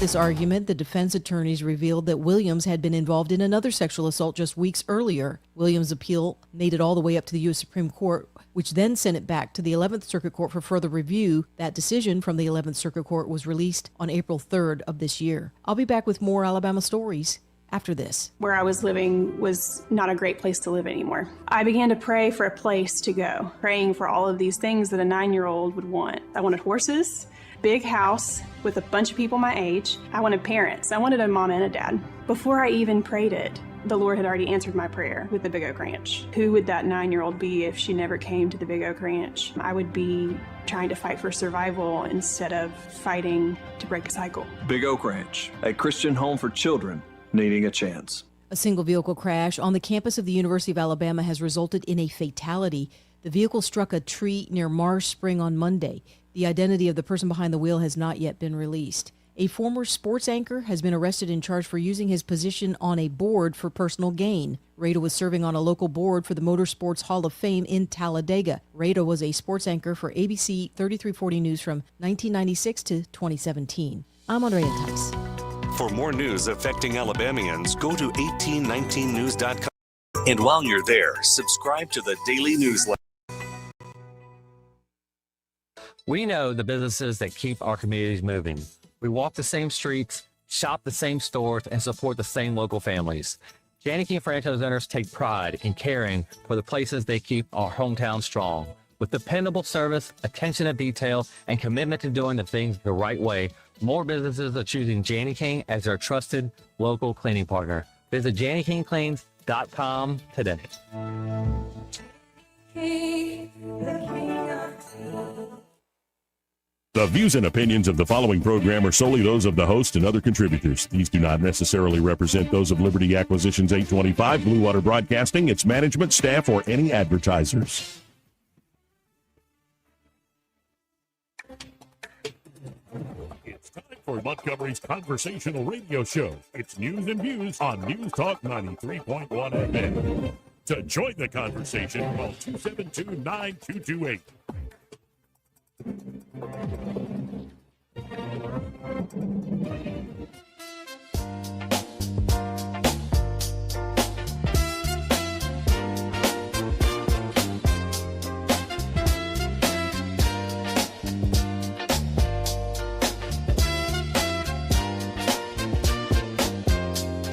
this argument, the defense attorneys revealed that Williams had been involved in another sexual assault just weeks earlier. Williams' appeal made it all the way up to the U.S. Supreme Court, which then sent it back to the 11th Circuit Court for further review. That decision from the 11th Circuit Court was released on April 3rd of this year. I'll be back with more Alabama stories after this. Where I was living was not a great place to live anymore. I began to pray for a place to go, praying for all of these things that a 9-year-old would want. I wanted horses, big house with a bunch of people my age. I wanted parents. I wanted a mom and a dad. Before I even prayed it, the Lord had already answered my prayer with the Big Oak Ranch. Who would that 9-year-old be if she never came to the Big Oak Ranch? I would be trying to fight for survival instead of fighting to break a cycle. Big Oak Ranch, a Christian home for children needing a chance. A single vehicle crash on the campus of the University of Alabama has resulted in a fatality. The vehicle struck a tree near Marsh Spring on Monday. The identity of the person behind the wheel has not yet been released. A former sports anchor has been arrested and charged for using his position on a board for personal gain. Rada was serving on a local board for the Motorsports Hall of Fame in Talladega. Rada was a sports anchor for ABC 3340 News from 1996 to 2017. I'm Andrea Tice. For more news affecting Alabamians, go to 1819news.com. And while you're there, subscribe to the daily newsletter. We know the businesses that keep our communities moving. We walk the same streets, shop the same stores, and support the same local families. Janney King franchise owners take pride in caring for the places they keep our hometown strong. With dependable service, attention to detail, and commitment to doing the things the right way, more businesses are choosing Janney King as their trusted local cleaning partner. Visit JanneyKingCleans.com today. The views and opinions of the following program are solely those of the host and other contributors. These do not necessarily represent those of Liberty Acquisitions 825, Blue Water Broadcasting, its management, staff, or any advertisers. It's time for Montgomery's conversational radio show. It's News and Views on News Talk 93.1 FM. To join the conversation, call 272-9228.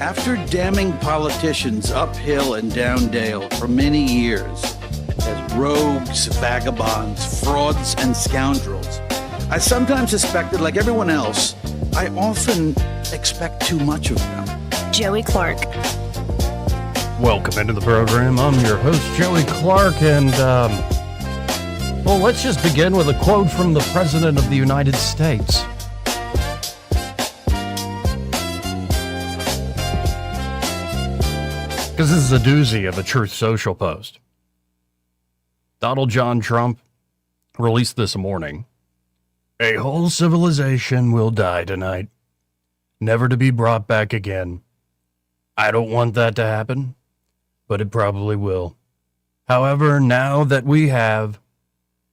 After damning politicians uphill and down dale for many years as rogues, vagabonds, frauds, and scoundrels, I sometimes suspected, like everyone else, I often expect too much of them. Joey Clark. Welcome into the program. I'm your host, Joey Clark, and, well, let's just begin with a quote from the President of the United States. Because this is a doozy of a Truth Social post. Donald John Trump released this morning. A whole civilization will die tonight, never to be brought back again. I don't want that to happen, but it probably will. However, now that we have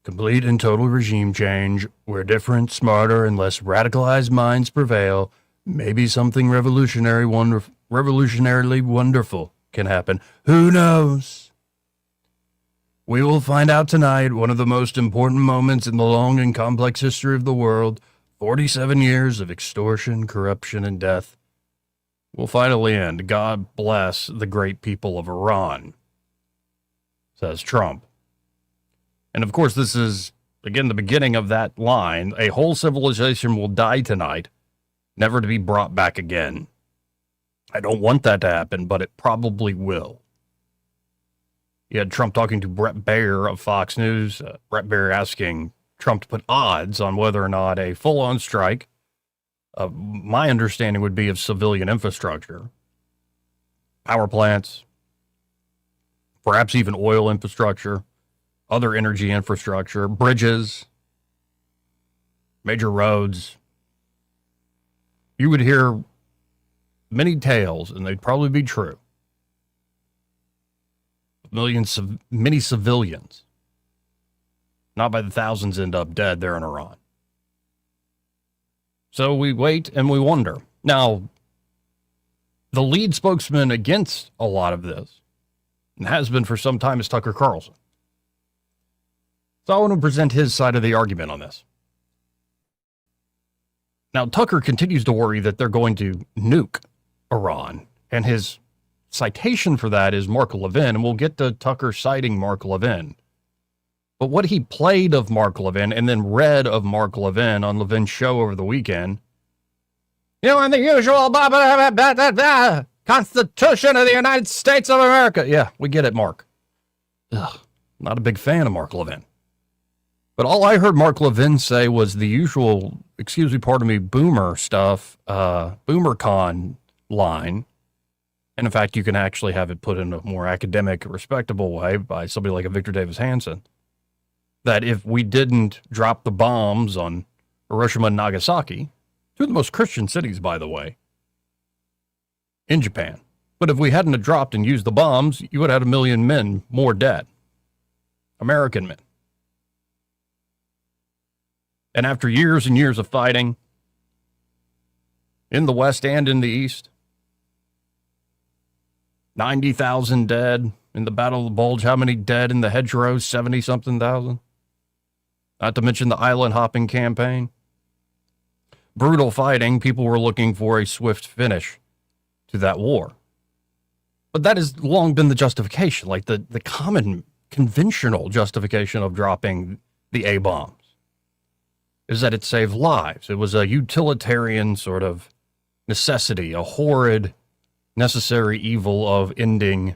complete and total regime change, where different, smarter, and less radicalized minds prevail, maybe something revolutionarily wonderful can happen. Who knows? We will find out tonight, one of the most important moments in the long and complex history of the world. 47 years of extortion, corruption, and death will finally end. God bless the great people of Iran, says Trump. And of course, this is, again, the beginning of that line. A whole civilization will die tonight, never to be brought back again. I don't want that to happen, but it probably will. You had Trump talking to Bret Baier of Fox News. Bret Baier asking Trump to put odds on whether or not a full-on strike, my understanding would be of civilian infrastructure, power plants, perhaps even oil infrastructure, other energy infrastructure, bridges, major roads. You would hear many tales, and they'd probably be true. Many civilians, not by the thousands, end up dead there in Iran. So we wait and we wonder. Now, the lead spokesman against a lot of this, and has been for some time, is Tucker Carlson. So I want to present his side of the argument on this. Now, Tucker continues to worry that they're going to nuke Iran, and his citation for that is Mark Levin, and we'll get to Tucker citing Mark Levin. But what he played of Mark Levin and then read of Mark Levin on Levin's show over the weekend, and the usual Constitution of the United States of America. Yeah, we get it, Mark. Ugh, not a big fan of Mark Levin. But all I heard Mark Levin say was the usual, excuse me, pardon me, boomer stuff, BoomerCon line. And in fact, you can actually have it put in a more academic, respectable way by somebody like a Victor Davis Hanson. That if we didn't drop the bombs on Hiroshima and Nagasaki, two of the most Christian cities, by the way, in Japan, but if we hadn't have dropped and used the bombs, you would have had 1 million men more dead. American men. And after years and years of fighting in the West and in the East, 90,000 dead in the Battle of the Bulge. How many dead in the hedgerows? 70-something thousand. Not to mention the island hopping campaign. Brutal fighting. People were looking for a swift finish to that war. But that has long been the justification, like the common conventional justification of dropping the A-bombs, is that it saved lives. It was a utilitarian sort of necessity, a horrid, necessary evil of ending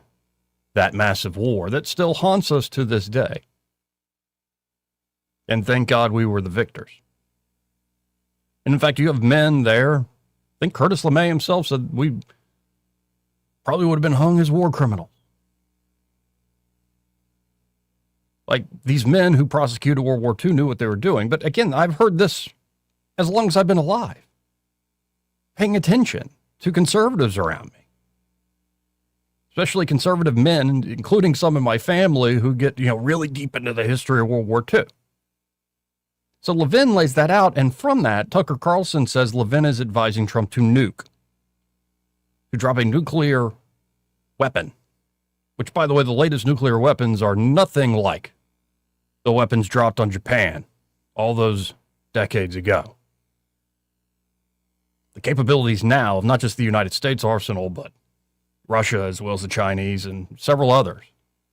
that massive war that still haunts us to this day. And thank God we were the victors. And in fact, you have men there. I think Curtis LeMay himself said we probably would have been hung as war criminals. Like, these men who prosecuted World War II knew what they were doing. But again, I've heard this as long as I've been alive, paying attention to conservatives around me. Especially conservative men, including some in my family who get, really deep into the history of World War II. So Levin lays that out, and from that, Tucker Carlson says Levin is advising Trump to nuke, to drop a nuclear weapon, which, by the way, the latest nuclear weapons are nothing like the weapons dropped on Japan all those decades ago. The capabilities now of not just the United States arsenal, but Russia as well as the Chinese and several others,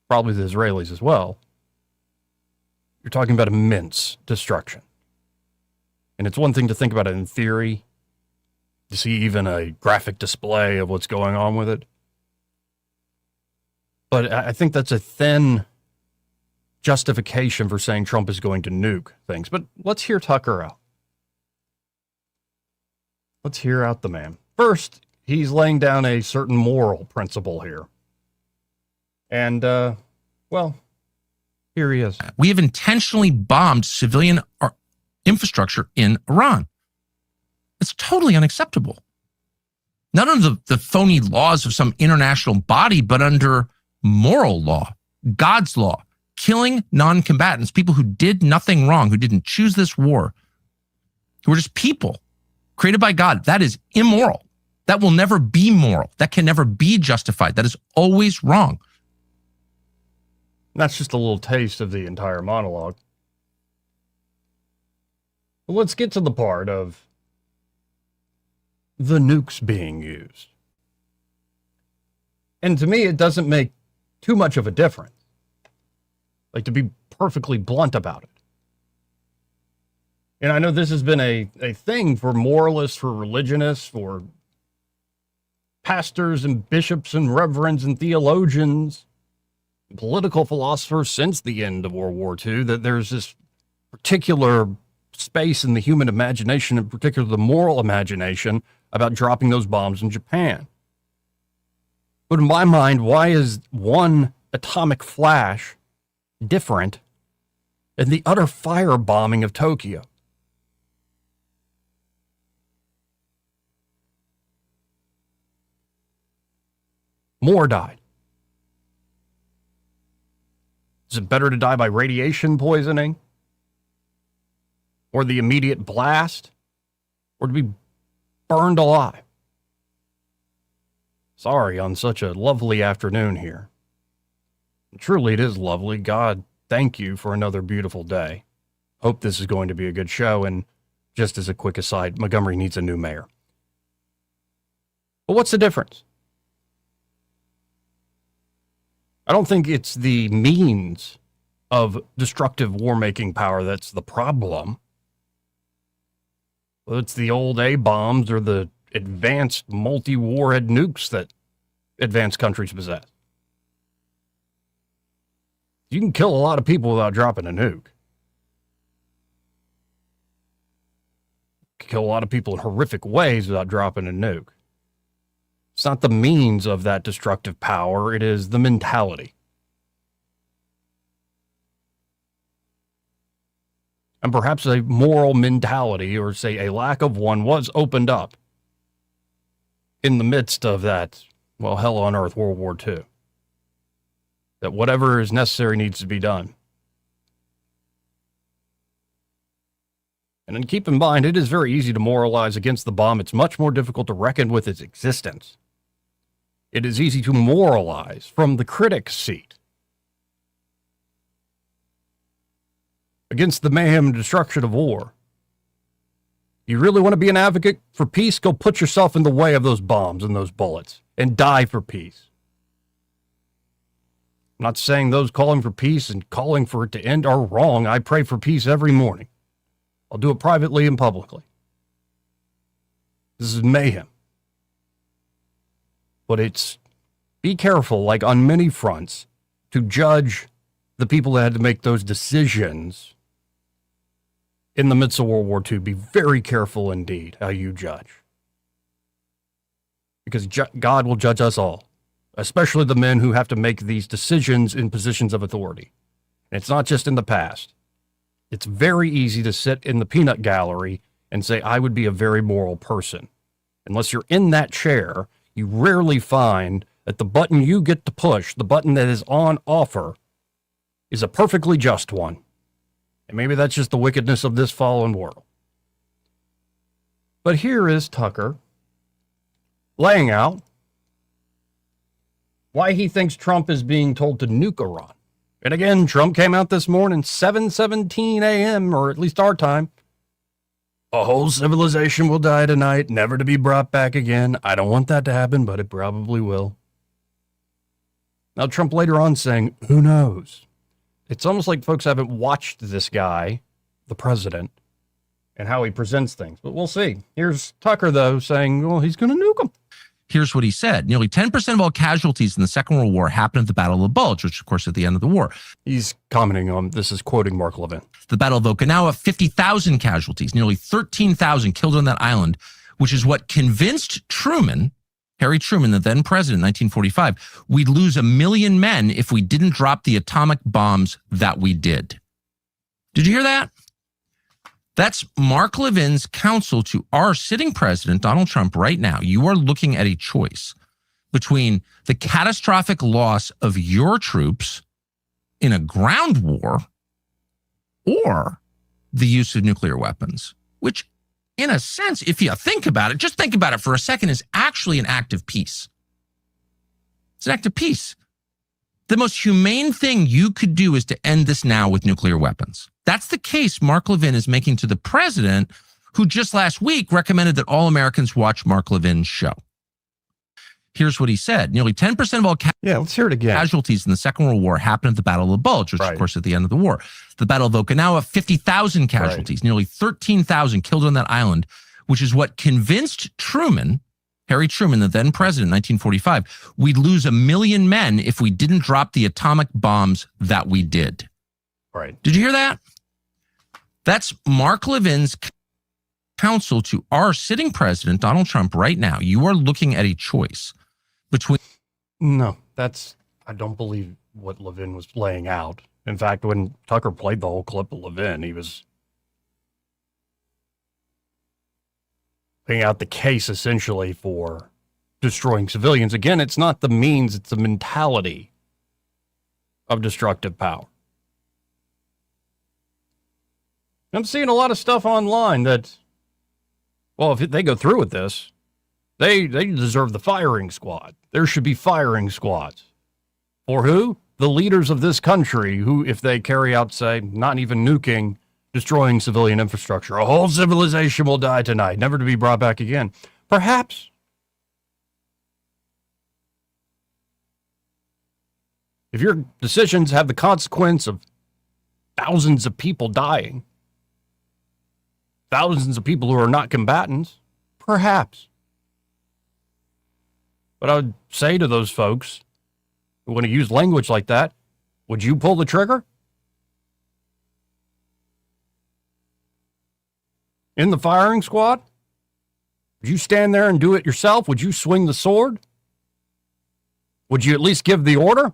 probably the Israelis as well, you're talking about immense destruction. And it's one thing to think about it in theory, to see even a graphic display of what's going on with it. But I think that's a thin justification for saying Trump is going to nuke things. But let's hear Tucker out. Let's hear out the man. First, he's laying down a certain moral principle here. And, here he is. We have intentionally bombed civilian infrastructure in Iran. It's totally unacceptable. Not under the phony laws of some international body, but under moral law, God's law, killing non-combatants, people who did nothing wrong, who didn't choose this war, who were just people created by God. That is immoral. That will never be moral. That can never be justified. That is always wrong. That's just a little taste of the entire monologue. Well, let's get to the part of the nukes being used. And to me, it doesn't make too much of a difference. Like, to be perfectly blunt about it. And I know this has been a thing for moralists, for religionists, for pastors and bishops and reverends and theologians, political philosophers since the end of World War II, that there's this particular space in the human imagination, in particular the moral imagination, about dropping those bombs in Japan. But in my mind, why is one atomic flash different than the utter firebombing of Tokyo? More died. Is it better to die by radiation poisoning? Or the immediate blast? or to be burned alive. Sorry on such a lovely afternoon here. Truly, it is lovely. God, thank you for another beautiful day. Hope this is going to be a good show. And just as a quick aside, Montgomery needs a new mayor. But what's the difference? I don't think it's the means of destructive war-making power that's the problem. Well, it's the old A-bombs or the advanced multi-warhead nukes that advanced countries possess. You can kill a lot of people without dropping a nuke. Kill a lot of people in horrific ways without dropping a nuke. It's not the means of that destructive power, it is the mentality. And perhaps a moral mentality, or say a lack of one, was opened up in the midst of that, well, hell on earth, World War II. That whatever is necessary needs to be done. And then keep in mind, it is very easy to moralize against the bomb. It's much more difficult to reckon with its existence. It is easy to moralize from the critic's seat against the mayhem and destruction of war. You really want to be an advocate for peace? Go put yourself in the way of those bombs and those bullets and die for peace. I'm not saying those calling for peace and calling for it to end are wrong. I pray for peace every morning. I'll do it privately and publicly. This is mayhem. But it's, be careful, like on many fronts, to judge the people that had to make those decisions in the midst of World War II. Be very careful indeed how you judge. Because God will judge us all, especially the men who have to make these decisions in positions of authority. And it's not just in the past. It's very easy to sit in the peanut gallery and say, I would be a very moral person. Unless you're in that chair, you rarely find that the button you get to push, the button that is on offer, is a perfectly just one. And maybe that's just the wickedness of this fallen world. But here is Tucker laying out why he thinks Trump is being told to nuke Iran. And again, Trump came out this morning, 7:17 a.m., or at least our time. A whole civilization will die tonight, never to be brought back again. I don't want that to happen, but it probably will. Now, Trump later on saying, who knows? It's almost like folks haven't watched this guy, the president, and how he presents things. But we'll see. Here's Tucker, though, saying, well, he's going to nuke them. Here's what he said. Nearly 10% of all casualties in the Second World War happened at the Battle of the Bulge, which, of course, at the end of the war. He's commenting on, this is quoting Mark Levin. The Battle of Okinawa, 50,000 casualties, nearly 13,000 killed on that island, which is what convinced Truman, Harry Truman, the then president in 1945, we'd lose 1 million men if we didn't drop the atomic bombs that we did. Did you hear that? That's Mark Levin's counsel to our sitting president, Donald Trump, right now. You are looking at a choice between the catastrophic loss of your troops in a ground war or the use of nuclear weapons, which, in a sense, if you think about it, just think about it for a second, is actually an act of peace. It's an act of peace. The most humane thing you could do is to end this now with nuclear weapons. That's the case Mark Levin is making to the president, who just last week recommended that all Americans watch Mark Levin's show. Here's what he said. Nearly 10% of all let's hear it again. Casualties in the Second World War happened at the Battle of the Bulge, which, of course, at the end of the war. The Battle of Okinawa, 50,000 casualties, nearly 13,000 killed on that island, which is what convinced Truman, Harry Truman, the then president in 1945, we'd lose 1 million men if we didn't drop the atomic bombs that we did. Right. Did you hear that? That's Mark Levin's counsel to our sitting president, Donald Trump, right now. You are looking at a choice between... No, I don't believe what Levin was laying out. In fact, when Tucker played the whole clip of Levin, he was laying out the case essentially for destroying civilians. Again, it's not the means, it's the mentality of destructive power. I'm seeing a lot of stuff online that Well, if they go through with this, they deserve the firing squad. There should be firing squads. For who? The leaders of this country who, if they carry out, say, not even nuking, destroying civilian infrastructure, a whole civilization will die tonight, never to be brought back again. Perhaps. If your decisions have the consequence of thousands of people dying, thousands of people who are not combatants, perhaps. But I would say to those folks who want to use language like that, would you pull the trigger? In the firing squad? Would you stand there and do it yourself? Would you swing the sword? Would you at least give the order?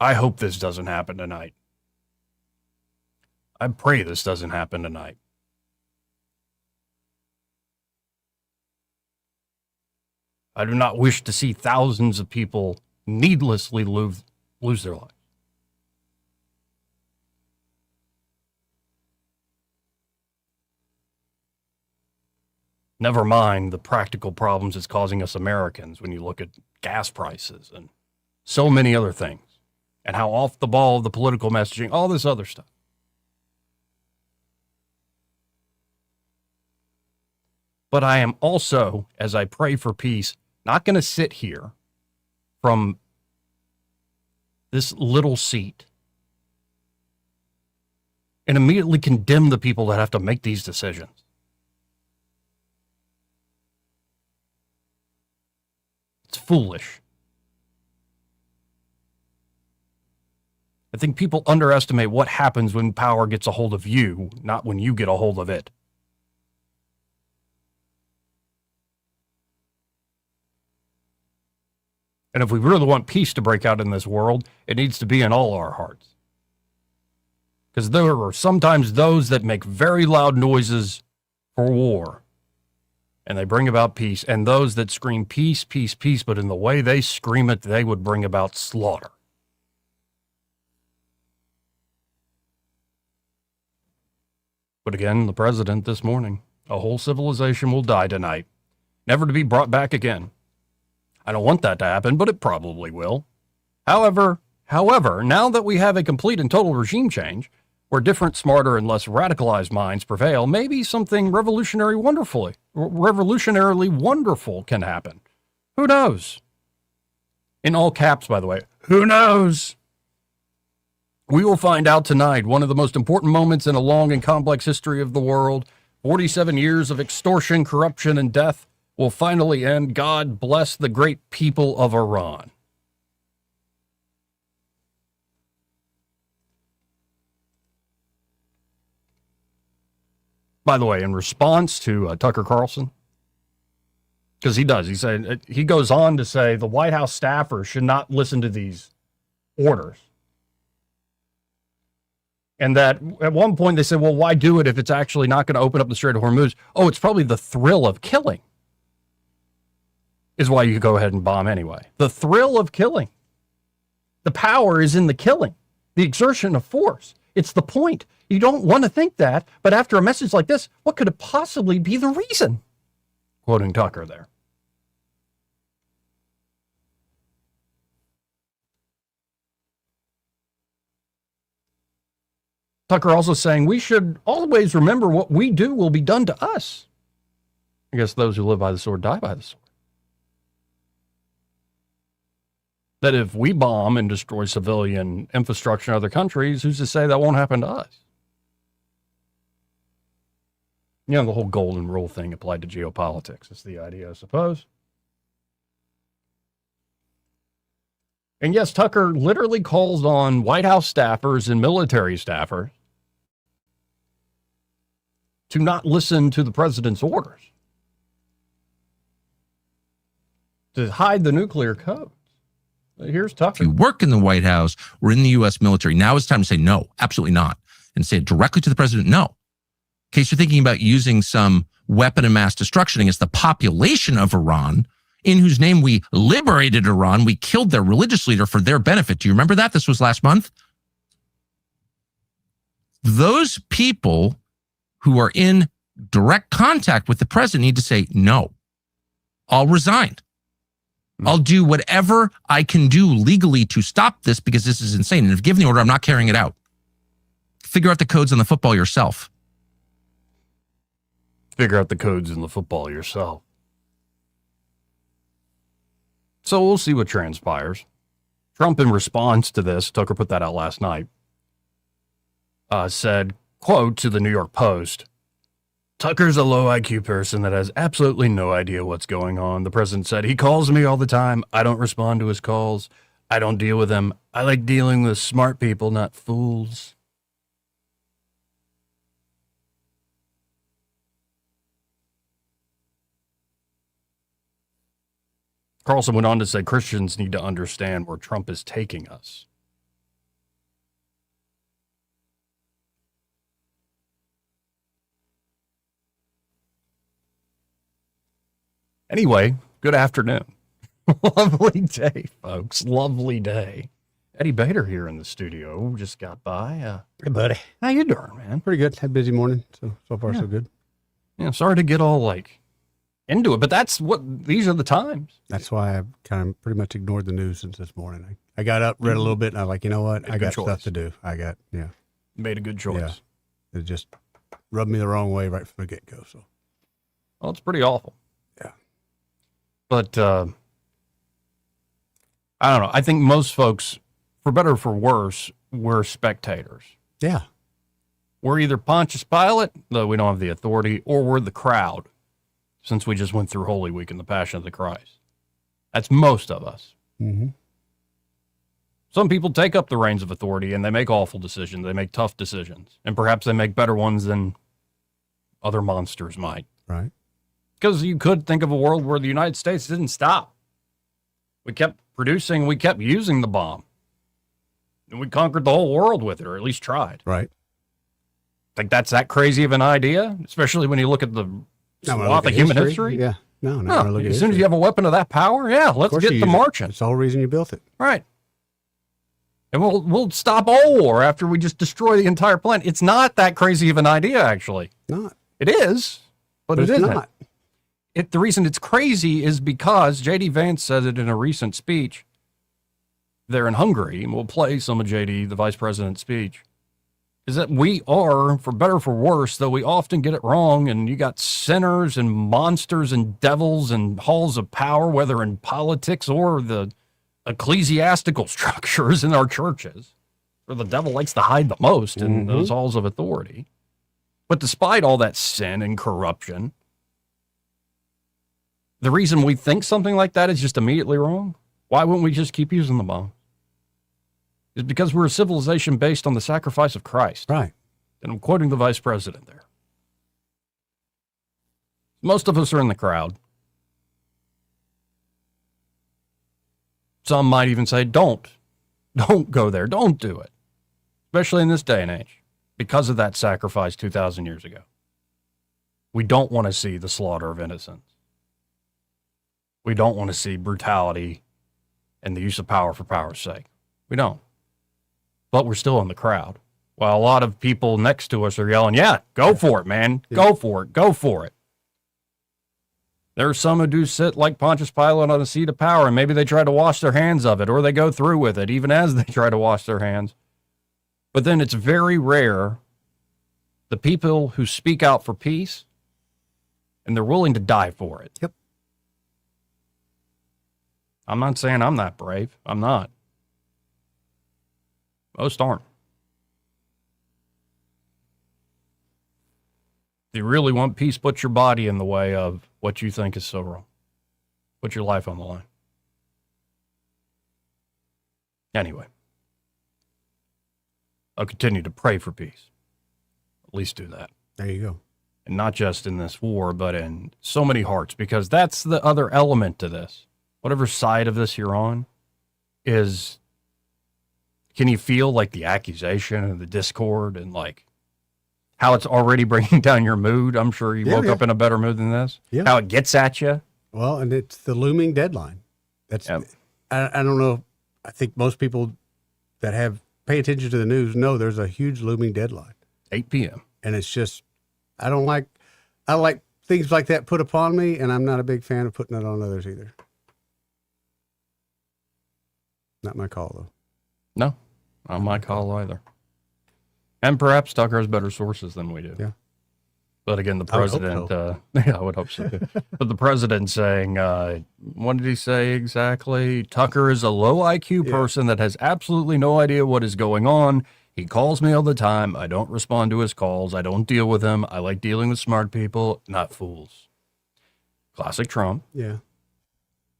I hope this doesn't happen tonight. I pray this doesn't happen tonight. I do not wish to see thousands of people needlessly lose their lives. Never mind the practical problems it's causing us Americans when you look at gas prices and so many other things, and how off the ball the political messaging, all this other stuff. But I am also, as I pray for peace, not going to sit here from this little seat and immediately condemn the people that have to make these decisions. It's foolish. I think people underestimate what happens when power gets a hold of you, not when you get a hold of it. And if we really want peace to break out in this world, it needs to be in all our hearts. Because there are sometimes those that make very loud noises for war, and they bring about peace, and those that scream peace, peace, peace, but in the way they scream it, they would bring about slaughter. But again, the president this morning, a whole civilization will die tonight, never to be brought back again. I don't want that to happen, but it probably will. However, now that we have a complete and total regime change, where different, smarter, and less radicalized minds prevail, maybe something revolutionarily wonderful can happen. Who knows? In all caps, by the way. Who knows? We will find out tonight, one of the most important moments in a long and complex history of the world. 47 years of extortion, corruption, and death will finally end. God bless the great people of Iran. By the way, in response to Tucker Carlson, because he goes on to say the White House staffers should not listen to these orders. And that at one point they said, well, why do it if it's actually not going to open up the Strait of Hormuz? Oh, it's probably the thrill of killing is why you go ahead and bomb anyway. The thrill of killing. The power is in the killing, the exertion of force. It's the point. You don't want to think that, but after a message like this, what could it possibly be the reason? Quoting Tucker there. Tucker also saying we should always remember what we do will be done to us. I guess those who live by the sword die by the sword. That if we bomb and destroy civilian infrastructure in other countries, who's to say that won't happen to us? You know, the whole golden rule thing applied to geopolitics is the idea, I suppose. And yes, Tucker literally calls on White House staffers and military staffers to not listen to the president's orders, to hide the nuclear codes. Here's Tucker. If you work in the White House or in the U.S. military, now it's time to say no, absolutely not, and say it directly to the president, no. In case you're thinking about using some weapon of mass destruction against the population of Iran in whose name we liberated Iran. We killed their religious leader for their benefit. Do you remember that? This was last month. Those people who are in direct contact with the president need to say, no, I'll resign. I'll do whatever I can do legally to stop this because this is insane. And if given the order, I'm not carrying it out. Figure out the codes on the football yourself. Figure out the codes in the football yourself. So we'll see what transpires. Trump, in response to this, Tucker put that out last night, said, quote, to the New York Post, Tucker's a low IQ person that has absolutely no idea what's going on. The president said, he calls me all the time. I don't respond to his calls. I don't deal with him. I like dealing with smart people, not fools. Carlson went on to say Christians need to understand where Trump is taking us. Anyway, good afternoon. Lovely day, folks. Lovely day. Eddie Baier here in the studio. Just got by. Hey, buddy. How you doing, man? Pretty good. Had a busy morning, so far so good. Yeah, sorry to get all like into it, but these are the times. That's why I kind of pretty much ignored the news since this morning. I got up, read a little bit, and I was like, you know what? I got stuff to do. Made a good choice. Yeah. It just rubbed me the wrong way right from the get-go. So, well, it's pretty awful. Yeah. But I don't know. I think most folks, for better or for worse, we're spectators. Yeah. We're either Pontius Pilate, though we don't have the authority, or we're the crowd, since we just went through Holy Week and the Passion of the Christ. That's most of us. Mm-hmm. Some people take up the reins of authority and they make awful decisions. They make tough decisions. And perhaps they make better ones than other monsters might. Right. Because you could think of a world where the United States didn't stop. We kept producing, we kept using the bomb. And we conquered the whole world with it, or at least tried. Right. Think that's that crazy of an idea? Especially when you look at the swath of human history? Yeah. No. As soon as you have a weapon of that power, let's get to marching. It's the whole reason you built it. Right. And we'll stop all war after we just destroy the entire planet. It's not that crazy of an idea, actually. Not. It is, but it it's isn't. not. The reason it's crazy is because J.D. Vance said it in a recent speech there in Hungary, and we'll play some of J.D., the vice president's speech, is that we are, for better or for worse, though we often get it wrong, and you got sinners and monsters and devils and halls of power, whether in politics or the ecclesiastical structures in our churches, where the devil likes to hide the most in those halls of authority. But despite all that sin and corruption, the reason we think something like that is just immediately wrong, why wouldn't we just keep using the bomb? Is because we're a civilization based on the sacrifice of Christ. Right. And I'm quoting the vice president there. Most of us are in the crowd. Some might even say, don't go there. Don't do it. Especially in this day and age, because of that sacrifice 2,000 years ago. We don't want to see the slaughter of innocents. We don't want to see brutality and the use of power for power's sake. We don't. But we're still in the crowd. While a lot of people next to us are yelling, yeah, go for it, man. Go for it. Go for it. There are some who do sit like Pontius Pilate on a seat of power, and maybe they try to wash their hands of it, or they go through with it, even as they try to wash their hands. But then it's very rare the people who speak out for peace, and they're willing to die for it. Yep. I'm not saying I'm that brave. I'm not. Most aren't. If you really want peace, put your body in the way of what you think is so wrong. Put your life on the line. Anyway, I'll continue to pray for peace. At least do that. There you go. And not just in this war, but in so many hearts, because that's the other element to this. Whatever side of this you're on is, can you feel like the accusation and the discord and like how it's already bringing down your mood? I'm sure you woke up in a better mood than this. Yeah. How it gets at you Well, and it's the looming deadline. That's Yep. I don't know. I think most people that pay attention to the news know there's a huge looming deadline. 8 p.m. And it's just I like things like that put upon me, and I'm not a big fan of putting it on others either. Not my call though. No, not my call either. And perhaps Tucker has better sources than we do. Yeah. But again, the I would hope president, so. yeah, I would hope so too. But the president saying, what did he say exactly? Tucker is a low IQ person that has absolutely no idea what is going on. He calls me all the time. I don't respond to his calls. I don't deal with him. I like dealing with smart people, not fools. Classic Trump. Yeah.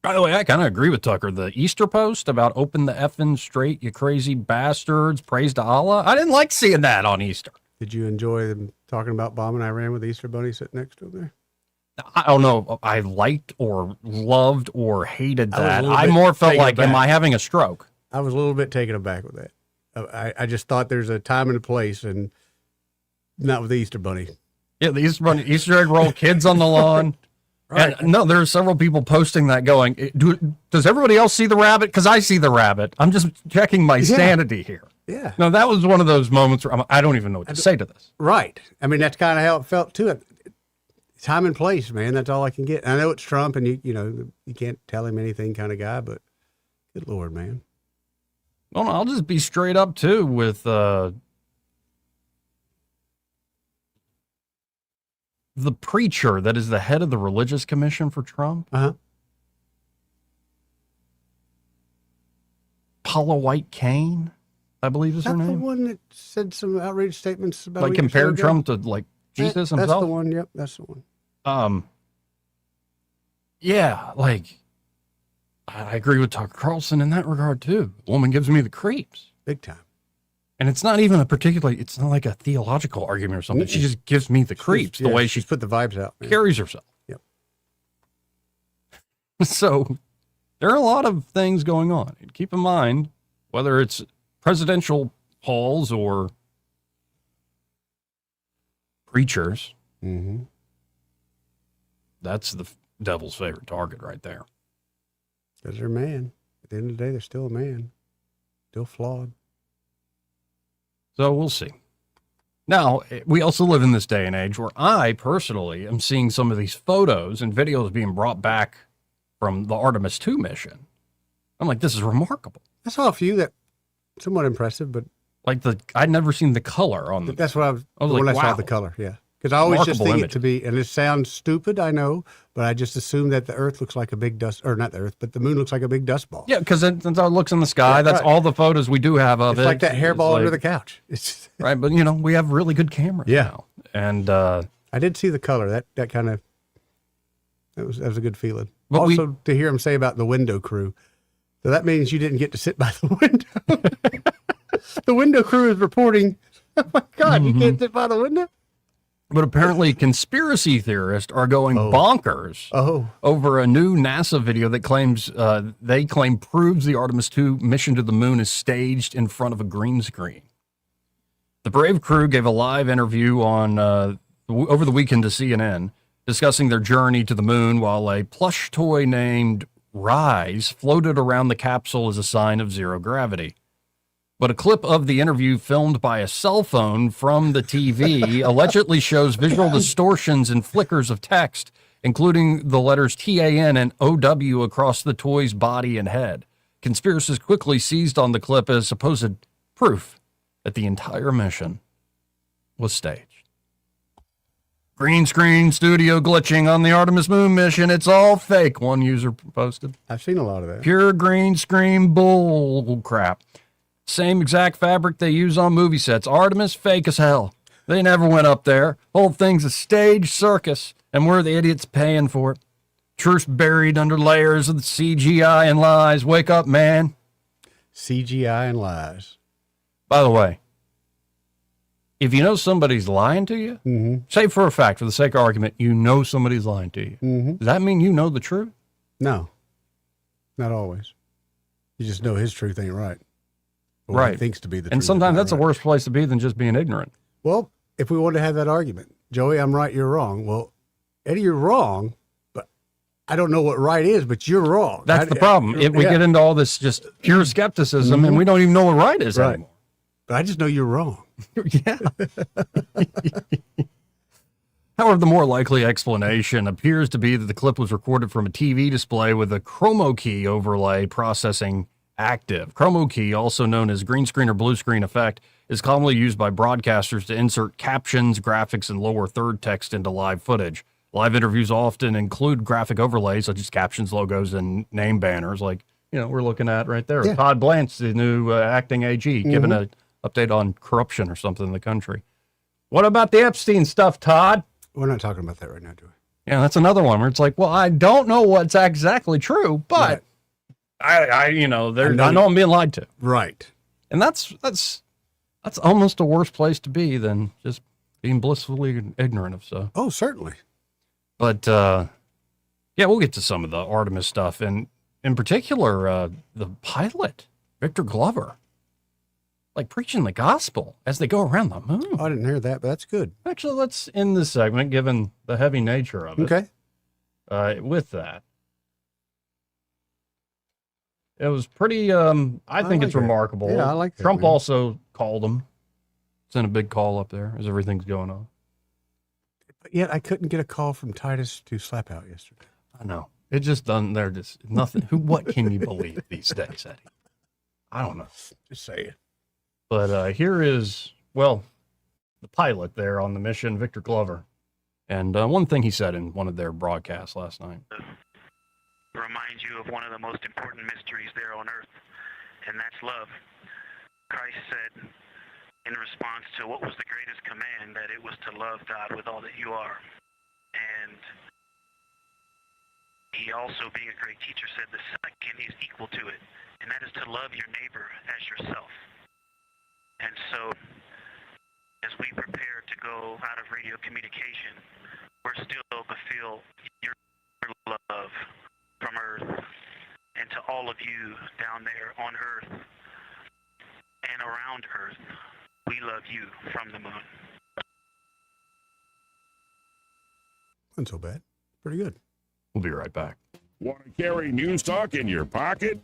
By the way, I kind of agree with Tucker. The Easter post about open the effing straight, you crazy bastards, praise to Allah. I didn't like seeing that on Easter. Did you enjoy them talking about bombing Iran with the Easter Bunny sitting next to him there? I don't know. I liked or loved or hated that. I bit more felt taken like, am aback. I having a stroke? I was a little bit taken aback with that. I just thought there's a time and a place, and not with the Easter Bunny. Yeah, the Easter egg roll, kids on the lawn. Right. And no, there are several people posting that going, does everybody else see the rabbit? Because I see the rabbit. I'm just checking my sanity here. Yeah. No, that was one of those moments where I don't even know what to say to this. Right. I mean, that's kind of how it felt too. Time and place, man. That's all I can get. I know it's Trump, and you can't tell him anything kind of guy, but good Lord, man. Well, I'll just be straight up too with the preacher that is the head of the religious commission for Trump. Paula White Kane, I believe is her That's the name. one that said some outrageous statements about Like compared Trump to like Jesus himself. That's the one. Yep, that's the one. Yeah, like I agree with Tucker Carlson in that regard too. Woman gives me the creeps. Big time. And it's not even it's not like a theological argument or something. She just gives me the creeps, the way she's put the vibes out. Man. carries herself. Yep. So there are a lot of things going on. And keep in mind, whether it's presidential halls or preachers, that's the devil's favorite target right there. Because they're a man. At the end of the day, they're still a man. Still flawed. So we'll see. Now, we also live in this day and age where I personally am seeing some of these photos and videos being brought back from the Artemis II mission. I'm like, this is remarkable. I saw a few that somewhat impressive, but like I'd never seen the color on them. That's what I was like, when I wow. saw the color. Yeah. Because I always just Remarkable think image. it to be, and it sounds stupid, I know, but I just assume that the Earth looks like a big dust, or not the Earth, but the moon looks like a big dust ball. Yeah, because that's how it looks in the sky. Yeah, That's right. all the photos we do have of It's it. like that hairball It's under like- the couch. It's right, but we have really good cameras now. And I did see the color. That kind of that was a good feeling. But also, to hear him say about the window crew, so that means you didn't get to sit by the window. The window crew is reporting. Oh my God, you can't sit by the window. But apparently conspiracy theorists are going bonkers over a new NASA video that claims they claim proves the Artemis II mission to the moon is staged in front of a green screen. The brave crew gave a live interview on over the weekend to CNN discussing their journey to the moon while a plush toy named Rise floated around the capsule as a sign of zero gravity. But a clip of the interview filmed by a cell phone from the TV allegedly shows visual distortions and flickers of text, including the letters TAN and OW across the toy's body and head. Conspiracists quickly seized on the clip as supposed proof that the entire mission was staged. Green screen studio glitching on the Artemis moon mission. It's all fake, one user posted. I've seen a lot of that. Pure green screen bull crap. Same exact fabric they use on movie sets. Artemis, fake as hell. They never went up there. Whole thing's a stage circus, and we're the idiots paying for it. Truth buried under layers of the CGI and lies. Wake up, man. CGI and lies. By the way, if you know somebody's lying to you, say for a fact, for the sake of argument, you know somebody's lying to you. Does that mean you know the truth? No, not always. You just know his truth ain't right. Or Right. He thinks to be the truth. And sometimes is not that's a right. worse place to be than just being ignorant. Well, if we want to have that argument, Joey, I'm right, you're wrong. Well, Eddie, you're wrong, but I don't know what right is, but you're wrong. That's the problem. We get into all this just pure skepticism, and we don't even know what right is anymore. But I just know you're wrong. Yeah. However, the more likely explanation appears to be that the clip was recorded from a TV display with a chromo key overlay processing active. Chromo key, also known as green screen or blue screen effect, is commonly used by broadcasters to insert captions, graphics, and lower third text into live footage. Live interviews often include graphic overlays such as captions, logos, and name banners, like we're looking at right there. Yeah. Todd Blanche, the new acting AG, giving an update on corruption or something in the country. What about the Epstein stuff, Todd? We're not talking about that right now, do we? Yeah, that's another one where it's like, well, I don't know what's exactly true, but I know I'm being lied to. Right. And that's almost a worse place to be than just being blissfully ignorant of stuff. Oh, certainly. But we'll get to some of the Artemis stuff, and in particular, the pilot, Victor Glover, like preaching the gospel as they go around the moon. Oh, I didn't hear that, but that's good. Actually, let's end this segment, given the heavy nature of it. Okay. With that, it was pretty, I think it's remarkable. Yeah, I like that. Trump also called him. Sent a big call up there as everything's going on. But yet I couldn't get a call from Titus to slap out yesterday. I know. It just doesn't, they're just nothing. What can you believe these days, Eddie? I don't know. Just say it. But here is, the pilot there on the mission, Victor Glover. And one thing he said in one of their broadcasts last night. Remind you of one of the most important mysteries there on earth, and that's love. Christ said in response to what was the greatest command, that it was to love God with all that you are. And he also, being a great teacher, said the second is equal to it, and that is to love your neighbor as yourself. And so, as we prepare to go out of radio communication, we're still to feel your love from Earth, and to all of you down there on Earth and around Earth, we love you from the moon. Not so bad. Pretty good. We'll be right back. Want to carry News Talk in your pocket?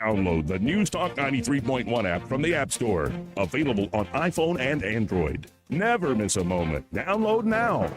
Download the News Talk 93.1 app from the App Store. Available on iPhone and Android. Never miss a moment. Download now.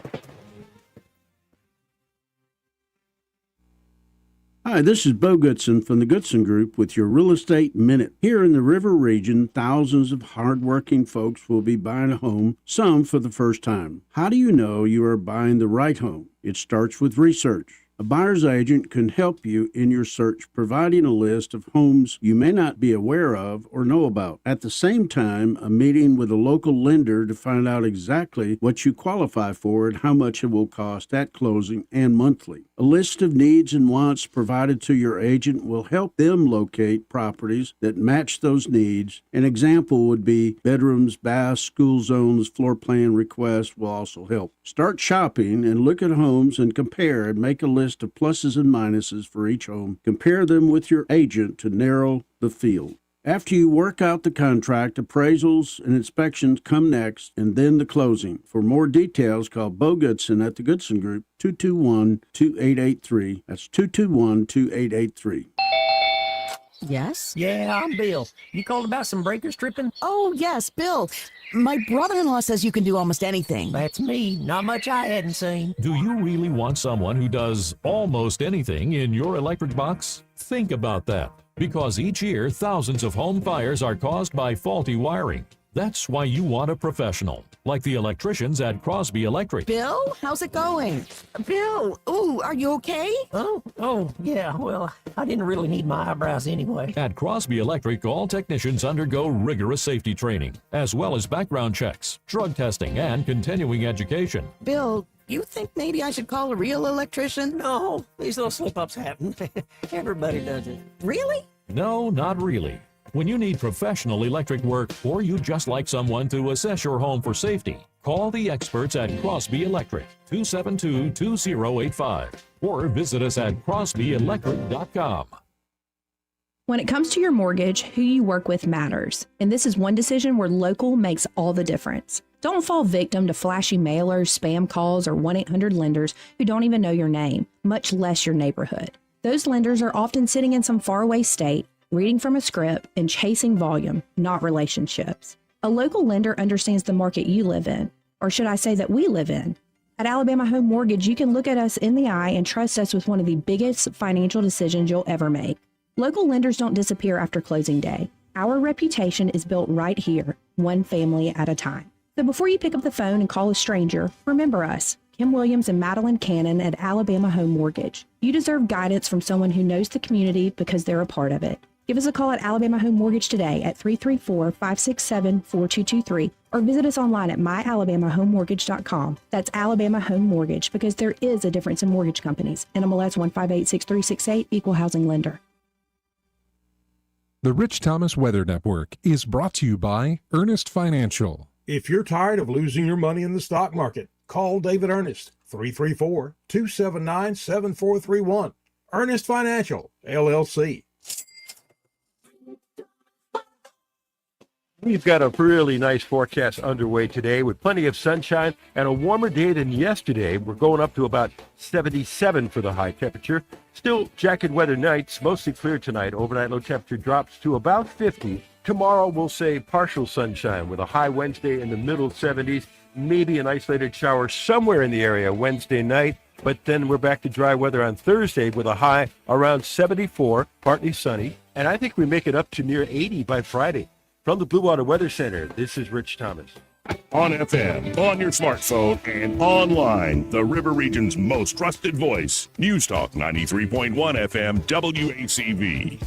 Hi, this is Bo Goodson from the Goodson Group with your Real Estate Minute. Here in the River region, thousands of hardworking folks will be buying a home, some for the first time. How do you know you are buying the right home? It starts with research. A buyer's agent can help you in your search, providing a list of homes you may not be aware of or know about. At the same time, a meeting with a local lender to find out exactly what you qualify for and how much it will cost at closing and monthly. A list of needs and wants provided to your agent will help them locate properties that match those needs. An example would be bedrooms, baths, school zones, floor plan requests will also help. Start shopping and look at homes and compare and make a list of pluses and minuses for each home. Compare them with your agent to narrow the field. After you work out the contract, appraisals and inspections come next, and then the closing. For more details, call Bo Goodson at the Goodson Group, 221-2883. That's 221-2883. Yes? Yeah, I'm Bill. You called about some breakers tripping? Oh, yes, Bill. My brother-in-law says you can do almost anything. That's me. Not much I hadn't seen. Do you really want someone who does almost anything in your electric box? Think about that. Because each year, thousands of home fires are caused by faulty wiring. That's why you want a professional, like the electricians at Crosby Electric. Bill, how's it going? Bill, ooh, are you okay? Oh, yeah, well, I didn't really need my eyebrows anyway. At Crosby Electric, all technicians undergo rigorous safety training, as well as background checks, drug testing, and continuing education. Bill, you think maybe I should call a real electrician? No, these little slip-ups happen. Everybody does it. Really? No, not really. When you need professional electric work, or you just like someone to assess your home for safety, call the experts at Crosby Electric, 272-2085, or visit us at crosbyelectric.com. When it comes to your mortgage, who you work with matters, and this is one decision where local makes all the difference. Don't fall victim to flashy mailers, spam calls, or 1-800 lenders who don't even know your name. much less your neighborhood. Those lenders are often sitting in some faraway state, reading from a script and chasing volume, not relationships. A local lender understands the market you live in, or should I say that we live in. At Alabama Home Mortgage, you can look at us in the eye and trust us with one of the biggest financial decisions you'll ever make. Local lenders don't disappear after closing day. Our reputation is built right here, one family at a time. So before you pick up the phone and call a stranger, remember us, Kim Williams and Madeline Cannon at Alabama Home Mortgage. You deserve guidance from someone who knows the community because they're a part of it. Give us a call at Alabama Home Mortgage today at 334-567-4223 or visit us online at myalabamahomemortgage.com. That's Alabama Home Mortgage, because there is a difference in mortgage companies. NMLS 1586368, Equal Housing Lender. The Rich Thomas Weather Network is brought to you by Ernest Financial. If you're tired of losing your money in the stock market, call David Ernest, 334-279-7431. Ernest Financial, LLC. We've got a really nice forecast underway today with plenty of sunshine and a warmer day than yesterday. We're going up to about 77 for the high temperature. Still jacket weather nights, mostly clear tonight. Overnight low temperature drops to about 50. Tomorrow we'll say partial sunshine with a high Wednesday in the middle 70s. Maybe an isolated shower somewhere in the area Wednesday night. But then we're back to dry weather on Thursday with a high around 74, partly sunny. And I think we make it up to near 80 by Friday. From the Blue Water Weather Center, this is Rich Thomas. On FM, on your smartphone, and online, the River Region's most trusted voice. News Talk 93.1 FM, WACV.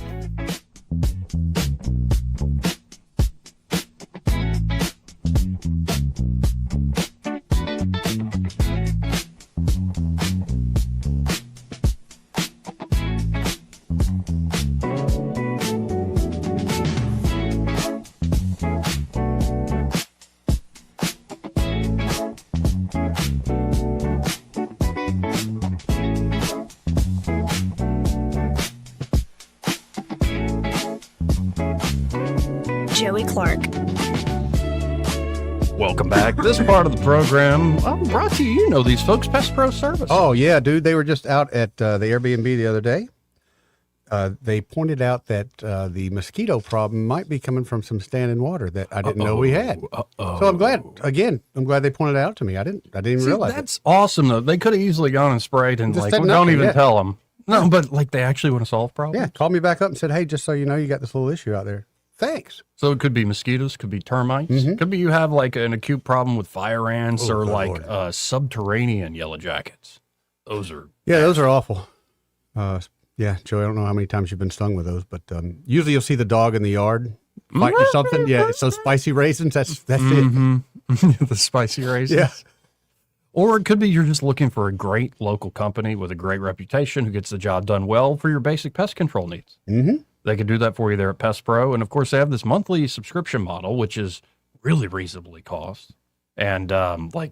Welcome back. This part of the program brought to you, you know these folks, Pest Pro Service. Oh, yeah, dude. They were just out at the Airbnb the other day. They pointed out that the mosquito problem might be coming from some standing water that I didn't know we had. So I'm glad they pointed it out to me. I didn't even realize that's awesome, though. They could have easily gone and sprayed and just like, said don't nothing, even yeah. tell them. No, but like they actually want to solve problems. Yeah, called me back up and said, hey, just so you know, you got this little issue out there. Thanks. So it could be mosquitoes, could be termites, could be you have like an acute problem with fire ants or like subterranean yellow jackets. Those are awful. Yeah, Joe, I don't know how many times you've been stung with those, but usually you'll see the dog in the yard fighting or something. Yeah, it's those spicy raisins. That's it. The spicy raisins. Yeah. Or it could be you're just looking for a great local company with a great reputation who gets the job done well for your basic pest control needs. Mm-hmm. They can do that for you there at Pest Pro. And of course, they have this monthly subscription model, which is really reasonably cost and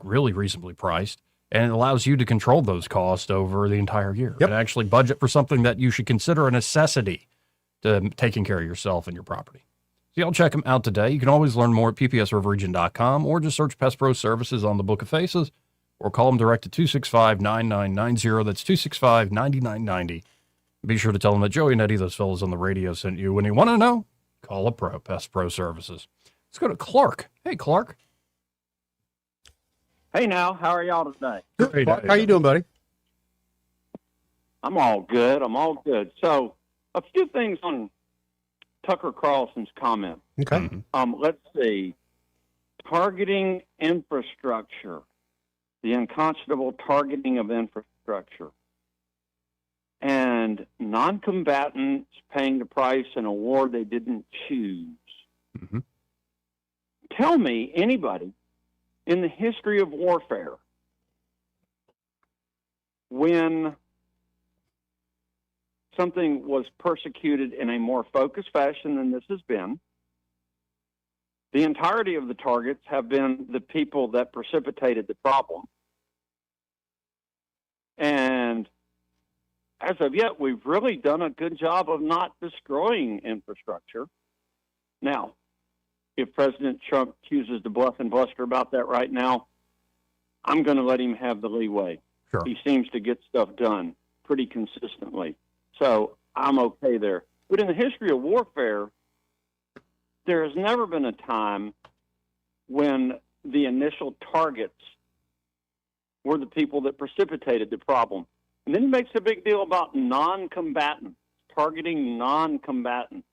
really reasonably priced. And it allows you to control those costs over the entire year and actually budget for something that you should consider a necessity to taking care of yourself and your property. So y'all check them out today. You can always learn more at ppsriverregion.com or just search Pest Pro Services on the Book of Faces or call them direct to 265-9990. That's 265-9990. Be sure to tell them that Joey and Eddie, those fellows on the radio, sent you. When you want to know, call a pro, Pest Pro Services. Let's go to Clark. Hey, Clark. Hey, now, how are y'all today? Good. Clark, how you doing, buddy? I'm all good. So, a few things on Tucker Carlson's comment. Okay. Let's see. Targeting infrastructure. The unconscionable targeting of infrastructure. And non-combatants paying the price in a war they didn't choose. Mm-hmm. Tell me, anybody, in the history of warfare, when something was persecuted in a more focused fashion than this has been, the entirety of the targets have been the people that precipitated the problem. And as of yet, we've really done a good job of not destroying infrastructure. Now, if President Trump chooses to bluff and bluster about that right now, I'm going to let him have the leeway. Sure. He seems to get stuff done. pretty consistently. So I'm okay there. But in the history of warfare, there has never been a time when the initial targets were the people that precipitated the problem. And then he makes a big deal about non-combatants, targeting non-combatants.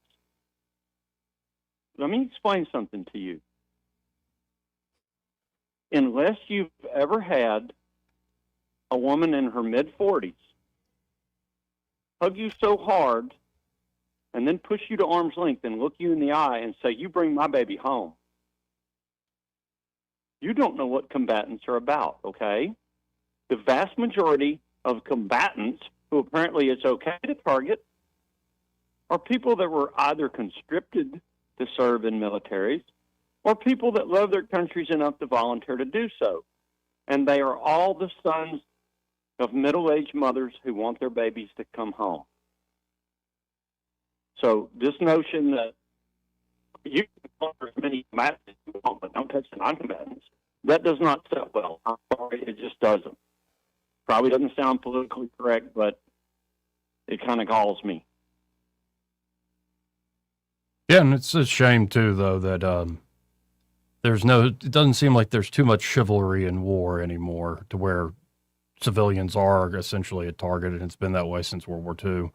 Let me explain something to you. Unless you've ever had a woman in her mid-40s hug you so hard and then push you to arm's length and look you in the eye and say, you bring my baby home, you don't know what combatants are about, okay? The vast majority of combatants who apparently it's okay to target are people that were either conscripted to serve in militaries or people that love their countries enough to volunteer to do so. And they are all the sons of middle-aged mothers who want their babies to come home. So this notion that you can conquer as many combatants as you want, but don't touch the non-combatants, that does not sit well. I'm sorry, it just doesn't. Probably doesn't sound politically correct, but it kind of galls me. Yeah, and it's a shame, too, though, that it doesn't seem like there's too much chivalry in war anymore to where civilians are essentially a target, and it's been that way since World War II.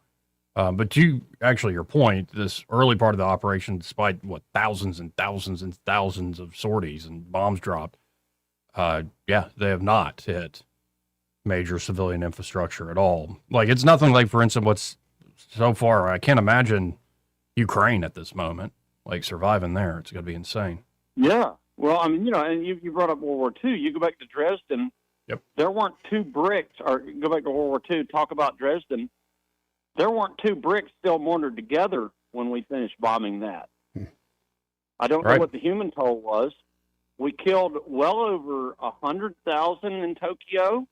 But your point, this early part of the operation, despite thousands and thousands and thousands of sorties and bombs dropped, they have not hit major civilian infrastructure at all. Like, it's nothing like, for instance, what's so far, I can't imagine Ukraine at this moment, like surviving there. It's going to be insane. Yeah. Well, I mean, and you brought up World War II. You go back to Dresden. Yep. There weren't two bricks, or go back to World War II, talk about Dresden. There weren't two bricks still mortared together when we finished bombing that. I don't know what the human toll was. We killed well over 100,000 in Tokyo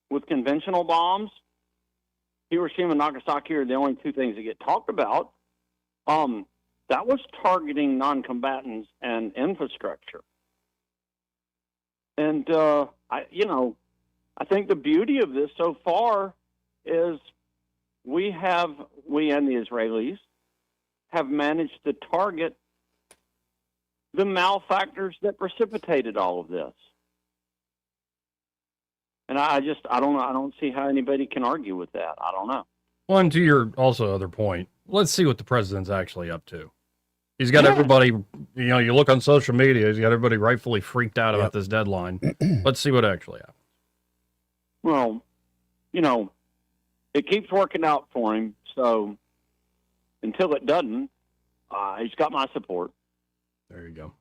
with conventional bombs. Hiroshima and Nagasaki are the only two things that get talked about. That was targeting non-combatants and infrastructure. And, I think the beauty of this so far is we and the Israelis have managed to target the malfactors that precipitated all of this. And I don't know. I don't see how anybody can argue with that. I don't know. Well, and to your also other point, let's see what the president's actually up to. He's got everybody, you look on social media, he's got everybody rightfully freaked out about this deadline. Let's see what actually happens. Well, it keeps working out for him. So until it doesn't, he's got my support. There you go.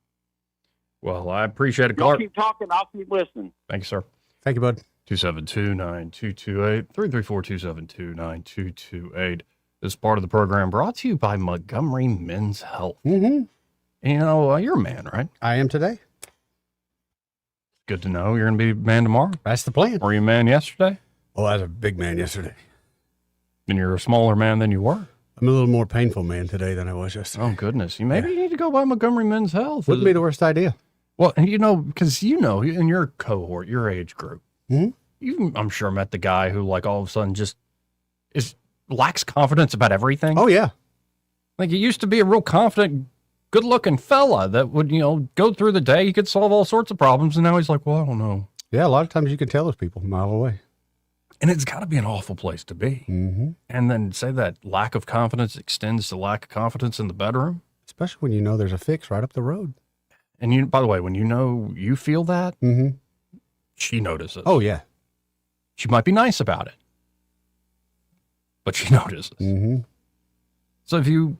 Well, I appreciate it, Y'all Clark. keep talking. I'll keep listening. Thank you, sir. Thank you, bud. 272-9228, 334-272-9228. This part of the program brought to you by Montgomery Men's Health. Mm-hmm. You're a man, right? I am today. Good to know. You're going to be a man tomorrow? That's the plan. Were you a man yesterday? Oh, I was a big man yesterday. And you're a smaller man than you were? I'm a little more painful man today than I was yesterday. Oh, goodness. You need to go by Montgomery Men's Health. Wouldn't be the worst idea. Well, and because in your cohort, your age group, you, I'm sure, met the guy who, like, all of a sudden just lacks confidence about everything. Oh, yeah. Like, he used to be a real confident, good-looking fella that would, go through the day. He could solve all sorts of problems, and now he's like, well, I don't know. Yeah, a lot of times you can tell those people a mile away. And it's got to be an awful place to be. Mm-hmm. And then say that lack of confidence extends to lack of confidence in the bedroom. Especially when you know there's a fix right up the road. And by the way, when you feel that, she notices. Oh, yeah. She might be nice about it, but she notices. Mm-hmm. So if you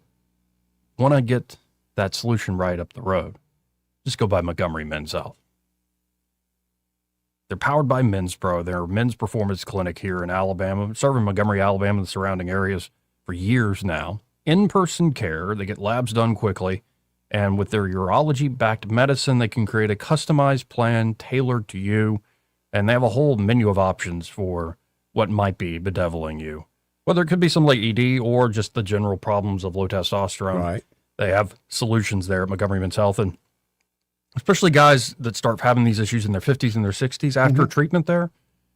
want to get that solution right up the road, just go by Montgomery Men's Health. They're powered by Men's Pro. They're a men's performance clinic here in Alabama, serving Montgomery, Alabama, and the surrounding areas for years now. In-person care. They get labs done quickly. And with their urology-backed medicine, they can create a customized plan tailored to you. And they have a whole menu of options for what might be bedeviling you. Whether it could be some like ED or just the general problems of low testosterone. Right. They have solutions there at Montgomery Men's Health. And especially guys that start having these issues in their 50s and their 60s after treatment there,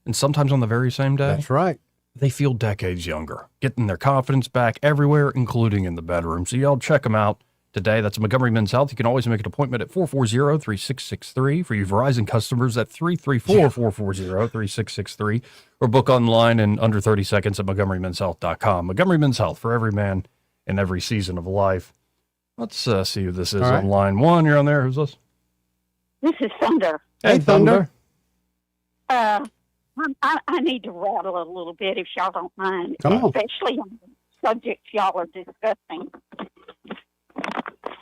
and sometimes on the very same day. That's right. they feel decades younger, getting their confidence back everywhere, including in the bedroom. So y'all check them out today. That's Montgomery Men's Health. You can always make an appointment at 440-3663 for you Verizon customers at 334-440-3663 or book online in under 30 seconds at montgomerymenshealth.com. Montgomery Men's Health for every man in every season of life. Let's see who this is on line one. You're on there. Who's this? This is Thunder. Hey, Thunder. I need to rattle a little bit if y'all don't mind, Come on. especially on the subjects y'all are discussing.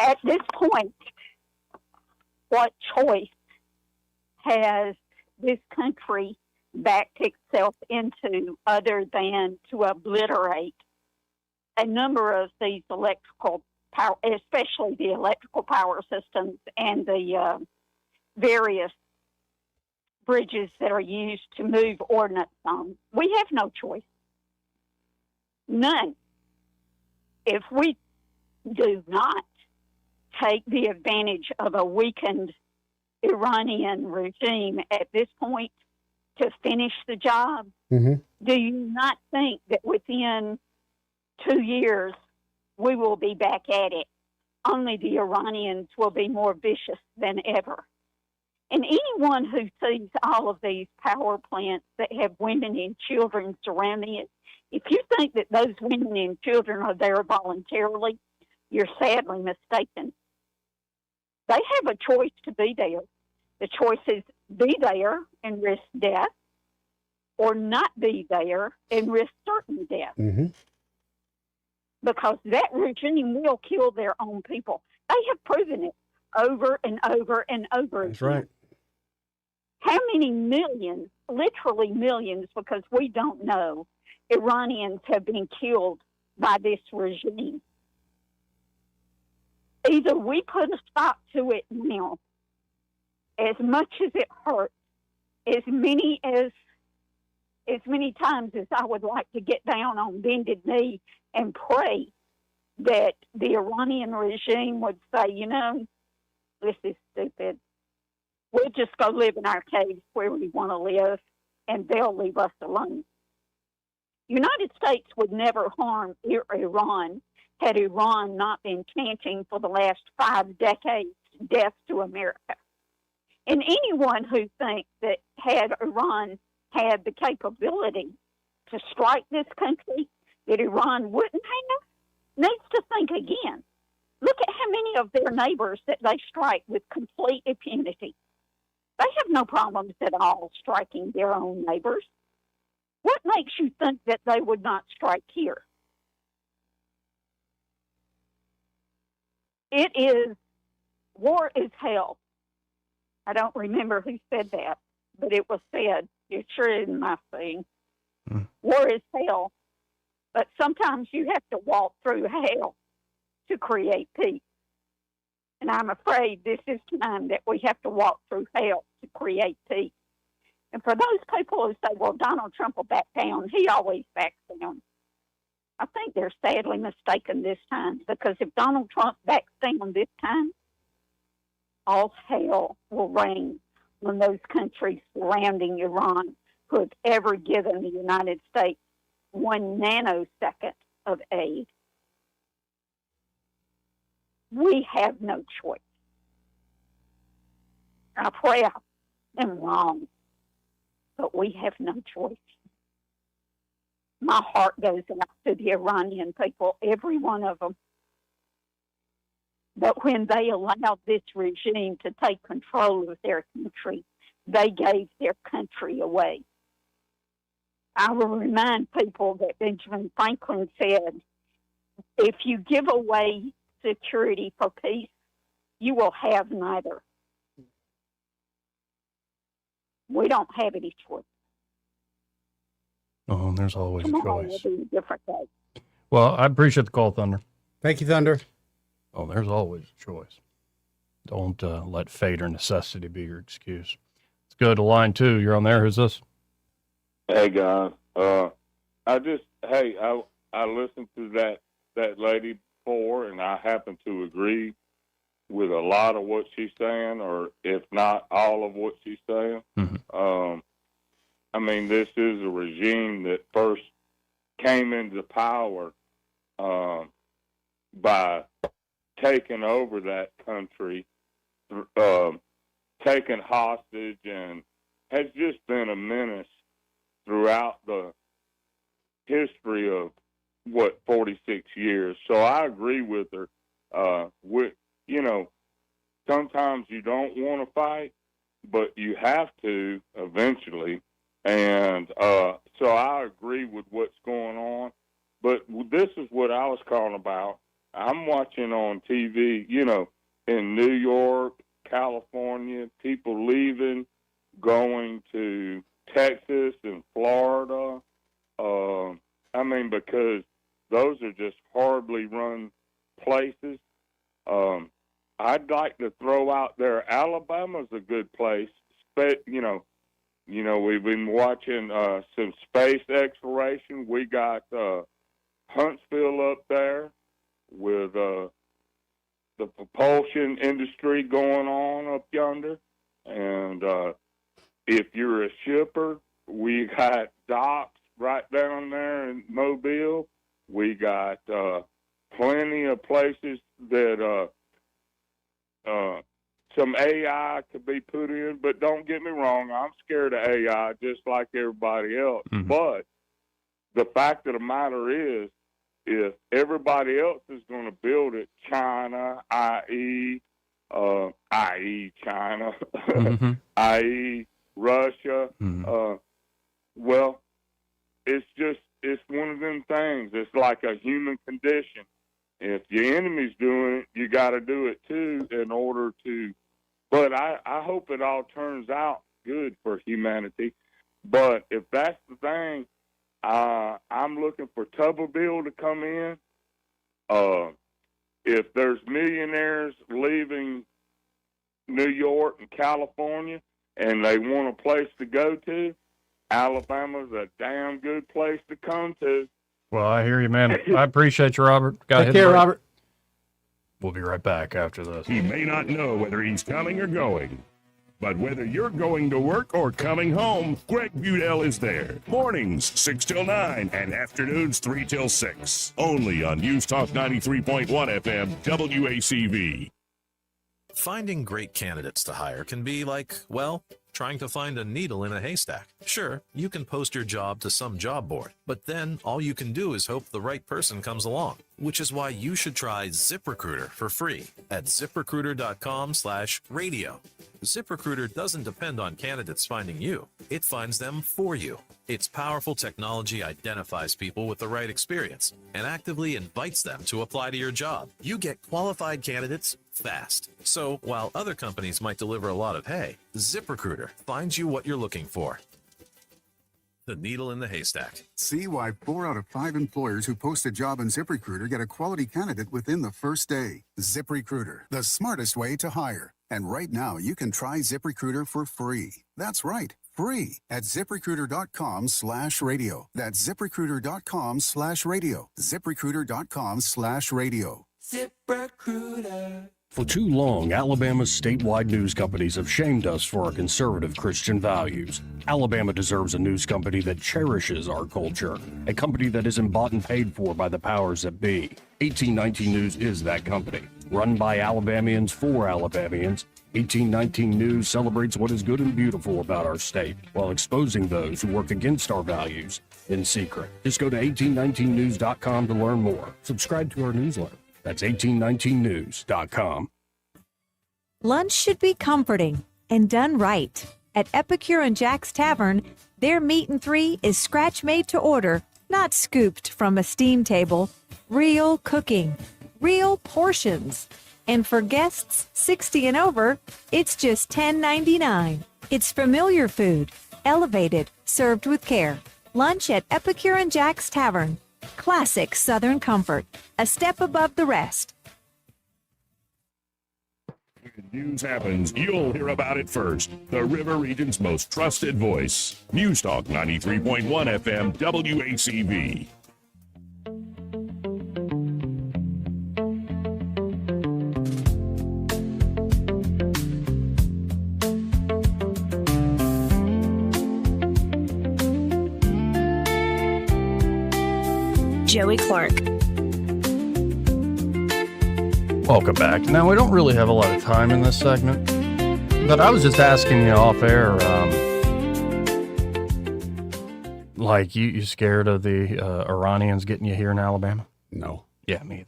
At this point, what choice has this country backed itself into other than to obliterate a number of these electrical power, especially the electrical power systems and the various bridges that are used to move ordnance on? We have no choice. None. If we do not take the advantage of a weakened Iranian regime at this point to finish the job, do you not think that within 2 years we will be back at it? Only the Iranians will be more vicious than ever. And anyone who sees all of these power plants that have women and children surrounding it, if you think that those women and children are there voluntarily, you're sadly mistaken. They have a choice to be there. The choice is be there and risk death, or not be there and risk certain death. Because that regime will kill their own people. They have proven it over and over and over again. That's right. How many millions, literally millions, because we don't know, Iranians have been killed by this regime? Either we put a stop to it now, as much as it hurts, as many times as I would like to get down on bended knee and pray that the Iranian regime would say, you know, this is stupid. We'll just go live in our caves where we want to live, and they'll leave us alone. United States would never harm Iran had Iran not been chanting for the last 5 decades death to America. And anyone who thinks that had Iran had the capability to strike this country, that Iran wouldn't have, needs to think again. Look at how many of their neighbors that they strike with complete impunity. They have no problems at all striking their own neighbors. What makes you think that they would not strike here? War is hell. I don't remember who said that, but it was said. It sure isn't my thing. War is hell, but sometimes you have to walk through hell to create peace. And I'm afraid this is time that we have to walk through hell to create peace. And for those people who say, well, Donald Trump will back down, he always backs down. I think they're sadly mistaken this time, because if Donald Trump backs down this time, all hell will reign on those countries surrounding Iran who have ever given the United States 1 nanosecond of aid. We have no choice. I pray I am wrong, but we have no choice. My heart goes out to the Iranian people, every one of them. But when they allowed this regime to take control of their country, they gave their country away. I will remind people that Benjamin Franklin said, if you give away security for peace, you will have neither. We don't have any choice. Oh, there's always a Tomorrow choice. will be a different day. Well, I appreciate the call, Thunder. Thank you, Thunder. Oh, there's always a choice. Don't let fate or necessity be your excuse. Let's go to line 2. You're on there. Who's this? Hey guys, I listened to that lady before, and I happen to agree with a lot of what she's saying, or if not all of what she's saying. I mean, this is a regime that first came into power by taking over that country, taken hostage, and has just been a menace throughout the history of 46 years. So I agree with her. Sometimes you don't want to fight, but you have to eventually. And so I agree with what's going on. But this is what I was calling about. I'm watching on TV, in New York, California, people leaving, going to Texas and Florida. Because those are just horribly run places. I'd like to throw out there, Alabama's a good place. We've been watching some space exploration. We got Huntsville up there with the propulsion industry going on up yonder. And if you're a shipper, we got docks right down there in Mobile. We got plenty of places that some AI could be put in. But don't get me wrong, I'm scared of AI just like everybody else. Mm-hmm. But the fact of the matter is, if everybody else is going to build it, China, i.e. China, mm-hmm. i.e. Russia, mm-hmm. It's one of them things. It's like a human condition. If your enemy's doing it, you got to do it too in order to. But I hope it all turns out good for humanity. But if that's the thing, I'm looking for Tuberville to come in. If there's millionaires leaving New York and California and they want a place to go to, Alabama's a damn good place to come to. Well, I hear you, man. I appreciate you, Robert. Take care, Robert. We'll be right back after this. He may not know whether he's coming or going, but whether you're going to work or coming home, Greg Budell is there. Mornings, 6 till 9, and afternoons, 3 till 6. Only on News Talk 93.1 FM, WACV. Finding great candidates to hire can be like, trying to find a needle in a haystack. Sure, you can post your job to some job board, but then all you can do is hope the right person comes along, which is why you should try ZipRecruiter for free at ZipRecruiter.com/radio. ZipRecruiter doesn't depend on candidates finding you. It finds them for you. Its powerful technology identifies people with the right experience and actively invites them to apply to your job. You get qualified candidates fast. So while other companies might deliver a lot of hay, ZipRecruiter finds you what you're looking for. The needle in the haystack. See why 4 out of 5 employers who post a job on ZipRecruiter get a quality candidate within the first day. ZipRecruiter, the smartest way to hire. And right now, you can try ZipRecruiter for free. That's right, free at ZipRecruiter.com/radio. That's ZipRecruiter.com/radio. ZipRecruiter.com/radio. ZipRecruiter. For too long, Alabama's statewide news companies have shamed us for our conservative Christian values. Alabama deserves a news company that cherishes our culture, a company that isn't bought and paid for by the powers that be. 1819 News is that company. Run by Alabamians for Alabamians, 1819 News celebrates what is good and beautiful about our state while exposing those who work against our values in secret. Just go to 1819news.com to learn more. Subscribe to our newsletter. That's 1819news.com. Lunch should be comforting and done right. At Epicure and Jack's Tavern, their meat and three is scratch made to order, not scooped from a steam table. Real cooking, real portions. And for guests 60 and over, it's just $10.99. It's familiar food, elevated, served with care. Lunch at Epicure and Jack's Tavern. Classic Southern comfort, a step above the rest. When news happens, you'll hear about it first. The River Region's most trusted voice. News Talk 93.1 FM, WACV. Joey Clark. Welcome back. Now, we don't really have a lot of time in this segment, but I was just asking you off air, like, you scared of the Iranians getting you here in Alabama? No. Yeah, me either.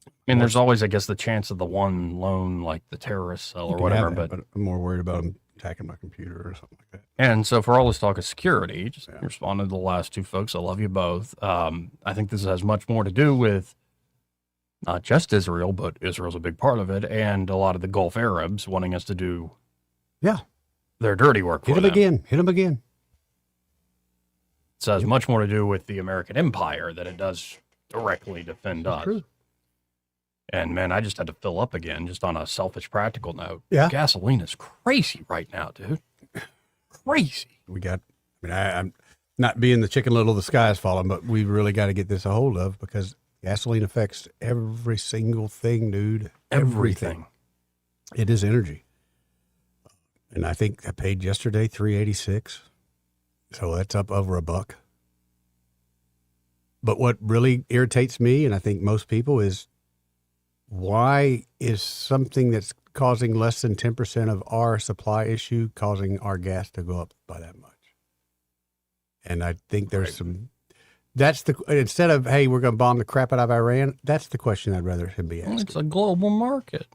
I mean, there's always, I guess, the chance of the one lone, like the terrorist cell or whatever, but I'm more worried about them attacking my computer or something like that. And so for all this talk of security, just responding to the last two folks, I love you both. I think this has much more to do with not just Israel, but Israel's a big part of it, and a lot of the Gulf Arabs wanting us to do their dirty work for them. Hit them again. So it has much more to do with the American empire than it does directly defend us. True. And man, I just had to fill up again, just on a selfish, practical note. Yeah. Gasoline is crazy right now, dude. Crazy. I'm not being the chicken little, the sky's falling, but we really got to get this a hold of, because gasoline affects every single thing, dude. Everything. It is energy. And I think I paid yesterday $3.86. So that's up over $1. But what really irritates me, and I think most people, is why is something that's causing less than 10% of our supply issue causing our gas to go up by that much? And I think there's instead of, hey, we're going to bomb the crap out of Iran, that's the question I'd rather him be asking. Well, it's a global market.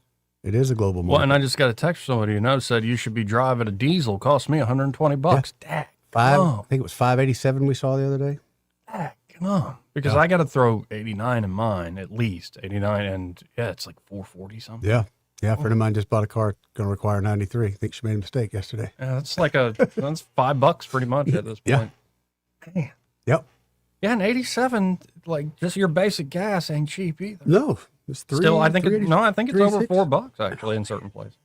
It is a global market. Well, and I just got a text from somebody said you should be driving a diesel. Cost me $120. Yeah. I think it was $5.87 we saw the other day. Come on. Because I got to throw 89 in mine, at least 89. And it's like 440 something. Yeah. Yeah. A friend of mine just bought a car going to require 93. I think she made a mistake yesterday. Yeah, that's like that's $5 pretty much at this point. Yeah. Yep. Yeah. And 87, like just your basic gas ain't cheap either. No. It's Still, I think it's over $4 actually in certain places.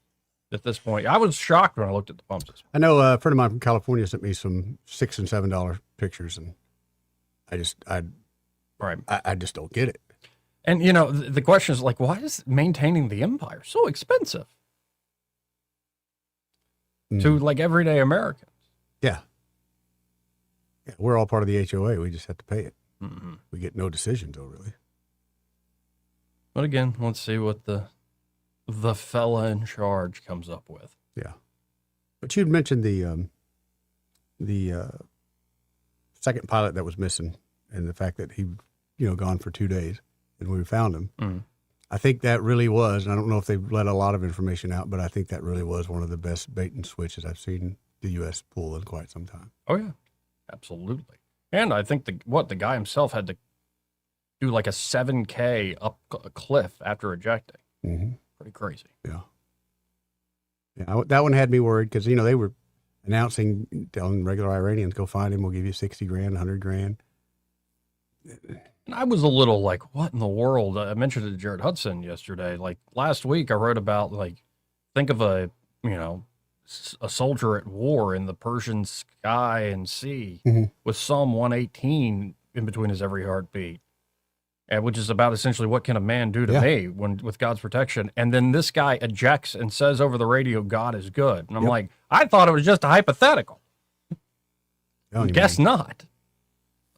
At this point, I was shocked when I looked at the pumps. I know a friend of mine from California sent me some $6 and $7 pictures, and I just don't get it. And the question is like, why is maintaining the empire so expensive to like everyday Americans? Yeah, we're all part of the HOA. We just have to pay it. Mm-hmm. We get no decisions, though, really. But again, let's see what the fella in charge comes up with. Yeah. But you'd mentioned the second pilot that was missing, and the fact that he, gone for 2 days, and we found him. Mm-hmm. I think that really was, and I don't know if they've let a lot of information out, but I think that really was one of the best bait and switches I've seen the U.S. pull in quite some time. Oh, yeah. Absolutely. And I think the guy himself had to do like a 7K up a cliff after ejecting. Mm-hmm. Pretty crazy. Yeah. Yeah, that one had me worried because, they were telling regular Iranians, go find him, we'll give you $60,000, $100,000. And I was a little like, what in the world? I mentioned it to Jared Hudson yesterday. Like last week I wrote about, like, think of a soldier at war in the Persian sky and sea with Psalm 118 in between his every heartbeat. Which is about essentially what can a man do to me with God's protection. And then this guy ejects and says over the radio, God is good. And I'm like, I thought it was just a hypothetical. Guess not.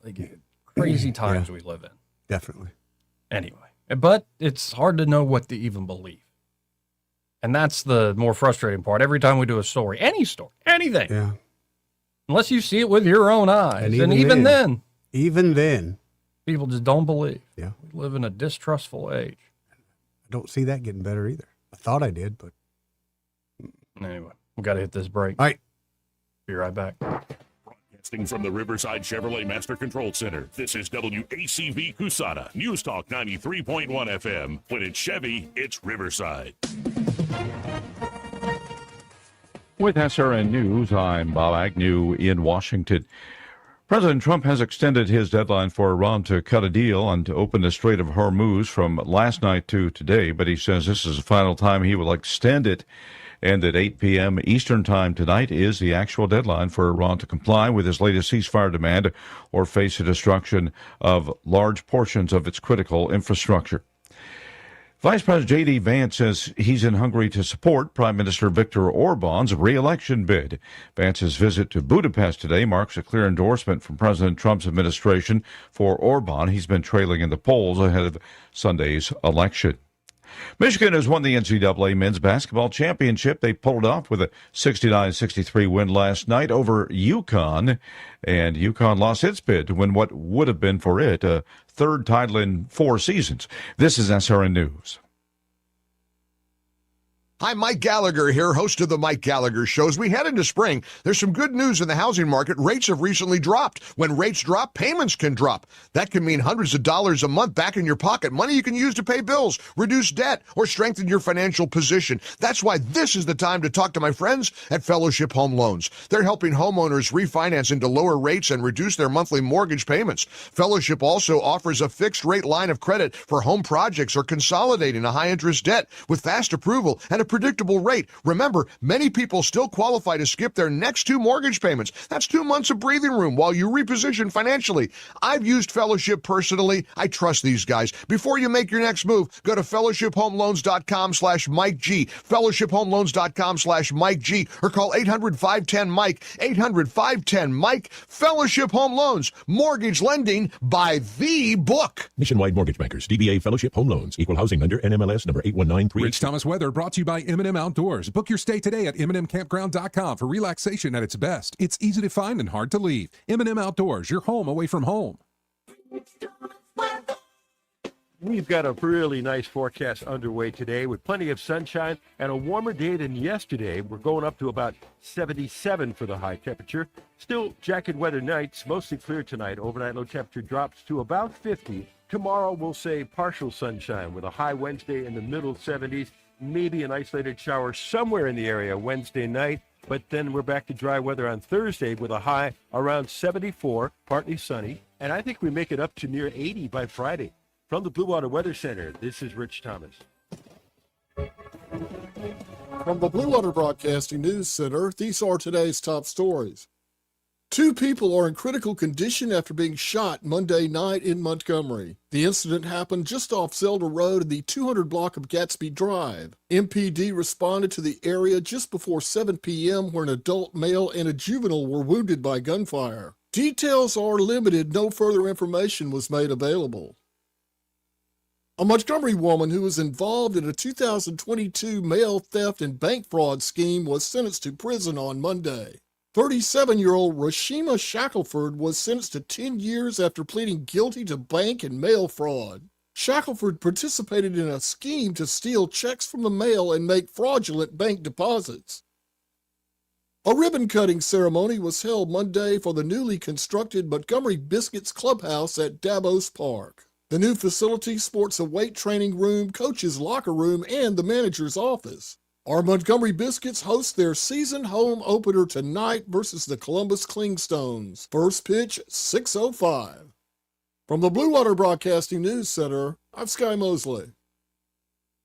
Like, crazy times we live in. Definitely. Anyway, but it's hard to know what to even believe. And that's the more frustrating part. Every time we do a story, any story, anything, unless you see it with your own eyes. And even then, people just don't believe. Yeah. We live in a distrustful age. I don't see that getting better either. I thought I did, but. Anyway, we got to hit this break. All right. Be right back. Broadcasting from the Riverside Chevrolet Master Control Center, this is WACV Cusana, News Talk 93.1 FM. When it's Chevy, it's Riverside. With SRN News, I'm Bob Agnew in Washington. President Trump has extended his deadline for Iran to cut a deal and to open the Strait of Hormuz from last night to today, but he says this is the final time he will extend it, and at 8 p.m. Eastern Time tonight is the actual deadline for Iran to comply with his latest ceasefire demand or face the destruction of large portions of its critical infrastructure. Vice President J.D. Vance says he's in Hungary to support Prime Minister Viktor Orban's re-election bid. Vance's visit to Budapest today marks a clear endorsement from President Trump's administration for Orban. He's been trailing in the polls ahead of Sunday's election. Michigan has won the NCAA men's basketball championship. They pulled it off with a 69-63 win last night over UConn, and UConn lost its bid to win what would have been for it a third title in 4 seasons. This is SRN News. Hi, Mike Gallagher here, host of the Mike Gallagher Show. As we head into spring, there's some good news in the housing market. Rates have recently dropped. When rates drop, payments can drop. That can mean hundreds of dollars a month back in your pocket, money you can use to pay bills, reduce debt, or strengthen your financial position. That's why this is the time to talk to my friends at Fellowship Home Loans. They're helping homeowners refinance into lower rates and reduce their monthly mortgage payments. Fellowship also offers a fixed rate line of credit for home projects or consolidating a high interest debt with fast approval and a predictable rate. Remember, many people still qualify to skip their next 2 mortgage payments. That's 2 months of breathing room while you reposition financially. I've used Fellowship personally. I trust these guys. Before you make your next move, go to fellowshiphomeloans.com/Mike G, fellowshiphomeloans.com/Mike G, or call 800-510-MIKE, 800-510-MIKE. Fellowship Home Loans, mortgage lending by the book. Nationwide Mortgage Bankers, DBA Fellowship Home Loans, Equal Housing Lender, NMLS number 8193. Rich Thomas Weather brought to you by M&M Outdoors. Book your stay today at MNMCampground.com for relaxation at its best. It's easy to find and hard to leave. M&M Outdoors, your home away from home. We've got a really nice forecast underway today with plenty of sunshine and a warmer day than yesterday. We're going up to about 77 for the high temperature. Still jacket weather nights, mostly clear tonight. Overnight low temperature drops to about 50. Tomorrow we'll say partial sunshine with a high Wednesday in the middle 70s. Maybe an isolated shower somewhere in the area Wednesday night, but then we're back to dry weather on Thursday with a high around 74, partly sunny, and I think we make it up to near 80 by Friday. From the Blue Water Weather Center, this is Rich Thomas. From the Blue Water Broadcasting News Center, these are today's top stories. 2 people are in critical condition after being shot Monday night in Montgomery. The incident happened just off Zelda Road in the 200 block of Gatsby Drive. MPD responded to the area just before 7 p.m. where an adult male and a juvenile were wounded by gunfire. Details are limited. No further information was made available. A Montgomery woman who was involved in a 2022 mail theft and bank fraud scheme was sentenced to prison on Monday. 37-year-old Rashima Shackelford was sentenced to 10 years after pleading guilty to bank and mail fraud. Shackelford participated in a scheme to steal checks from the mail and make fraudulent bank deposits. A ribbon-cutting ceremony was held Monday for the newly constructed Montgomery Biscuits Clubhouse at Davos Park. The new facility sports a weight training room, coach's locker room, and the manager's office. Our Montgomery Biscuits host their season home opener tonight versus the Columbus Clingstones. First pitch, 6:05. From the Blue Water Broadcasting News Center, I'm Sky Mosley.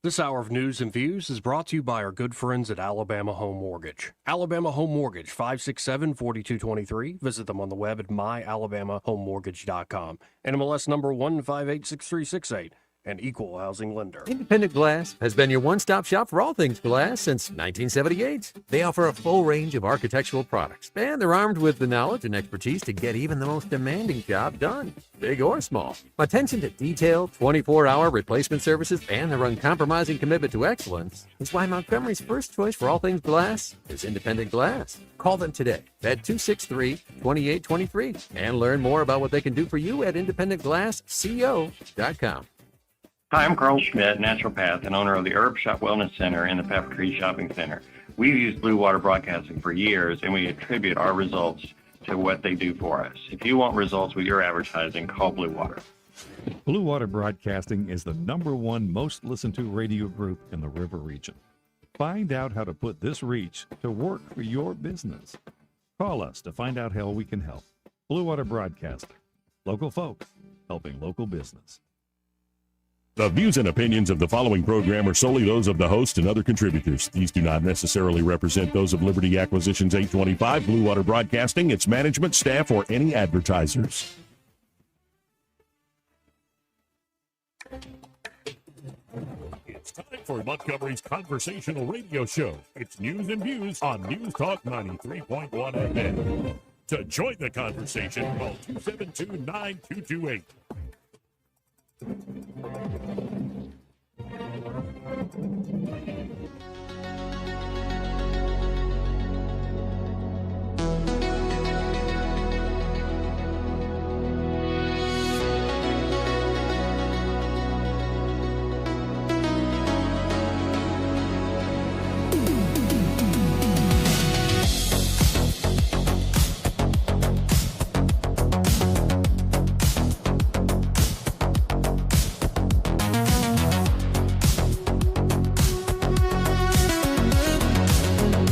This hour of news and views is brought to you by our good friends at Alabama Home Mortgage. Alabama Home Mortgage, 567-4223. Visit them on the web at myalabamahomemortgage.com. NMLS number 1586368. An equal housing lender. Independent Glass has been your one-stop shop for all things glass since 1978. They offer a full range of architectural products, and they're armed with the knowledge and expertise to get even the most demanding job done, big or small. Attention to detail, 24-hour replacement services, and their uncompromising commitment to excellence is why Montgomery's first choice for all things glass is Independent Glass. Call them today at 263-2823 and learn more about what they can do for you at independentglassco.com. Hi, I'm Carl Schmidt, naturopath and owner of the Herb Shop Wellness Center in the Pepper Tree Shopping Center. We've used Blue Water Broadcasting for years, and we attribute our results to what they do for us. If you want results with your advertising, call Blue Water. Blue Water Broadcasting is the #1 most listened to radio group in the River region. Find out how to put this reach to work for your business. Call us to find out how we can help. Blue Water Broadcasting. Local folk helping local business. The views and opinions of the following program are solely those of the host and other contributors. These do not necessarily represent those of Liberty Acquisitions 825, Blue Water Broadcasting, its management, staff, or any advertisers. It's time for Montgomery's conversational radio show. It's News and Views on News Talk 93.1 FM. To join the conversation, call 272-9228.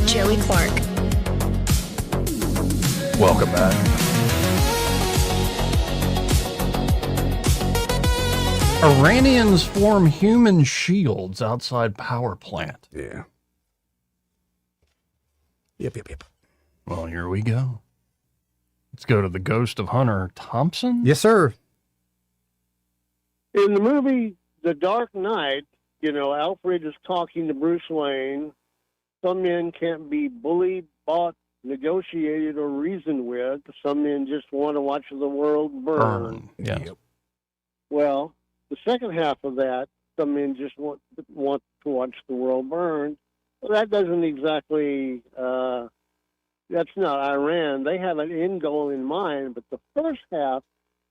Joey Clark. Welcome back. Iranians form human shields outside power plant. Yeah. Yep. Well, here we go. Let's go to the ghost of Hunter Thompson. Yes, sir. In the movie The Dark Knight, Alfred is talking to Bruce Wayne. Some men can't be bullied, bought, negotiated, or reasoned with. Some men just want to watch the world burn. Yeah. Yep. Well, the second half of that, some men just want to watch the world burn. Well, that doesn't exactly, that's not Iran. They have an end goal in mind, but the first half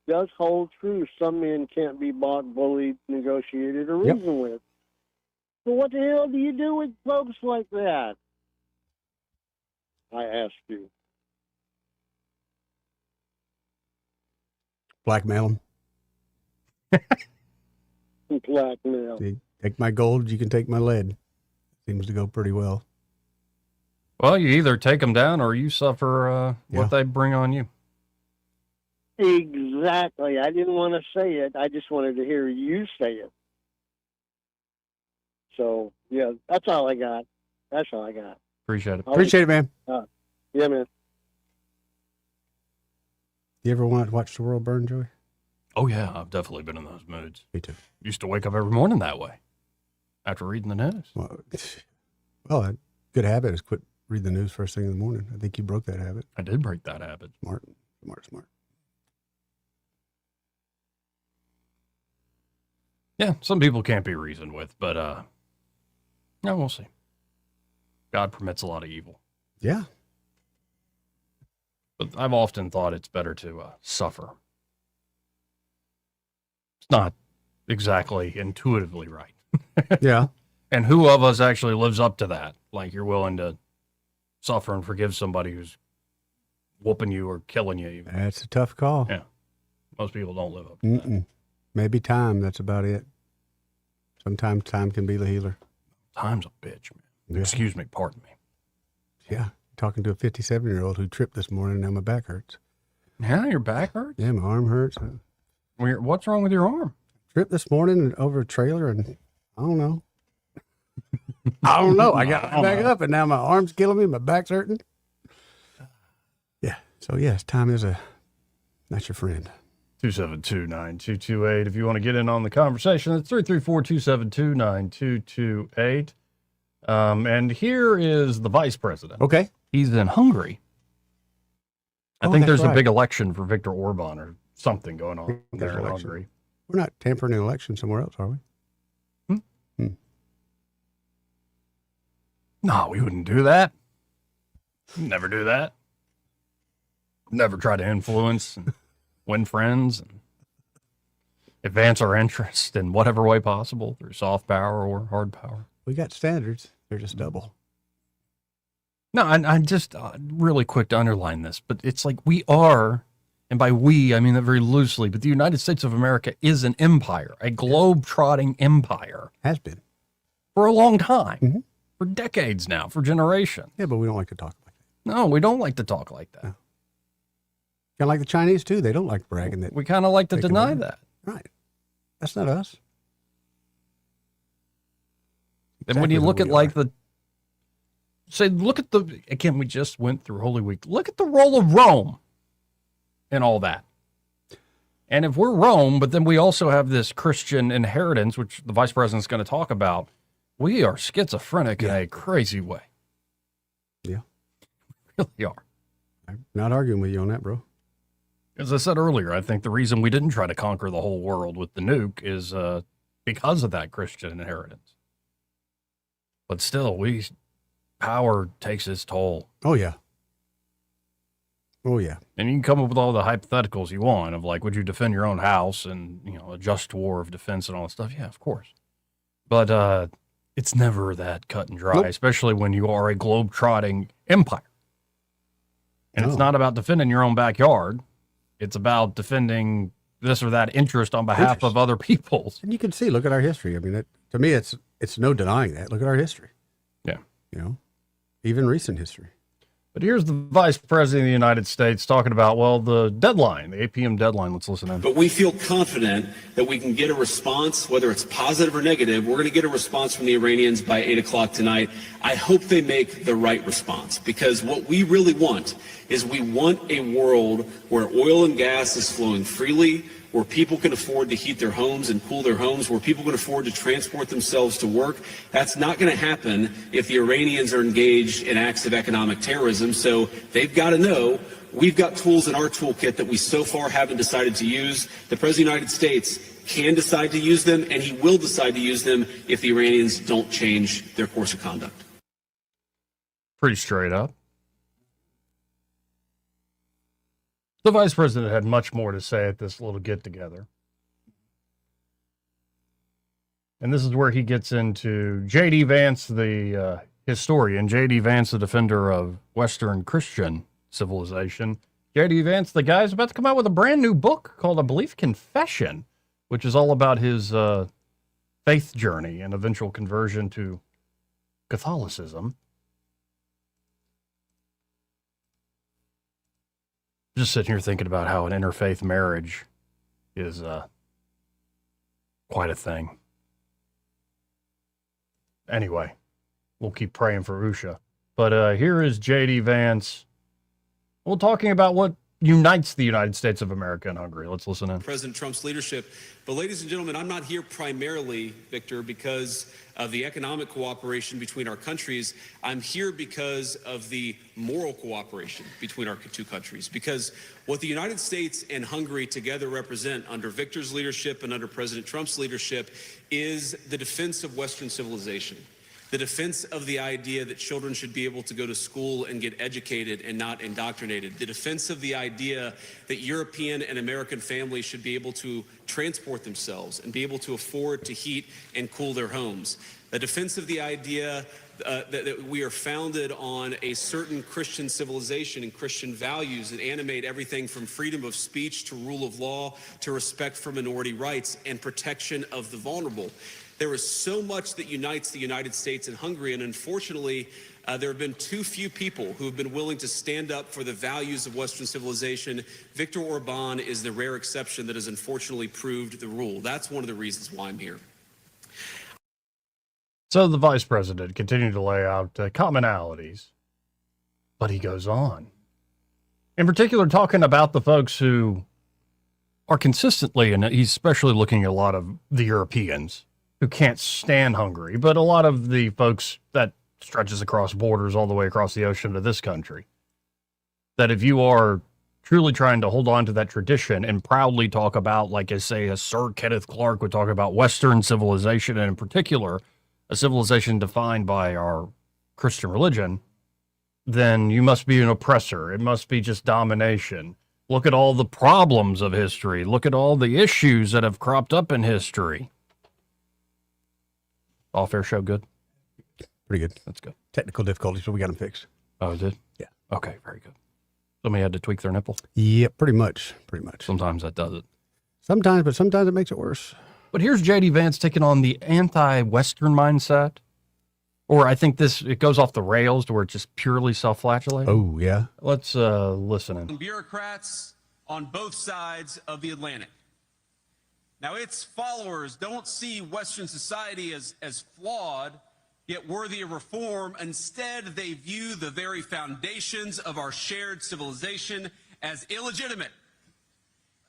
does hold true. Some men can't be bought, bullied, negotiated, or reasoned with. So what the hell do you do with folks like that? I ask you. Blackmail them. Blackmail. Take my gold, you can take my lead. Seems to go pretty well. Well, you either take them down or you suffer what they bring on you. Exactly. I didn't want to say it. I just wanted to hear you say it. So, yeah, that's all I got. Appreciate it. Appreciate it, man. Yeah, man. You ever want to watch the world burn, Joey? Oh, yeah, I've definitely been in those moods. Me too. Used to wake up every morning that way after reading the news. Well, a good habit is quit reading the news first thing in the morning. I think you broke that habit. I did break that habit. Smart. Yeah, some people can't be reasoned with, but no, we'll see. God permits a lot of evil. Yeah. But I've often thought it's better to suffer. It's not exactly intuitively right. Yeah. And who of us actually lives up to that? Like you're willing to suffer and forgive somebody who's whooping you or killing you even. That's a tough call. Yeah. Most people don't live up to that. Maybe time, that's about it. Sometimes time can be the healer. Time's a bitch, man. Yeah. Excuse me, pardon me. Yeah. Talking to a 57-year-old who tripped this morning and now my back hurts. Yeah, your back hurts? Yeah, my arm hurts. What's wrong with your arm? Tripped this morning over a trailer and I don't know. I got my back up and now my arm's killing me. My back's hurting. Yeah. So, yes, time is not your friend. 272-9228. If you want to get in on the conversation, it's 334-272-9228. And here is the vice president. Okay. He's in Hungary. I think there's right. a big election for Viktor Orban or something going on there in Hungary. We're not tampering an election somewhere else, are we? No, we wouldn't do that. Never do that. Never try to influence and win friends and advance our interests in whatever way possible through soft power or hard power. We got standards. They're just double. No, I'm just really quick to underline this, but it's like we are, and by we, I mean that very loosely, but the United States of America is an empire, a globe-trotting empire. Has been. For a long time. For decades now, for generations. Yeah, but we don't like to talk like that. No, we don't like to talk like that. No. Kind of like the Chinese, too. They don't like bragging that. We kind of like to deny that. Right. That's not us. And when you look at look at again, we just went through Holy Week. Look at the role of Rome and all that. And if we're Rome, but then we also have this Christian inheritance, which the vice president's going to talk about, we are schizophrenic in a crazy way. Yeah. We really are. I'm not arguing with you on that, bro. As I said earlier, I think the reason we didn't try to conquer the whole world with the nuke is because of that Christian inheritance. But still, power takes its toll. Oh, yeah. Oh, yeah. And you can come up with all the hypotheticals you want of like, would you defend your own house and, a just war of defense and all that stuff? Yeah, of course. But it's never that cut and dry, especially when you are a globe-trotting empire. And it's not about defending your own backyard. It's about defending this or that interest on behalf of other people's. And you can see, look at our history. I mean, to me, it's no denying that. Look at our history. Yeah. Even recent history. But here's the vice president of the United States talking about, the deadline, the 8 p.m. deadline. Let's listen in. But we feel confident that we can get a response, whether it's positive or negative. We're going to get a response from the Iranians by 8 o'clock tonight. I hope they make the right response, because what we really want is we want a world where oil and gas is flowing freely, where people can afford to heat their homes and cool their homes, where people can afford to transport themselves to work. That's not going to happen if the Iranians are engaged in acts of economic terrorism. So they've got to know we've got tools in our toolkit that we so far haven't decided to use. The President of the United States can decide to use them, and he will decide to use them if the Iranians don't change their course of conduct. Pretty straight up. The vice president had much more to say at this little get-together. And this is where he gets into J.D. Vance, the historian, J.D. Vance, the defender of Western Christian civilization. J.D. Vance, the guy's about to come out with a brand new book called, I believe, Confession, which is all about his faith journey and eventual conversion to Catholicism. Just sitting here thinking about how an interfaith marriage is quite a thing. Anyway, we'll keep praying for Usha. But here is J.D. Vance. Well, talking about what unites the United States of America and Hungary. Let's listen in. President Trump's leadership. But ladies and gentlemen, I'm not here primarily, Victor, because of the economic cooperation between our countries. I'm here because of the moral cooperation between our two countries. Because what the United States and Hungary together represent under Victor's leadership and under President Trump's leadership is the defense of Western civilization. The defense of the idea that children should be able to go to school and get educated and not indoctrinated. The defense of the idea that European and American families should be able to transport themselves and be able to afford to heat and cool their homes. The defense of the idea that we are founded on a certain Christian civilization and Christian values that animate everything from freedom of speech to rule of law to respect for minority rights and protection of the vulnerable. There is so much that unites the United States and Hungary, and unfortunately, there have been too few people who have been willing to stand up for the values of Western civilization. Viktor Orban is the rare exception that has unfortunately proved the rule. That's one of the reasons why I'm here. So the vice president continued to lay out commonalities, but he goes on. In particular, talking about the folks who are consistently, and he's especially looking at a lot of the Europeans, who can't stand Hungary, but a lot of the folks that stretches across borders all the way across the ocean to this country, that if you are truly trying to hold on to that tradition and proudly talk about, like I say, as Sir Kenneth Clark would talk about Western civilization, and in particular, a civilization defined by our Christian religion, then you must be an oppressor. It must be just domination. Look at all the problems of history. Look at all the issues that have cropped up in history. All fair show good? Pretty good. That's good. Technical difficulties, but we got them fixed. Oh, it did? Yeah. Okay, very good. Somebody had to tweak their nipple? Yeah, pretty much. Pretty much. Sometimes that does it. Sometimes, but sometimes it makes it worse. But here's J.D. Vance taking on the anti-Western mindset. Or I think it goes off the rails to where it's just purely self-flagellating. Oh, yeah. Let's listen in. Bureaucrats on both sides of the Atlantic. Now, its followers don't see Western society as flawed, yet worthy of reform. Instead, they view the very foundations of our shared civilization as illegitimate.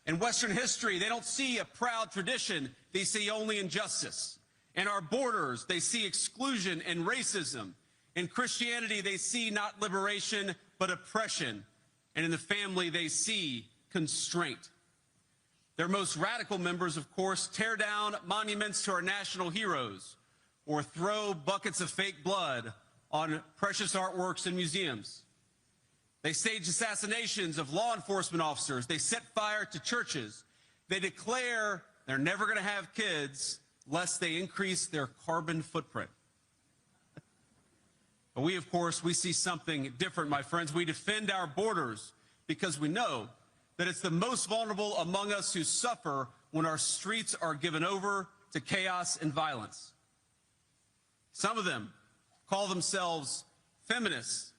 In Western history, they don't see a proud tradition. They see only injustice. In our borders, they see exclusion and racism. In Christianity, they see not liberation, but oppression. And in the family, they see constraint. Their most radical members, of course, tear down monuments to our national heroes or throw buckets of fake blood on precious artworks in museums. They stage assassinations of law enforcement officers. They set fire to churches. They declare they're never going to have kids lest they increase their carbon footprint. But we, of course, we see something different, my friends. We defend our borders because we know that it's the most vulnerable among us who suffer when our streets are given over to chaos and violence. Some of them call themselves feminists,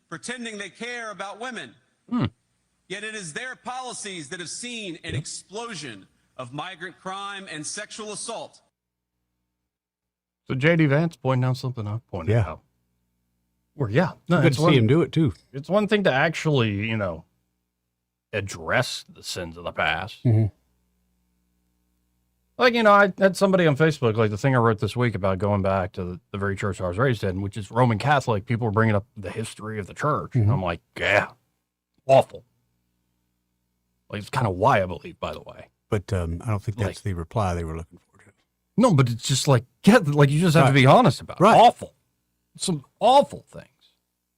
pretending they care about women. Yet it is their policies that have seen an explosion of migrant crime and sexual assault. So J.D. Vance pointing out something I pointed out. Well, yeah. No, Good to see him do it, too. It's one thing to actually, address the sins of the past. Like, I had somebody on Facebook, like the thing I wrote this week about going back to the very church I was raised in, which is Roman Catholic. People were bringing up the history of the church. And I'm like, yeah, awful. Like, it's kind of why I believe, by the way. But I don't think that's the reply they were looking for. No, but it's just like, you just have to be honest about it. Awful. Some awful things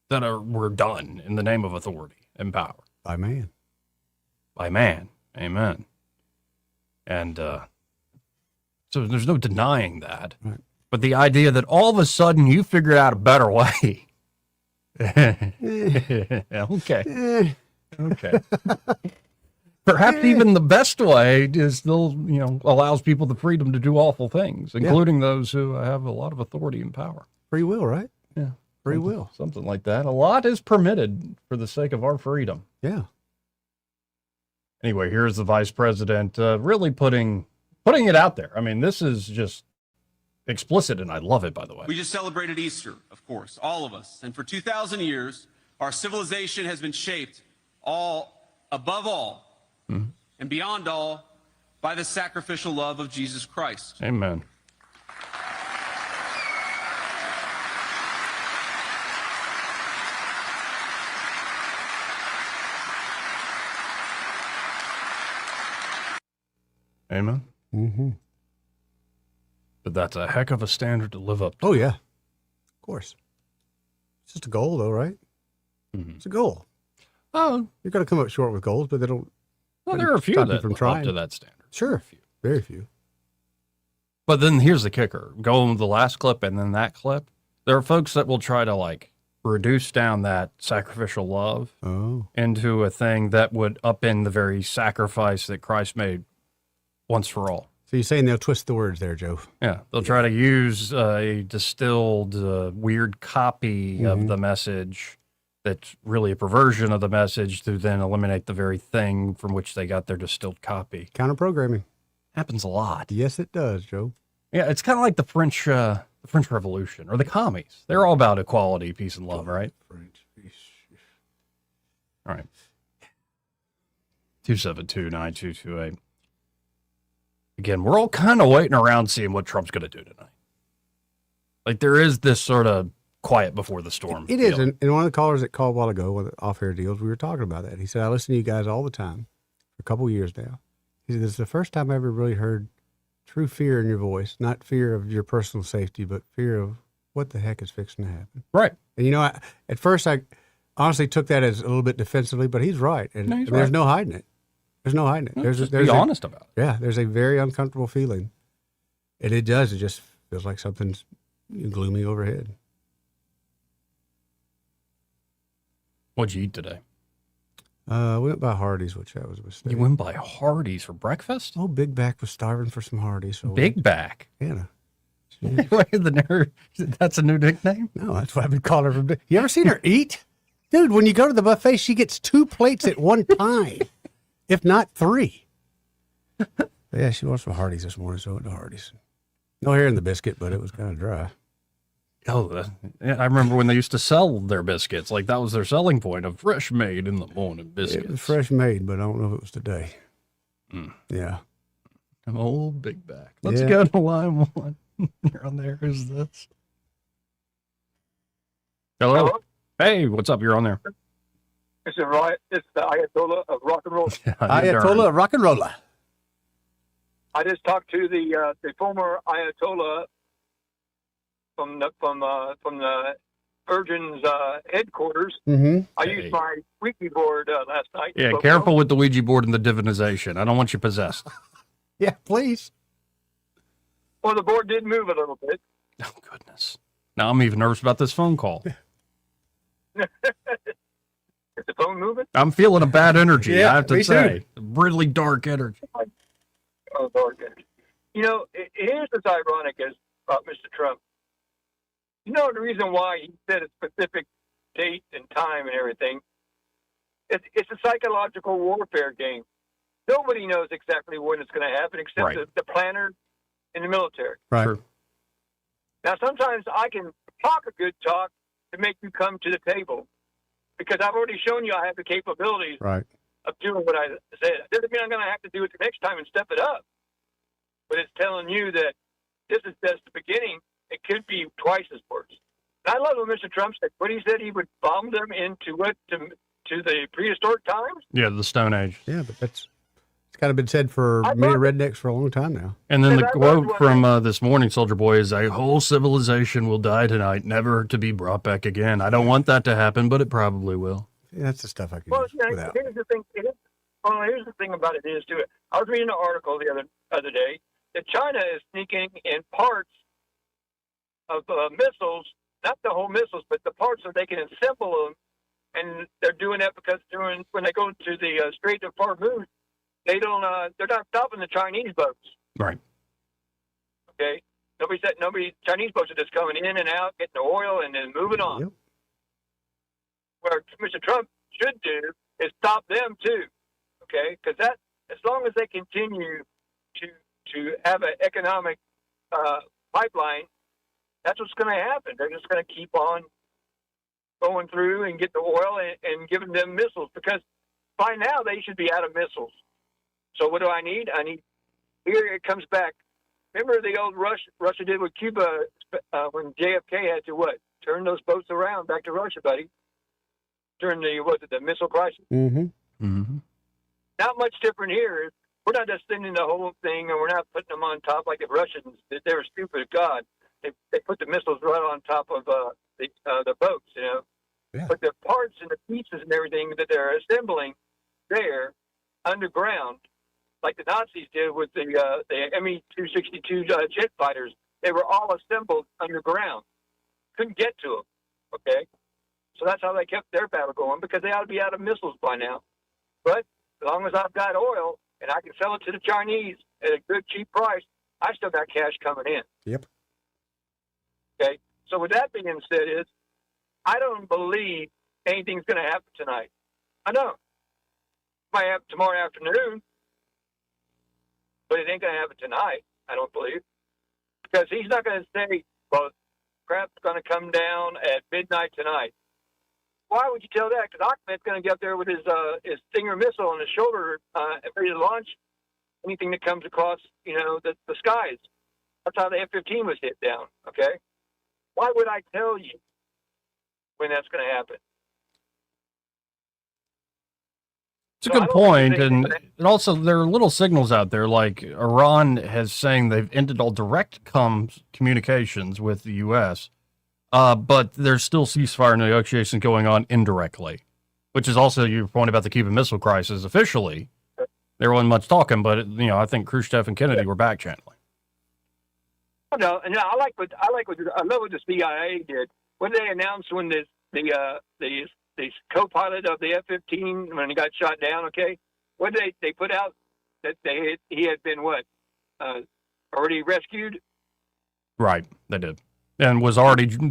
that were done in the name of authority and power. By man. By man. Amen. And so there's no denying that. Right. But the idea that all of a sudden you figured out a better way. Okay. Okay. Perhaps even the best way is still, allows people the freedom to do awful things, including those who have a lot of authority and power. Free will, right? Yeah. Free will. Something like that. A lot is permitted for the sake of our freedom. Yeah. Anyway, here's the vice president really putting it out there. I mean, this is just explicit, and I love it, by the way. We just celebrated Easter, of course, all of us. And for 2,000 years, our civilization has been shaped above all, and beyond all, by the sacrificial love of Jesus Christ. Amen. Amen. But that's a heck of a standard to live up to. Oh, yeah. Of course. It's just a goal, though, right? It's a goal. Oh. You're going to come up short with goals, but they don't. Well, there are a few that live up to that standard. Sure. Very few. But then here's the kicker. Going with the last clip and then that clip. There are folks that will try to, reduce down that sacrificial love into a thing that would upend the very sacrifice that Christ made once for all. So you're saying they'll twist the words there, Joe? Yeah, they'll try to use a distilled, weird copy of the message that's really a perversion of the message to then eliminate the very thing from which they got their distilled copy. Counter-programming. Happens a lot. Yes, it does, Joe. Yeah, it's kind of like the French Revolution or the commies. They're all about equality, peace, and love, right? French peace. All right. 272-9228. Again, we're all kind of waiting around seeing what Trump's going to do tonight. Like, there is this sort of quiet before the storm. It is. And one of the callers that called a while ago with off-air deals, we were talking about that. He said, I listen to you guys all the time for a couple of years now. He said, this is the first time I ever really heard true fear in your voice, not fear of your personal safety, but fear of what the heck is fixing to happen. Right. And, at first I honestly took that as a little bit defensively, but he's right. And he's there's right. no hiding it. There's no hiding it. Just be honest about it. Yeah, there's a very uncomfortable feeling. And it does. It just feels like something's gloomy overhead. What'd you eat today? We went by Hardee's, which that was a mistake. You went by Hardee's for breakfast? Oh, Big Back was starving for some Hardee's. So Big Back? Yeah. That's a new nickname? No, that's what I've been calling her from. You ever seen her eat? Dude, when you go to the buffet, she gets 2 plates at one time, if not 3. Yeah, she wants some Hardee's this morning, so I went to Hardee's. No hair in the biscuit, but it was kind of dry. Oh, I remember when they used to sell their biscuits. Like, that was their selling point, of fresh made in the morning biscuits. It was fresh made, but I don't know if it was today. Yeah. I'm old big back. Let's go to line one. You're on there. Who's this? Hello. Hey, what's up? You're on there. It's the Ayatollah of rock and roll. Ayatollah of rock and roller. I just talked to the former Ayatollah from the Virgin's headquarters. Mm-hmm. I used my Ouija board last night. Yeah, Spoke careful to him. with the Ouija board and the divinization. I don't want you possessed. Yeah, please. Well, the board did move a little bit. Oh, goodness. Now I'm even nervous about this phone call. Is the phone moving? I'm feeling a bad energy, Yeah, I have to me say. Really dark energy. Oh, Lord. You know, here's what's ironic is about Mr. Trump. You know the reason why he said a specific date and time and everything? It's a psychological warfare game. Nobody knows exactly when it's going to happen except the planners in the military. Right. True. Now, sometimes I can talk a good talk to make you come to the table because I've already shown you I have the capabilities of doing what I said. It doesn't mean I'm going to have to do it the next time and step it up. But it's telling you that this is just the beginning. It could be twice as worse. And I love what Mr. Trump said. What he said, he would bomb them into to the prehistoric times. Yeah, the Stone Age. Yeah, but it's kind of been said for many rednecks for a long time now. And then the quote from this morning, Soldier Boy, is a whole civilization will die tonight, never to be brought back again. I don't want that to happen, but it probably will. Yeah, that's the stuff I can Well, use without. here's the thing. Here's the thing about it is, too. I was reading an article the other day that China is sneaking in parts of missiles, not the whole missiles, but the parts so they can assemble them. And they're doing that because when they go to the Strait of Hormuz, they're not stopping the Chinese boats. Right. Okay. Chinese boats are just coming in and out, getting the oil, and then moving on. Yep. Where Mr. Trump should do is stop them too. Okay, because that as long as they continue to have an economic pipeline, that's what's going to happen. They're just going to keep on going through and get the oil and giving them missiles because by now they should be out of missiles. So what do I need? Here it comes back. Remember the old Russia did with Cuba when JFK had to turn those boats around back to Russia, buddy, during the missile crisis. Mm-hmm. Mm-hmm. Not much different here. We're not just sending the whole thing and we're not putting them on top like the Russians did. They were stupid as God. They put the missiles right on top of the boats, you know. Yeah. But the parts and the pieces and everything that they're assembling there underground, like the Nazis did with the Me-262 jet fighters, they were all assembled underground. Couldn't get to them. Okay, so that's how they kept their battle going because they ought to be out of missiles by now. But as long as I've got oil and I can sell it to the Chinese at a good cheap price, I still got cash coming in. Yep. Okay, so with that being said, I don't believe anything's going to happen tonight. I don't. Might happen tomorrow afternoon, but it ain't going to happen tonight. I don't believe because he's not going to say, "Well, crap's going to come down at midnight tonight." Why would you tell that? Because Ahmed's going to get up there with his Stinger missile on his shoulder, ready to launch anything that comes across, the skies. That's how the F-15 was hit down. Okay. Why would I tell you when that's going to happen? It's a good point, and also there are little signals out there, like Iran has saying they've ended all direct communications with the U.S., but there's still ceasefire negotiations going on indirectly, which is also your point about the Cuban Missile Crisis. Officially, there wasn't much talking, but I think Khrushchev and Kennedy were back channeling. No, I love what the CIA did when they announced when the co-pilot of the F-15 when he got shot down. Okay, what they put out that he had been already rescued. Right, they did, and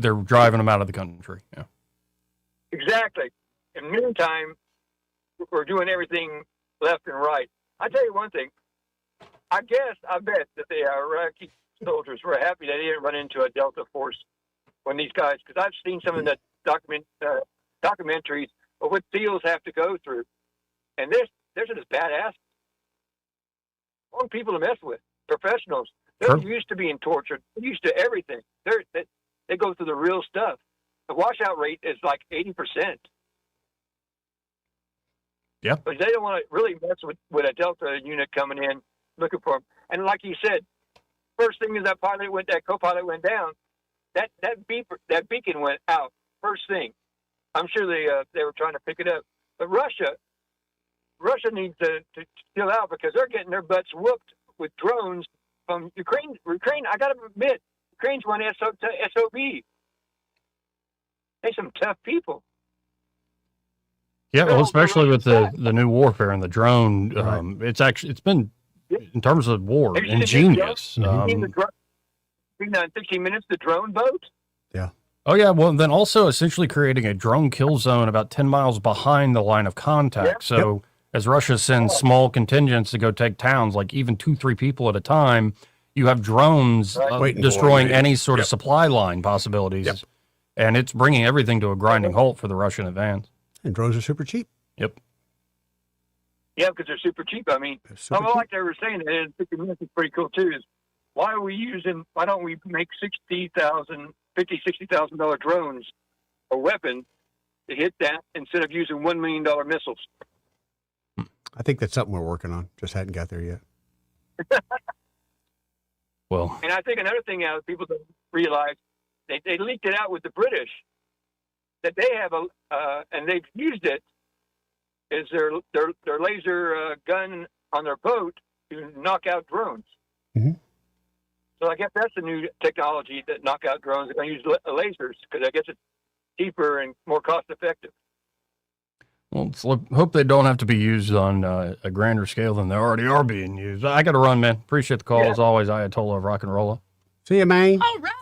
they're driving him out of the country. Yeah, exactly. In the meantime, we're doing everything left and right. I tell you one thing. I bet that the Iraqi soldiers were happy they didn't run into a Delta force when these guys, because I've seen some of the documentaries of what SEALs have to go through, and they're just badass. people to mess with. Professionals. They're used to being tortured. They're used to everything. They go through the real stuff. The washout rate is like 80%. Yep. But they don't want to really mess with a Delta unit coming in looking for them. And like you said, first thing is that co-pilot went down. That beacon went out first thing. I'm sure they were trying to pick it up. But Russia needs to chill out because they're getting their butts whooped with drones from Ukraine. I got to admit, Ukraine's one SOB. They're some tough people. Yeah, well, especially with the new warfare and the drone, it's been, in terms of war, ingenious. In 15 minutes, the drone boat? Yeah. Oh, yeah. Well, then also essentially creating a drone kill zone about 10 miles behind the line of contact. Yep. So as Russia sends small contingents to go take towns, like even 2-3 people at a time, you have drones destroying any sort of supply line possibilities. Yep. And it's bringing everything to a grinding halt for the Russian advance. And drones are super cheap. Yep. Yeah, because they're super cheap. I mean, like they were saying, and 50 minutes is pretty cool too, is why don't we make $60,000 drones a weapon to hit that instead of using $1 million missiles? I think that's something we're working on. Just hadn't got there yet. Well, and I think another thing people don't realize, they leaked it out with the British, that they have and they've used it, is their laser gun on their boat to knock out drones. Mm-hmm. So I guess that's the new technology that knock out drones. They're going to use lasers because I guess it's cheaper and more cost effective. Well, hope they don't have to be used on a grander scale than they already are being used. I got to run, man. Appreciate the call as always. Ayatollah of Rock and Rolla. See you, man. All right.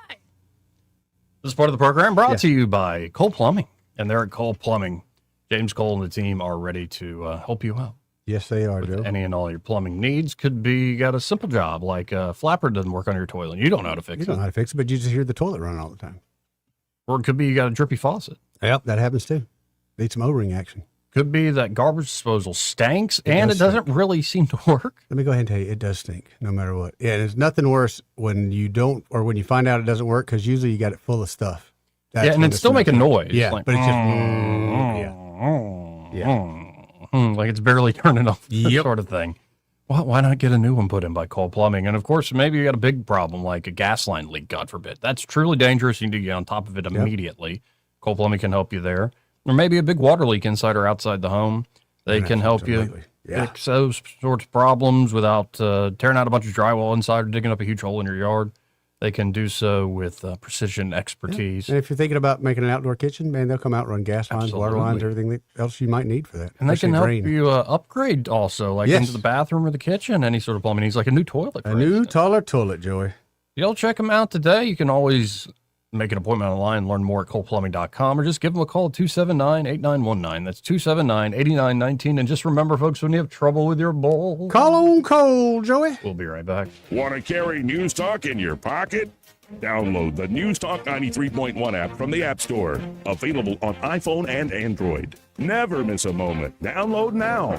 This is part of the program brought to you by Cole Plumbing. And they're at Cole Plumbing. James Cole and the team are ready to help you out. Yes, they are, Joe. Any and all your plumbing needs. Could be, you got a simple job like a flapper doesn't work on your toilet. You don't know how to fix it. You don't know how to fix it, but you just hear the toilet running all the time. Or it could be you got a drippy faucet. Yep, that happens too. Need some O-ring action. Could be that garbage disposal stinks and it doesn't really seem to work. Let me go ahead and tell you, it does stink no matter what. Yeah, there's nothing worse when you don't, or when you find out it doesn't work, because usually you got it full of stuff. That's and it's still making noise. Yeah, like, but it's just, like it's barely turning off, sort of thing. Well, why not get a new one put in by Cole Plumbing? And of course, maybe you got a big problem like a gas line leak, God forbid. That's truly dangerous. You need to get on top of it immediately. Cole Plumbing can help you there. Or maybe a big water leak inside or outside the home. They can help you fix those sorts of problems without tearing out a bunch of drywall inside or digging up a huge hole in your yard. They can do so with precision expertise. Yeah. And if you're thinking about making an outdoor kitchen, man, they'll come out and run gas lines, water lines, everything else you might need for that. And they can help you upgrade also, like into the bathroom or the kitchen, any sort of plumbing needs, like a new toilet. A new taller toilet, Joey. You'll check them out today. You can always make an appointment online and learn more at coleplumbing.com or just give them a call at 279-8919. That's 279-8919. And just remember, folks, when you have trouble with your bowl, call on Cole, Joey. We'll be right back. Want to carry News Talk in your pocket? Download the News Talk 93.1 app from the App Store. Available on iPhone and Android. Never miss a moment. Download now.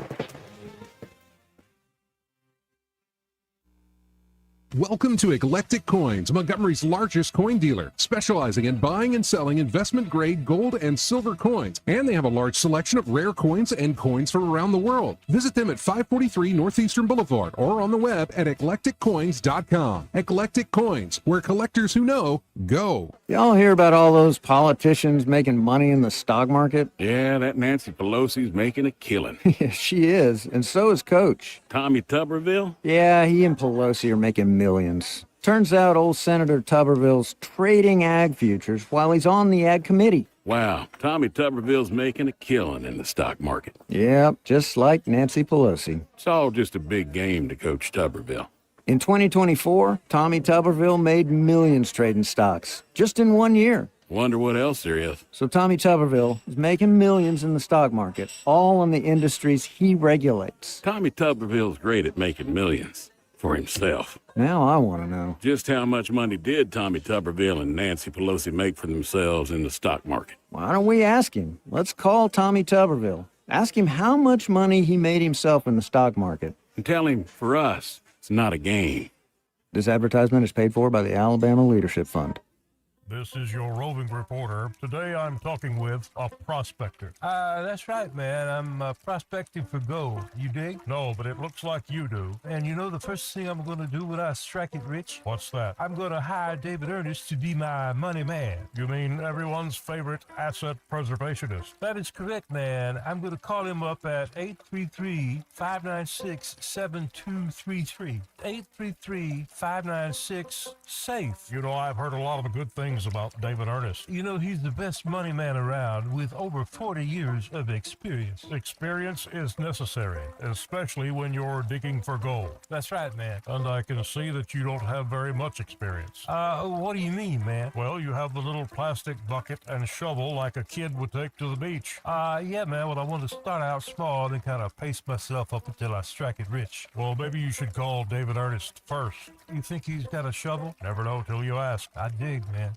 Welcome to Eclectic Coins, Montgomery's largest coin dealer, specializing in buying and selling investment-grade gold and silver coins. And they have a large selection of rare coins and coins from around the world. Visit them at 543 Northeastern Boulevard or on the web at eclecticcoins.com. Eclectic Coins, where collectors who know go. Y'all hear about all those politicians making money in the stock market? Yeah, that Nancy Pelosi's making a killing. Yeah, she is, and so is Coach. Tommy Tuberville? Yeah, he and Pelosi are making millions. Turns out old Senator Tuberville's trading ag futures while he's on the ag committee. Wow, Tommy Tuberville's making a killing in the stock market. Yep, just like Nancy Pelosi. It's all just a big game to Coach Tuberville. In 2024, Tommy Tuberville made millions trading stocks, just in 1 year. Wonder what else there is. So Tommy Tuberville is making millions in the stock market, all in the industries he regulates. Tommy Tuberville's great at making millions. For himself. Now I want to know. Just how much money did Tommy Tuberville and Nancy Pelosi make for themselves in the stock market? Why don't we ask him? Let's call Tommy Tuberville. Ask him how much money he made himself in the stock market. And tell him, for us, It's not a game. This advertisement is paid for by the Alabama Leadership Fund. This is your roving reporter. Today I'm talking with a prospector. That's right, man. I'm prospecting for gold. You dig? No, but it looks like you do. And you know the first thing I'm going to do when I strike it rich? What's that? I'm going to hire David Ernest to be my money man. You mean everyone's favorite asset preservationist? That is correct, man. I'm going to call him up at 833-596-7233. 833-596-SAFE. You know, I've heard a lot of good things about David Ernest. You know, he's the best money man around with over 40 years of experience. Experience is necessary, especially when you're digging for gold. That's right, man. And I can see that you don't have very much experience. What do you mean, man? Well, you have the little plastic bucket and shovel like a kid would take to the beach. Yeah, man. Well, I want to start out small and then kind of pace myself up until I strike it rich. Well, maybe you should call David Ernest first. You think he's got a shovel? Never know till you ask. I dig, man.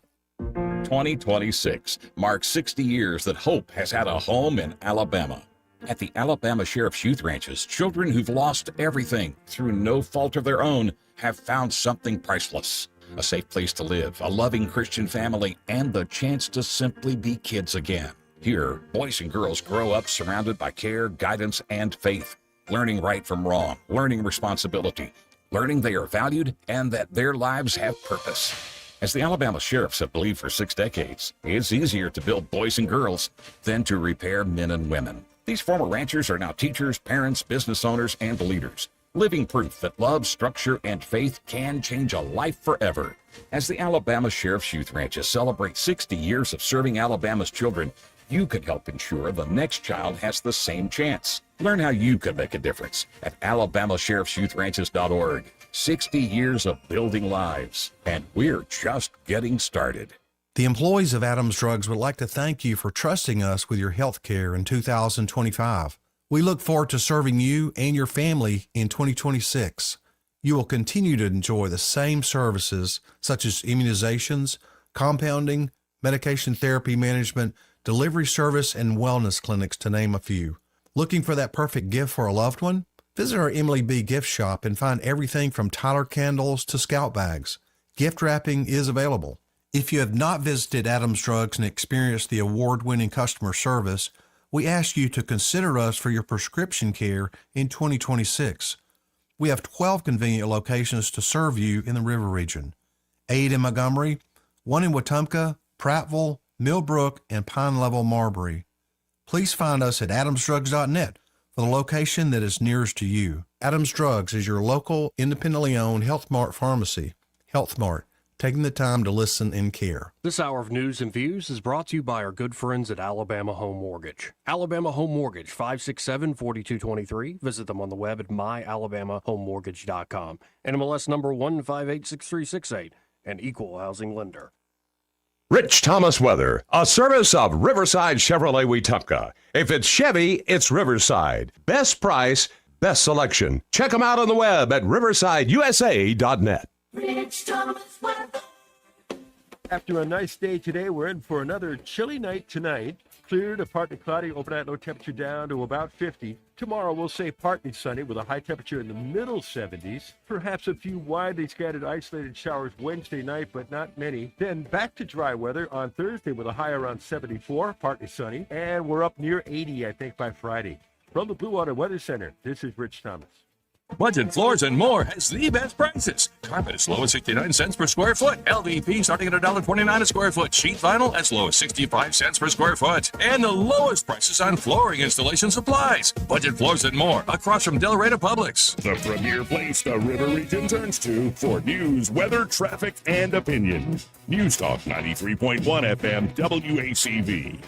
2026 marks 60 years that hope has had a home in Alabama. At the Alabama Sheriff's Youth Ranches, children who've lost everything through no fault of their own have found something priceless. A safe place to live, a loving Christian family, and the chance to simply be kids again. Here, boys and girls grow up surrounded by care, guidance, and faith, learning right from wrong, learning responsibility, learning they are valued and that their lives have purpose. As the Alabama sheriffs have believed for 6 decades, it's easier to build boys and girls than to repair men and women. These former ranchers are now teachers, parents, business owners, and leaders, living proof that love, structure, and faith can change a life forever. As the Alabama Sheriff's Youth Ranches celebrate 60 years of serving Alabama's children, you could help ensure the next child has the same chance. Learn how you could make a difference at alabamasheriffsyouthranches.org. 60 years of building lives, and we're just getting started. The employees of Adams Drugs would like to thank you for trusting us with your health care in 2025. We look forward to serving you and your family in 2026. You will continue to enjoy the same services such as immunizations, compounding, medication therapy management, delivery service, and wellness clinics, to name a few. Looking for that perfect gift for a loved one? Visit our Emily B. gift shop and find everything from Tyler candles to scout bags. Gift wrapping is available. If you have not visited Adams Drugs and experienced the award-winning customer service, we ask you to consider us for your prescription care in 2026. We have 12 convenient locations to serve you in the River Region. 8 in Montgomery, 1 in Wetumpka, Prattville, Millbrook, and Pine Level, Marbury. Please find us at adamsdrugs.net for the location that is nearest to you. Adams Drugs is your local, independently owned Health Mart pharmacy. Health Mart, taking the time to listen and care. This hour of news and views is brought to you by our good friends at Alabama Home Mortgage. Alabama Home Mortgage, 567-4223. Visit them on the web at myalabamahomemortgage.com. NMLS number 1586368, an equal housing lender. Rich Thomas Weather, a service of Riverside Chevrolet Wetumpka. If it's Chevy, it's Riverside. Best price, best selection. Check them out on the web at riversideusa.net. Rich Thomas Weather. After a nice day today, we're in for another chilly night tonight. Clear to partly cloudy, overnight low temperature down to about 50. Tomorrow we'll say partly sunny with a high temperature in the middle 70s. Perhaps a few widely scattered isolated showers Wednesday night, but not many. Then back to dry weather on Thursday with a high around 74, partly sunny. And we're up near 80, I think, by Friday. From the Blue Water Weather Center, this is Rich Thomas. Budget Floors and More has the best prices. Carpet as low as 69 cents per square foot. LVP starting at $1.29 a square foot. Sheet vinyl as low as 65 cents per square foot. And the lowest prices on flooring installation supplies. Budget Floors and More across from Delray Publix. The premier place the River Region turns to for news, weather, traffic, and opinion. News Talk 93.1 FM WACV.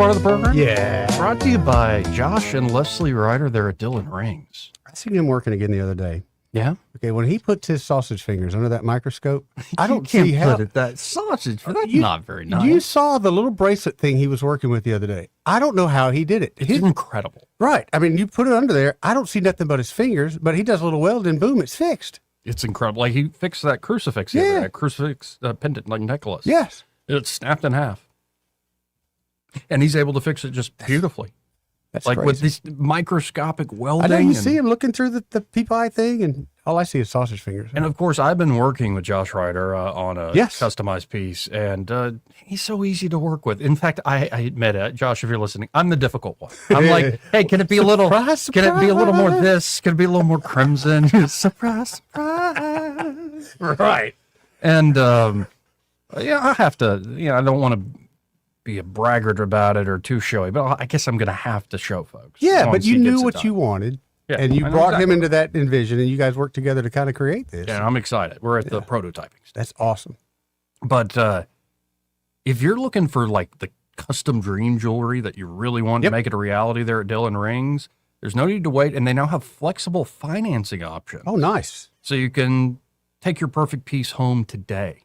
part of the program? Yeah. Brought to you by Josh and Leslie Ryder. They're at Dillon Rings. I seen him working again the other day. Yeah? Okay, when he puts his sausage fingers under that microscope, I don't can't see how. put it that sausage. That's not very nice. You saw the little bracelet thing he was working with the other day. I don't know how he did it. It's incredible. Right. I mean, you put it under there. I don't see nothing but his fingers, but he does a little weld and boom, it's fixed. It's incredible. Like he fixed that crucifix, that crucifix pendant, like necklace. Yes. It snapped in half. And he's able to fix it just beautifully. That's like crazy. with this microscopic welding. I know you see him looking through the peep eye thing, and all I see is sausage fingers. And of course, I've been working with Josh Ryder on a customized piece, and he's so easy to work with. In fact, I admit it, Josh, if you're listening, I'm the difficult one. I'm like, hey, can it be a little, surprise, can it be a little more this? Can it be a little more crimson? Surprise, surprise. Right. And I have to, I don't want to be a braggart about it or too showy, but I guess I'm going to have to show folks. Yeah, but once you he knew gets it what done. you wanted, Yeah, and you I know brought exactly. him into that envision, and you guys worked together to kind of create this. Yeah, I'm excited. We're at the prototyping stage. That's awesome. But if you're looking for like the custom dream jewelry that you really want to make it a reality there at Dillon Rings, there's no need to wait, and they now have flexible financing options. Oh, nice. So you can take your perfect piece home today.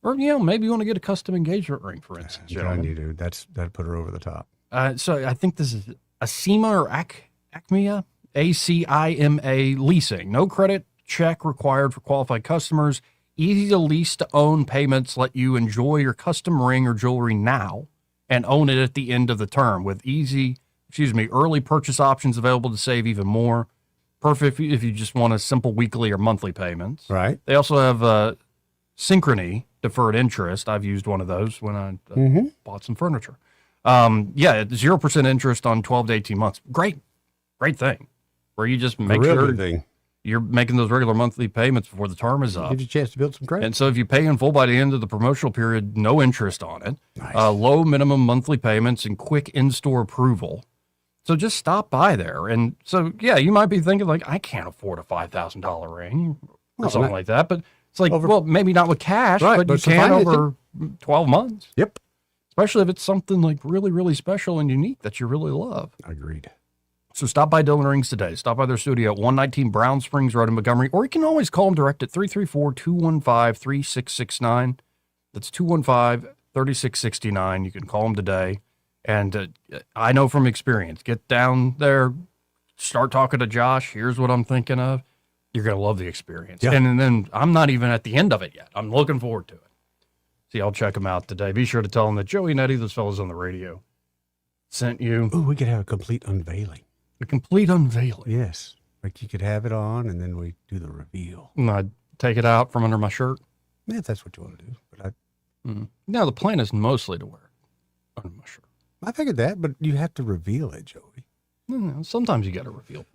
Or, maybe you want to get a custom engagement ring, for instance. I'm telling you, dude, that'd put her over the top. So I think this is Acima or Acmia, ACIMA leasing. No credit check required for qualified customers. Easy to lease to own payments let you enjoy your custom ring or jewelry now and own it at the end of the term with early purchase options available to save even more. Perfect if you just want a simple weekly or monthly payments. Right. They also have Synchrony deferred interest. I've used one of those when I bought some furniture. 0% interest on 12 to 18 months. Great thing. Where you just make sure you're making those regular monthly payments before the term is up. Gives you a chance to build some credit. And so if you pay in full by the end of the promotional period, no interest on it. Nice. Low minimum monthly payments and quick in-store approval. So just stop by there. And so, you might be thinking like, I can't afford a $5,000 ring or something like that. But it's like, maybe not with cash, but you can over 12 months. Yep. Especially if it's something like really, really special and unique that you really love. Agreed. So stop by Dillon Rings today. Stop by their studio at 119 Brown Springs Road in Montgomery, or you can always call them direct at 334-215-3669. That's 215-3669. You can call them today. And I know from experience, get down there, start talking to Josh. Here's what I'm thinking of. You're going to love the experience. Yeah. And then I'm not even at the end of it yet. I'm looking forward to it. So y'all check them out today. Be sure to tell them that Joey and Eddie, those fellas on the radio, sent you. Ooh, we could have a complete unveiling. A complete unveiling. Yes. Like you could have it on, and then we do the reveal. And I'd take it out from under my shirt. Yeah, if that's what you want to do. But No, the plan is mostly to wear it under my shirt. I figured that, but you have to reveal it, Joey. No, sometimes you got to reveal things.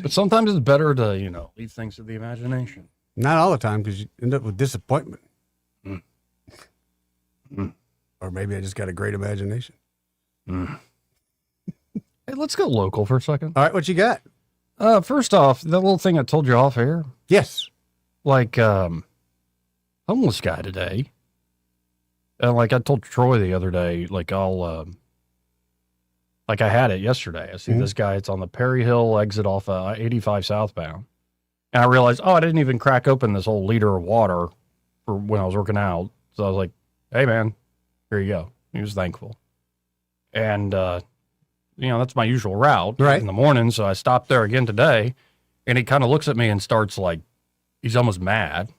But sometimes it's better to, leave things to the imagination. Not all the time, because you end up with disappointment. Mm. Or maybe I just got a great imagination. Hey, let's go local for a second. All right, what you got? First off, that little thing I told you off air. Yes. Like, homeless guy today. And like I told Troy the other day, like I had it yesterday. I see this guy, it's on the Perry Hill exit off 85 southbound. And I realized, I didn't even crack open this whole liter of water for when I was working out. So I was like, hey man, here you go. He was thankful. And, that's my usual route in the morning. So I stopped there again today, and he kind of looks at me and starts like, he's almost mad.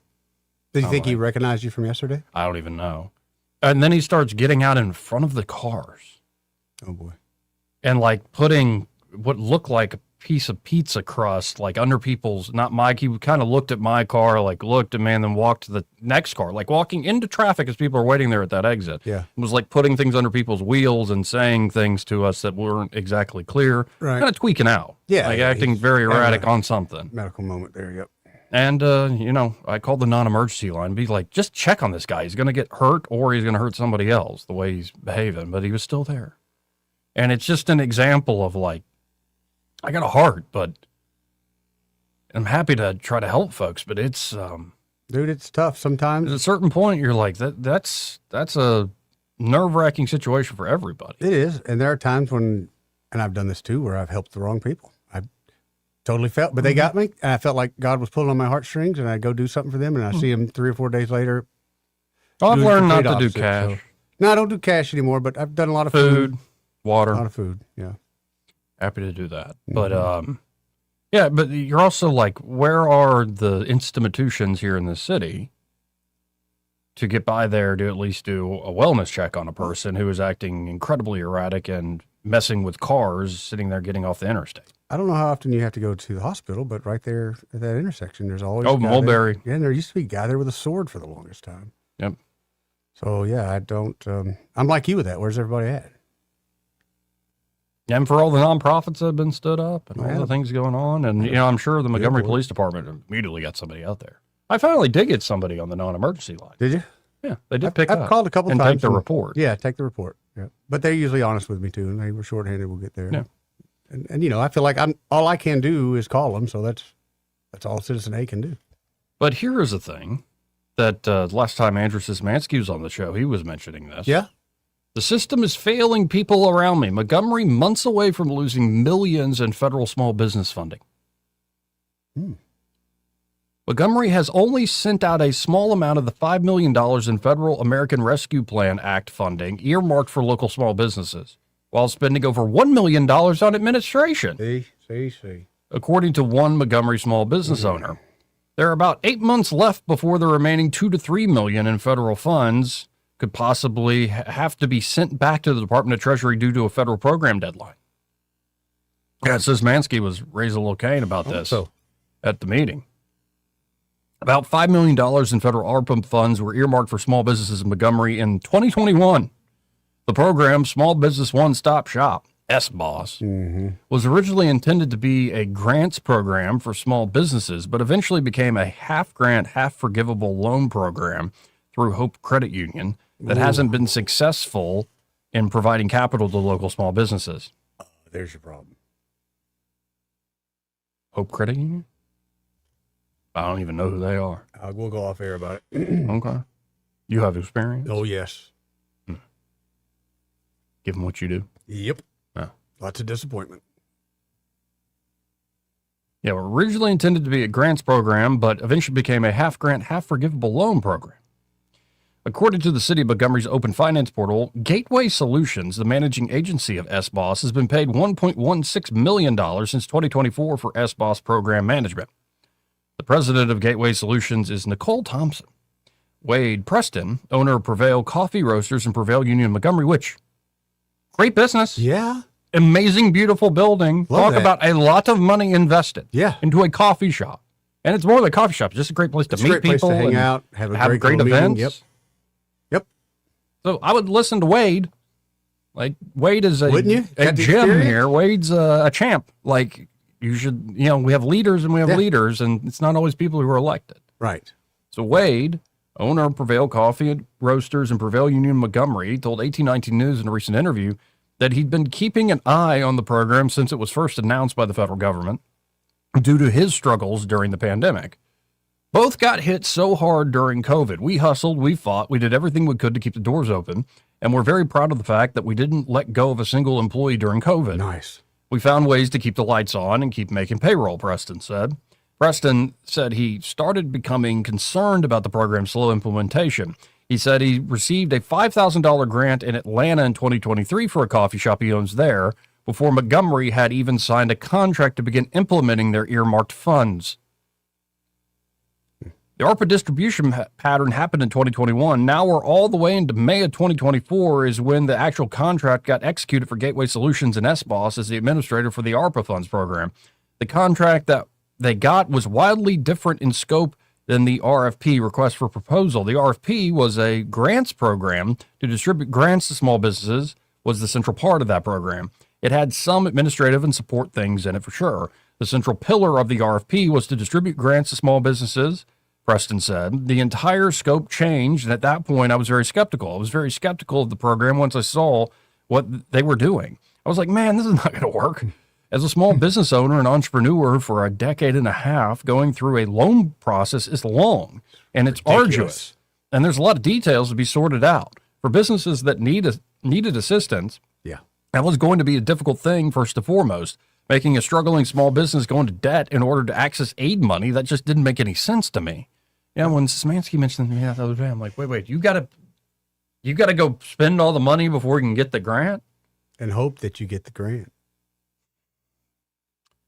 Did you think he recognized you from yesterday? I don't even know. And then he starts getting out in front of the cars. Oh boy. And like putting what looked like a piece of pizza crust, like under people's, not Mike. He kind of looked at my car, like looked at me, and then walked to the next car, like walking into traffic as people are waiting there at that exit. Yeah. It was like putting things under people's wheels and saying things to us that weren't exactly clear. Right. Kind of tweaking out. Yeah. Like acting very erratic on something. Medical moment there, yep. And, I called the non-emergency line, be like, just check on this guy. He's going to get hurt or he's going to hurt somebody else the way he's behaving. But he was still there. And it's just an example of like, I got a heart, but I'm happy to try to help folks, but it's, dude, it's tough sometimes. At a certain point, you're like, that's a nerve-wracking situation for everybody. It is. And there are times when, and I've done this too, where I've helped the wrong people. I totally felt, but they got me, and I felt like God was pulling on my heartstrings, and I'd go do something for them, and I see them 3 or 4 days later. Well, I've doing learned the not complete to do opposite, cash. so. No, I don't do cash anymore, but I've done a lot of Food, water. A lot of food, yeah. Happy to do that. But, yeah, but you're also like, where are the institutions here in the city to get by there to at least do a wellness check on a person who is acting incredibly erratic and messing with cars sitting there getting off the interstate? I don't know how often you have to go to the hospital, but right there at that intersection, there's always Oh, a guy Mulberry. there. Yeah, and there used to be a guy there with a sword for the longest time. Yep. So, yeah, I don't, I'm like you with that. Where's everybody at? And for all the nonprofits that have been stood up and all Yeah. the things going on, and, you know, I'm sure the Montgomery Police Department immediately got somebody out there. I finally did get somebody on the non-emergency line. Did you? Yeah, they did pick up. I've called a couple and times. take the report. Yeah, take the report. Yeah. But they're usually honest with me, too, and they were shorthanded. We'll get there. Yeah. And you know, I feel like all I can do is call them, so that's all Citizen A can do. But here is the thing that last time Andrew Szymanski was on the show, he was mentioning this. Yeah. The system is failing people around me. Montgomery months away from losing millions in federal small business funding. Montgomery has only sent out a small amount of the $5 million in Federal American Rescue Plan Act funding earmarked for local small businesses, while spending over $1 million on administration. See. According to one Montgomery small business owner. There are about 8 months left before the remaining $2 to $3 million in federal funds could possibly have to be sent back to the Department of Treasury due to a federal program deadline. Yeah, it says Mansky was raising a little cane about this at the meeting. About $5 million in federal ARPA funds were earmarked for small businesses in Montgomery in 2021. The program, Small Business One-Stop Shop, SBOSS, was originally intended to be a grants program for small businesses, but eventually became a half-grant, half-forgivable loan program through Hope Credit Union that hasn't been successful in providing capital to local small businesses. There's your problem. Hope Credit Union? I don't even know who they are. We'll go off air about it. Okay. You have experience? Oh, yes. Give them what you do? Yep. Yeah. Lots of disappointment. Yeah, were originally intended to be a grants program, but eventually became a half-grant, half-forgivable loan program. According to the City of Montgomery's open finance portal, Gateway Solutions, the managing agency of SBOSS, has been paid $1.16 million since 2024 for SBOSS program management. The president of Gateway Solutions is Nicole Thompson. Wade Preston, owner of Prevail Coffee Roasters and Prevail Union Montgomery, which, great business. Yeah. Amazing, beautiful building. Love Talk that. about a lot of money invested into a coffee shop. And it's more than a coffee shop. It's just a great place to meet people. Place to hang and out, have a great great little events. meeting. Yep. So I would listen to Wade. Like, Wade is a Wouldn't you? a Got the gem experience? here. Wade's a champ. Like, you should, you know, we have leaders and we have leaders, and it's not always people who are elected. Right. So Wade, owner of Prevail Coffee and Roasters and Prevail Union Montgomery, told 1819 News in a recent interview that he'd been keeping an eye on the program since it was first announced by the federal government due to his struggles during the pandemic. Both got hit so hard during COVID. We hustled, we fought, we did everything we could to keep the doors open, and we're very proud of the fact that we didn't let go of a single employee during COVID. Nice. We found ways to keep the lights on and keep making payroll, Preston said. Preston said he started becoming concerned about the program's slow implementation. He said he received a $5,000 grant in Atlanta in 2023 for a coffee shop he owns there, before Montgomery had even signed a contract to begin implementing their earmarked funds. The ARPA distribution pattern happened in 2021. Now we're all the way into May of 2024 is when the actual contract got executed for Gateway Solutions and SBOSS as the administrator for the ARPA funds program. The contract that they got was wildly different in scope than the RFP, request for proposal. The RFP was a grants program to distribute grants to small businesses, was the central part of that program. It had some administrative and support things in it for sure. The central pillar of the RFP was to distribute grants to small businesses, Preston said. The entire scope changed, and at that point, I was very skeptical. I was very skeptical of the program once I saw what they were doing. I was like, man, this is not going to work. As a small business owner and entrepreneur for a decade and a half, going through a loan process is long, and it's arduous, and there's a lot of details to be sorted out. For businesses that needed assistance, yeah, that was going to be a difficult thing, first and foremost. Making a struggling small business go into debt in order to access aid money, that just didn't make any sense to me. Yeah, when Szymanski mentioned to me that the other day, I'm like, wait, you gotta go spend all the money before you can get the grant? And hope that you get the grant.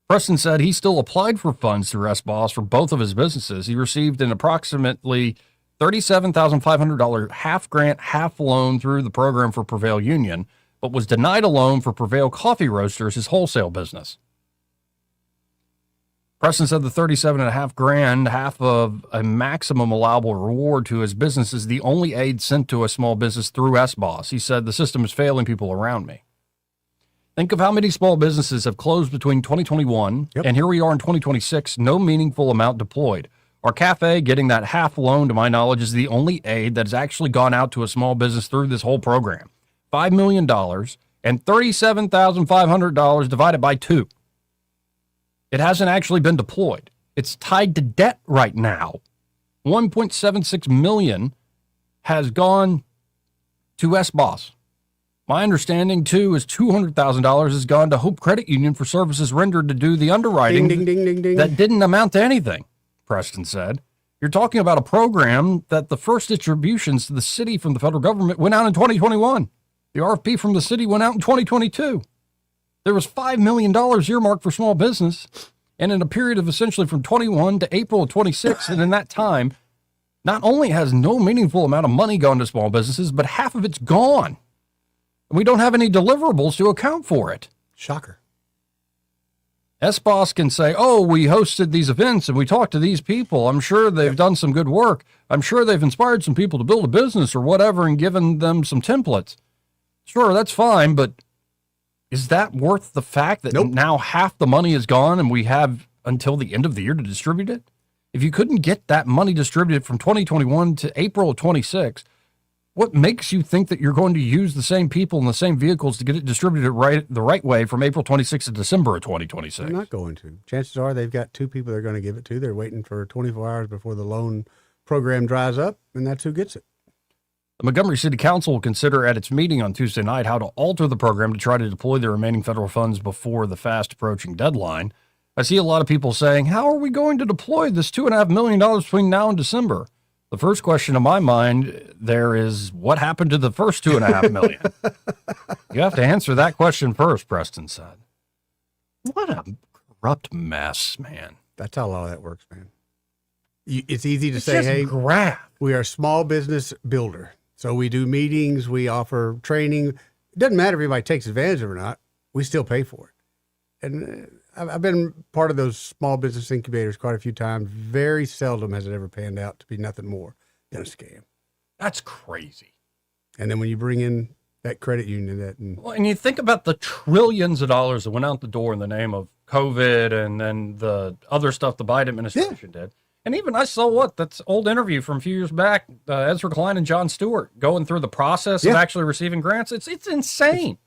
Preston said he still applied for funds through SBOSS for both of his businesses. He received an approximately $37,500 half grant, half loan through the program for Prevail Union, but was denied a loan for Prevail Coffee Roasters, his wholesale business. Preston said the $37,500, half of a maximum allowable reward to his business, is the only aid sent to a small business through SBOSS. He said the system is failing people around me. Think of how many small businesses have closed between 2021 and here we are in 2026, no meaningful amount deployed. Our cafe getting that half loan, to my knowledge, is the only aid that has actually gone out to a small business through this whole program. $5 million and $37,500 divided by 2. It hasn't actually been deployed. It's tied to debt right now. $1.76 million has gone to SBOSS. My understanding, too, is $200,000 has gone to Hope Credit Union for services rendered to do the underwriting Ding, ding, ding, ding, ding. that didn't amount to anything, Preston said. You're talking about a program that the first distributions to the city from the federal government went out in 2021. The RFP from the city went out in 2022. There was $5 million earmarked for small business, and in a period of essentially from 21 to April of 26, and in that time, not only has no meaningful amount of money gone to small businesses, but half of it's gone. We don't have any deliverables to account for it. Shocker. SBOSS can say, oh, we hosted these events and we talked to these people. I'm sure they've done some good work. I'm sure they've inspired some people to build a business or whatever and given them some templates. Sure, that's fine, but is that worth the fact that now half the money is gone and we have until the end of the year to distribute it? If you couldn't get that money distributed from 2021 to April of 26, what makes you think that you're going to use the same people and the same vehicles to get it distributed the right way from April 26 to December of 2026? They're not going to. Chances are they've got 2 people they're going to give it to. They're waiting for 24 hours before the loan program dries up, and that's who gets it. The Montgomery City Council will consider at its meeting on Tuesday night how to alter the program to try to deploy the remaining federal funds before the fast approaching deadline. I see a lot of people saying, how are we going to deploy this $2.5 million between now and December? The first question in my mind there is, what happened to the first $2.5 million? You have to answer that question first, Preston said. What a corrupt mess, man. That's how a lot of that works, man. It's easy to say, hey, we are a small business builder. So we do meetings, we offer training. It doesn't matter if anybody takes advantage of it or not. We still pay for it. And I've been part of those small business incubators quite a few times. Very seldom has it ever panned out to be nothing more than a scam. That's crazy. And then when you bring in that credit union, well, and you think about the trillions of dollars that went out the door in the name of COVID and then the other stuff the Biden administration did. And even I saw that's old interview from a few years back, Ezra Klein and Jon Stewart going through the process of actually receiving grants. It's insane.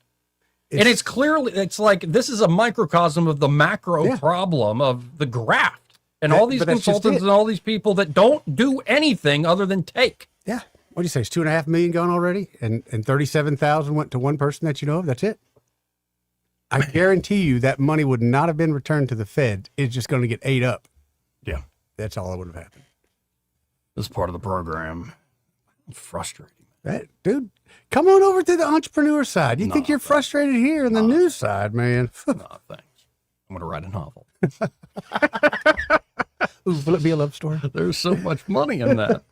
And it's clearly, it's like, this is a microcosm of the macro problem of the graft and all these consultants and all these people that don't do anything other than take. Yeah. What do you say? It's $2.5 million gone already? And 37,000 went to one person that you know of. That's it. I guarantee you that money would not have been returned to the Fed. It's just going to get ate up. Yeah. That's all that would have happened. This part of the program. Frustrating. Dude, come on over to the entrepreneur side. You think you're frustrated here on the news side, man. No, thanks. I'm going to write a novel. Ooh, will it be a love story? There's so much money in that.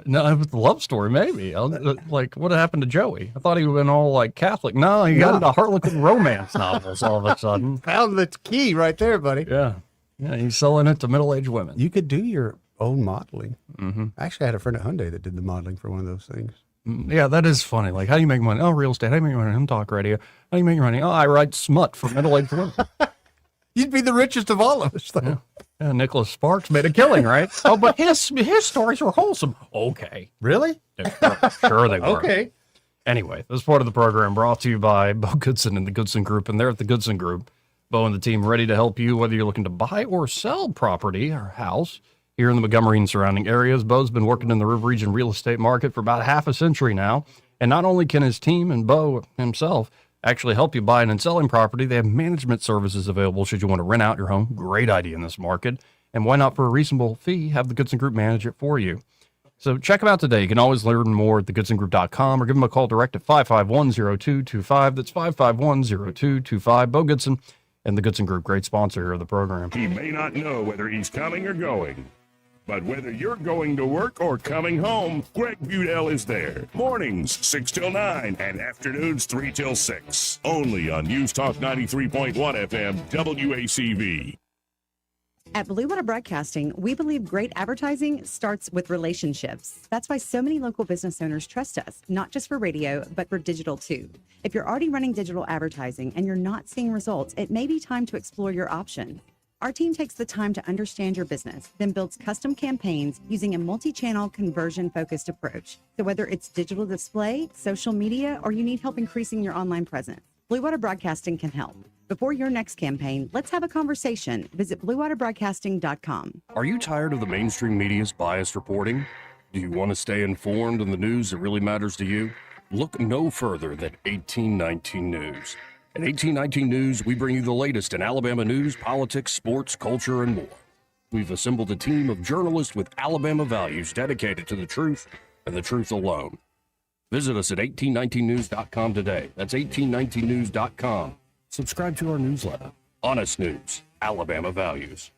No, it was the love story, maybe. Like, what happened to Joey? I thought he would have been all like Catholic. No, he got into Harlequin romance novels all of a sudden. Found the key right there, buddy. Yeah. Yeah, he's selling it to middle-aged women. You could do your own modeling. Mm-hmm. I actually had a friend at Hyundai that did the modeling for one of those things. Yeah, that is funny. Like, how do you make money? Oh, real estate. How do you make money? I'm talk radio. How do you make money? Oh, I write smut for middle-aged women. You'd be the richest of all of us, though. Yeah, Nicholas Sparks made a killing, right? Oh, but his stories were wholesome. Okay. Really? Sure they were. Okay. Anyway, this part of the program brought to you by Bo Goodson and the Goodson Group, and they're at the Goodson Group. Bo and the team ready to help you whether you're looking to buy or sell property or house here in the Montgomery and surrounding areas. Bo's been working in the River Region real estate market for about half a century now. And not only can his team and Bo himself actually help you buying and selling property, they have management services available should you want to rent out your home. Great idea in this market. And why not, for a reasonable fee, have the Goodson Group manage it for you? So check them out today. You can always learn more at thegoodsongroup.com or give them a call direct at 551-0225. That's 551-0225. Bo Goodson and the Goodson Group, great sponsor here of the program. He may not know whether he's coming or going, but whether you're going to work or coming home, Greg Budell is there. Mornings, 6 till 9, and afternoons, 3 till 6. Only on News Talk 93.1 FM, WACV. At Blue Water Broadcasting, we believe great advertising starts with relationships. That's why so many local business owners trust us, not just for radio, but for digital too. If you're already running digital advertising and you're not seeing results, it may be time to explore your option. Our team takes the time to understand your business, then builds custom campaigns using a multi-channel conversion-focused approach. So whether it's digital display, social media, or you need help increasing your online presence, Blue Water Broadcasting can help. Before your next campaign, let's have a conversation. Visit bluewaterbroadcasting.com. Are you tired of the mainstream media's biased reporting? Do you want to stay informed on the news that really matters to you? Look no further than 1819 News. At 1819 News, we bring you the latest in Alabama news, politics, sports, culture, and more. We've assembled a team of journalists with Alabama values dedicated to the truth and the truth alone. Visit us at 1819news.com today. That's 1819news.com. Subscribe to our newsletter. Honest News, Alabama Values.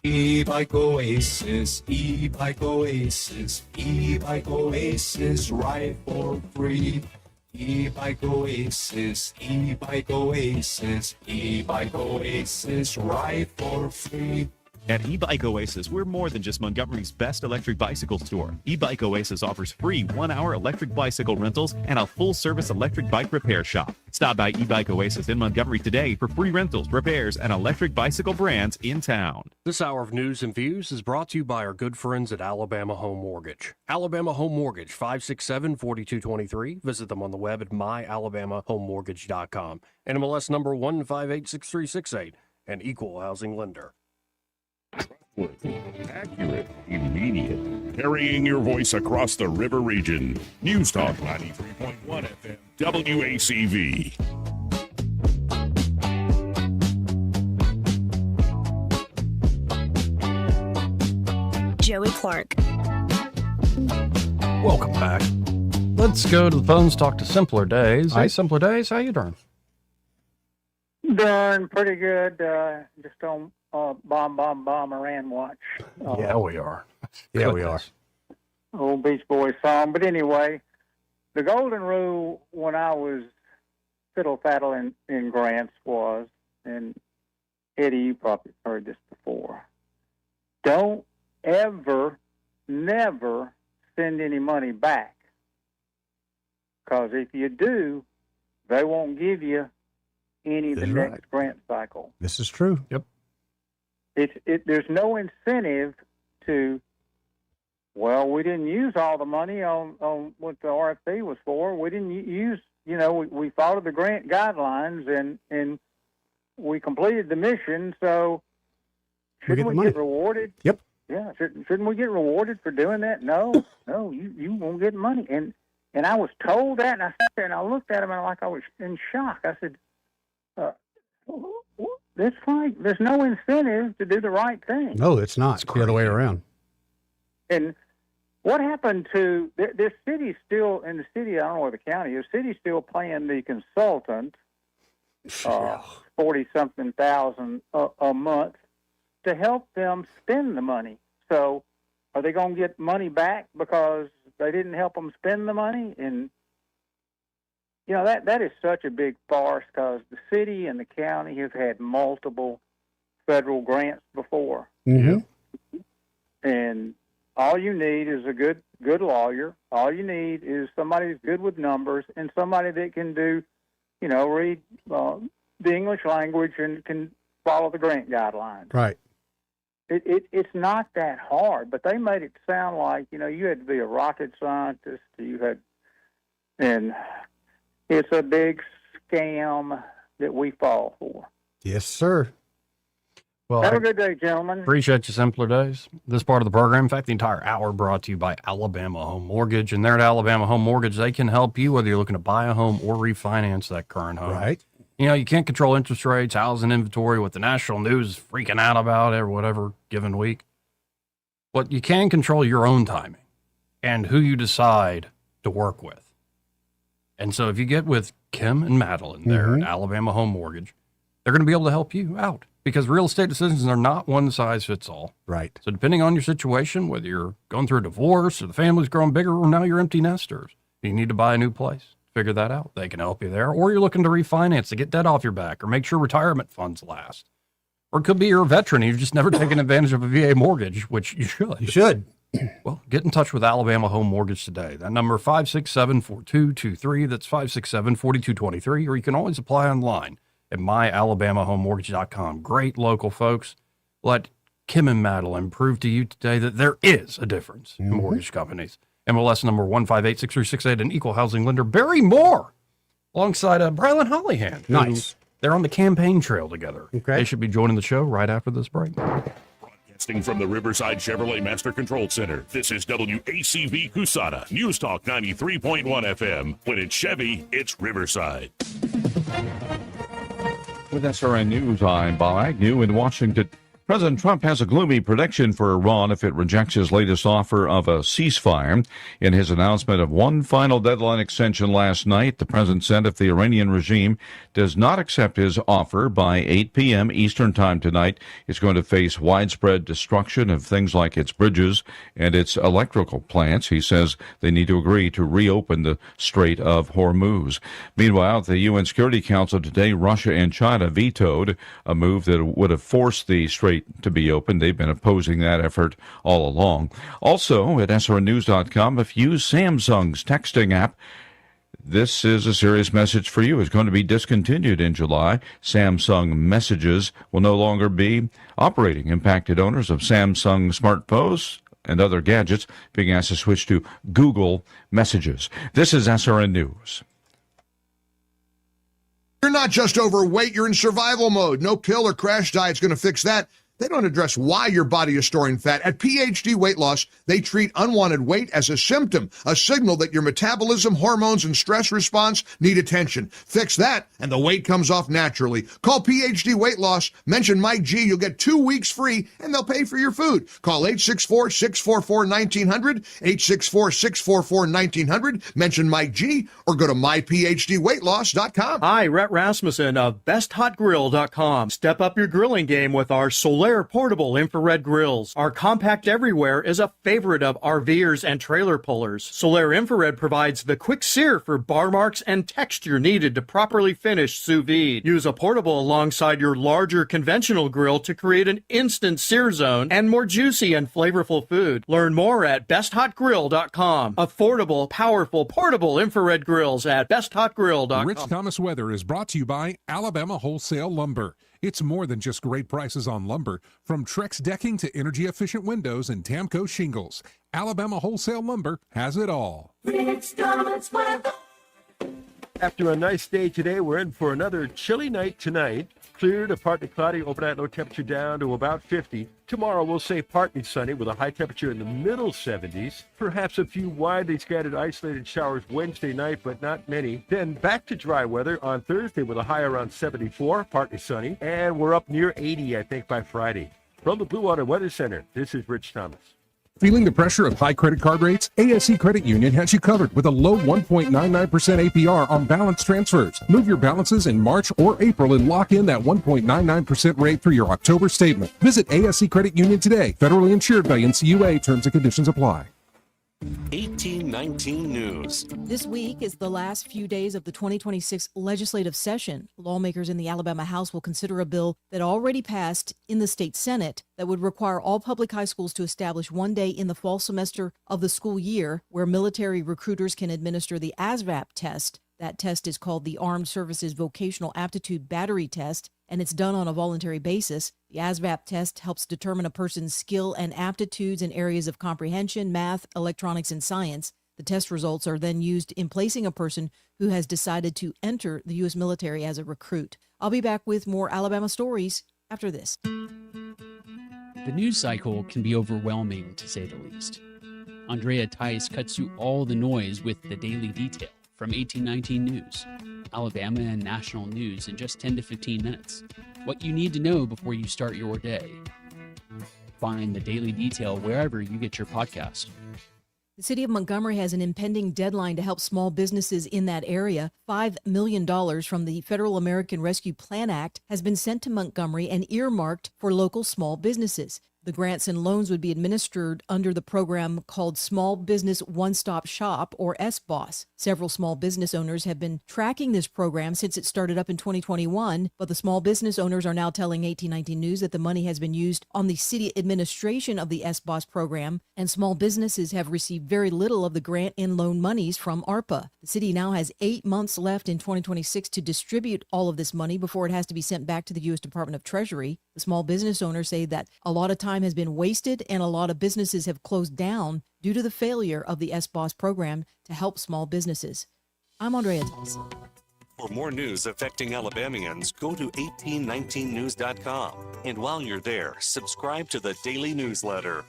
E-Bike Oasis, E-Bike Oasis, E-Bike Oasis, ride for free. E-Bike Oasis, E-Bike Oasis, E-Bike Oasis, ride for free. At E-Bike Oasis, we're more than just Montgomery's best electric bicycle store. E-Bike Oasis offers free 1-hour electric bicycle rentals and a full-service electric bike repair shop. Stop by E-Bike Oasis in Montgomery today for free rentals, repairs, and electric bicycle brands in town. This hour of news and views is brought to you by our good friends at Alabama Home Mortgage. Alabama Home Mortgage, 567-4223. Visit them on the web at myalabamahomemortgage.com. NMLS number 1586368, an equal housing lender. Accurate, immediate, carrying your voice across the river region. News Talk 93.1 FM, WACV. Joey Clark. Welcome back. Let's go to the phones, talk to Simpler Days. Hey, Simpler Days, how you doing? Doing pretty good. Just on bomb Iran watch. Yeah, we are. Yeah, we are. Old Beach Boys song. But anyway, the golden rule when I was fiddle-faddle in Grants was, and Eddie, you probably heard this before, don't ever, never send any money back. Because if you do, they won't give you any of the next grant cycle. This is true. Yep. There's no incentive to, well, we didn't use all the money on what the RFP was for. We didn't use, we followed the grant guidelines and we completed the mission. So shouldn't we get rewarded? Yep. Yeah. Shouldn't we get rewarded for doing that? No, you won't get money. And I was told that, and I sat there and I looked at him and I was in shock. I said, that's right. There's no incentive to do the right thing. No, it's not. It's the other way around. And what happened to this city still, in the city, I don't know where the county is, the city's still paying the consultant 40-something thousand a month to help them spend the money. So are they going to get money back because they didn't help them spend the money? And that is such a big farce because the city and the county have had multiple federal grants before. Mm-hmm. And all you need is a good lawyer. All you need is somebody who's good with numbers and somebody that can do, read the English language and can follow the grant guidelines. Right. It's not that hard, but they made it sound like, you had to be a rocket scientist. And it's a big scam that we fall for. Yes, sir. Well, Have a good day, gentlemen. Appreciate you, Simpler Days. This part of the program, in fact, the entire hour brought to you by Alabama Home Mortgage. And there at Alabama Home Mortgage, they can help you whether you're looking to buy a home or refinance that current home. Right. You know, you can't control interest rates, housing inventory, what the national news is freaking out about or whatever given week. But you can control your own timing and who you decide to work with. And so if you get with Kim and Madeline there at Alabama Home Mortgage, they're going to be able to help you out. Because real estate decisions are not one size fits all. Right. So depending on your situation, whether you're going through a divorce or the family's growing bigger or now you're empty nesters, you need to buy a new place. Figure that out. They can help you there. Or you're looking to refinance to get debt off your back or make sure retirement funds last. Or it could be you're a veteran and you've just never taken advantage of a VA mortgage, which you should. You should. Well, get in touch with Alabama Home Mortgage today. That number 567-4223. That's 567-4223. Or you can always apply online at myalabamahomemortgage.com. Great local folks. Let Kim and Madeline prove to you today that there is a difference in mortgage companies. MLS number 1586368, an equal housing lender. Barry Moore, alongside Brylan Hollyhan. Nice. They're on the campaign trail together. Okay. They should be joining the show right after this break. Broadcasting from the Riverside Chevrolet Master Control Center, this is WACV Cusana, News Talk 93.1 FM. When it's Chevy, it's Riverside. With SRN News, I'm Bob Agnew in Washington. President Trump has a gloomy prediction for Iran if it rejects his latest offer of a ceasefire. In his announcement of one final deadline extension last night, the president said if the Iranian regime does not accept his offer by 8 p.m. Eastern time tonight, it's going to face widespread destruction of things like its bridges and its electrical plants. He says they need to agree to reopen the Strait of Hormuz. Meanwhile, at the UN Security Council today, Russia and China vetoed a move that would have forced the Strait to be open. They've been opposing that effort all along. Also, at srnnews.com, if you use Samsung's texting app, this is a serious message for you. It's going to be discontinued in July. Samsung Messages will no longer be operating. Impacted owners of Samsung smartphones and other gadgets being asked to switch to Google Messages. This is SRN News. You're not just overweight, you're in survival mode. No pill or crash diet's going to fix that. They don't address why your body is storing fat. At PhD Weight Loss, they treat unwanted weight as a symptom, a signal that your metabolism, hormones, and stress response need attention. Fix that, and the weight comes off naturally. Call PhD Weight Loss, mention Mike G, you'll get 2 weeks free, and they'll pay for your food. Call 864-644-1900, 864-644-1900, mention Mike G, or go to myphdweightloss.com. Hi, Rhett Rasmussen of BestHotGrill.com. Step up your grilling game with our Solaire portable infrared grills. Our compact everywhere is a favorite of RVers and trailer pullers. Solaire infrared provides the quick sear for bar marks and texture needed to properly finish sous vide. Use a portable alongside your larger conventional grill to create an instant sear zone and more juicy and flavorful food. Learn more at BestHotGrill.com. Affordable, powerful, portable infrared grills at BestHotGrill.com. Rich Thomas Weather is brought to you by Alabama Wholesale Lumber. It's more than just great prices on lumber. From Trex decking to energy-efficient windows and Tamco shingles, Alabama Wholesale Lumber has it all. Rich Thomas Weather. After a nice day today, we're in for another chilly night tonight. Clear to partly cloudy, overnight low temperature down to about 50. Tomorrow we'll say partly sunny with a high temperature in the middle 70s. Perhaps a few widely scattered isolated showers Wednesday night, but not many. Then back to dry weather on Thursday with a high around 74, partly sunny. And we're up near 80, I think, by Friday. From the Blue Water Weather Center, this is Rich Thomas. Feeling the pressure of high credit card rates? ASE Credit Union has you covered with a low 1.99% APR on balance transfers. Move your balances in March or April and lock in that 1.99% rate through your October statement. Visit ASE Credit Union today. Federally insured by NCUA. Terms and conditions apply. 1819 News. This week is the last few days of the 2026 legislative session. Lawmakers in the Alabama House will consider a bill that already passed in the state Senate that would require all public high schools to establish one day in the fall semester of the school year where military recruiters can administer the ASVAB test. That test is called the Armed Services Vocational Aptitude Battery Test, and it's done on a voluntary basis. The ASVAB test helps determine a person's skill and aptitudes in areas of comprehension, math, electronics, and science. The test results are then used in placing a person who has decided to enter the U.S. military as a recruit. I'll be back with more Alabama stories after this. The news cycle can be overwhelming, to say the least. Andrea Tice cuts through all the noise with the Daily Detail from 1819 News, Alabama and national news in just 10 to 15 minutes. What you need to know before you start your day. Find the Daily Detail wherever you get your podcast. The city of Montgomery has an impending deadline to help small businesses in that area. $5 million from the Federal American Rescue Plan Act has been sent to Montgomery and earmarked for local small businesses. The grants and loans would be administered under the program called Small Business One-Stop Shop, or SBOSS. Several small business owners have been tracking this program since it started up in 2021, but the small business owners are now telling 1819 News that the money has been used on the city administration of the SBOSS program, and small businesses have received very little of the grant and loan monies from ARPA. The city now has 8 months left in 2026 to distribute all of this money before it has to be sent back to the U.S. Department of Treasury. The small business owners say that a lot of time has been wasted and a lot of businesses have closed down due to the failure of the SBOSS program to help small businesses. I'm Andrea Tice. For more news affecting Alabamians, go to 1819news.com. And while you're there, subscribe to the daily newsletter.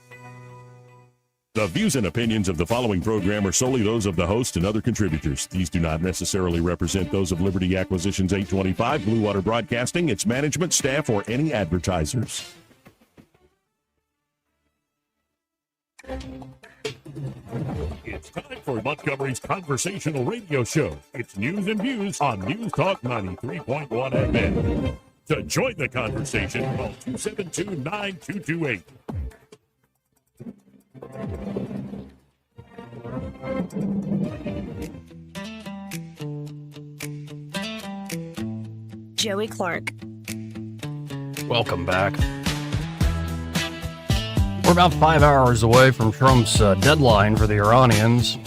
The views and opinions of the following program are solely those of the host and other contributors. These do not necessarily represent those of Liberty Acquisitions 825, Blue Water Broadcasting, its management, staff, or any advertisers. It's time for Montgomery's conversational radio show. It's news and views on News Talk 93.1 FM. To join the conversation, call 272-9228. Joey Clark. Welcome back. We're about 5 hours away from Trump's deadline for the Iranians.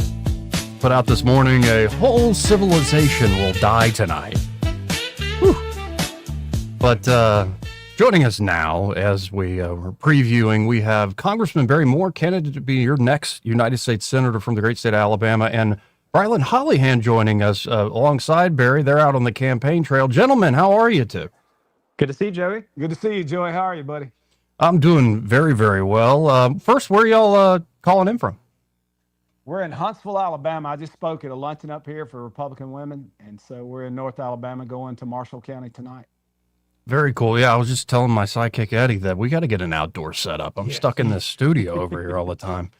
Put out this morning, a whole civilization will die tonight. Whew. But joining us now, as we were previewing, we have Congressman Barry Moore, candidate to be your next United States Senator from the great state of Alabama, and Brylan Hollyhan joining us alongside Barry. They're out on the campaign trail. Gentlemen, how are you two? Good to see you, Joey. Good to see you, Joey. How are you, buddy? I'm doing very, very well. First, where are y'all calling in from? We're in Huntsville, Alabama. I just spoke at a luncheon up here for Republican women, and so we're in North Alabama going to Marshall County tonight. Very cool. Yeah, I was just telling my sidekick, Eddie, that we got to get an outdoor setup. I'm stuck in this studio over here all the time.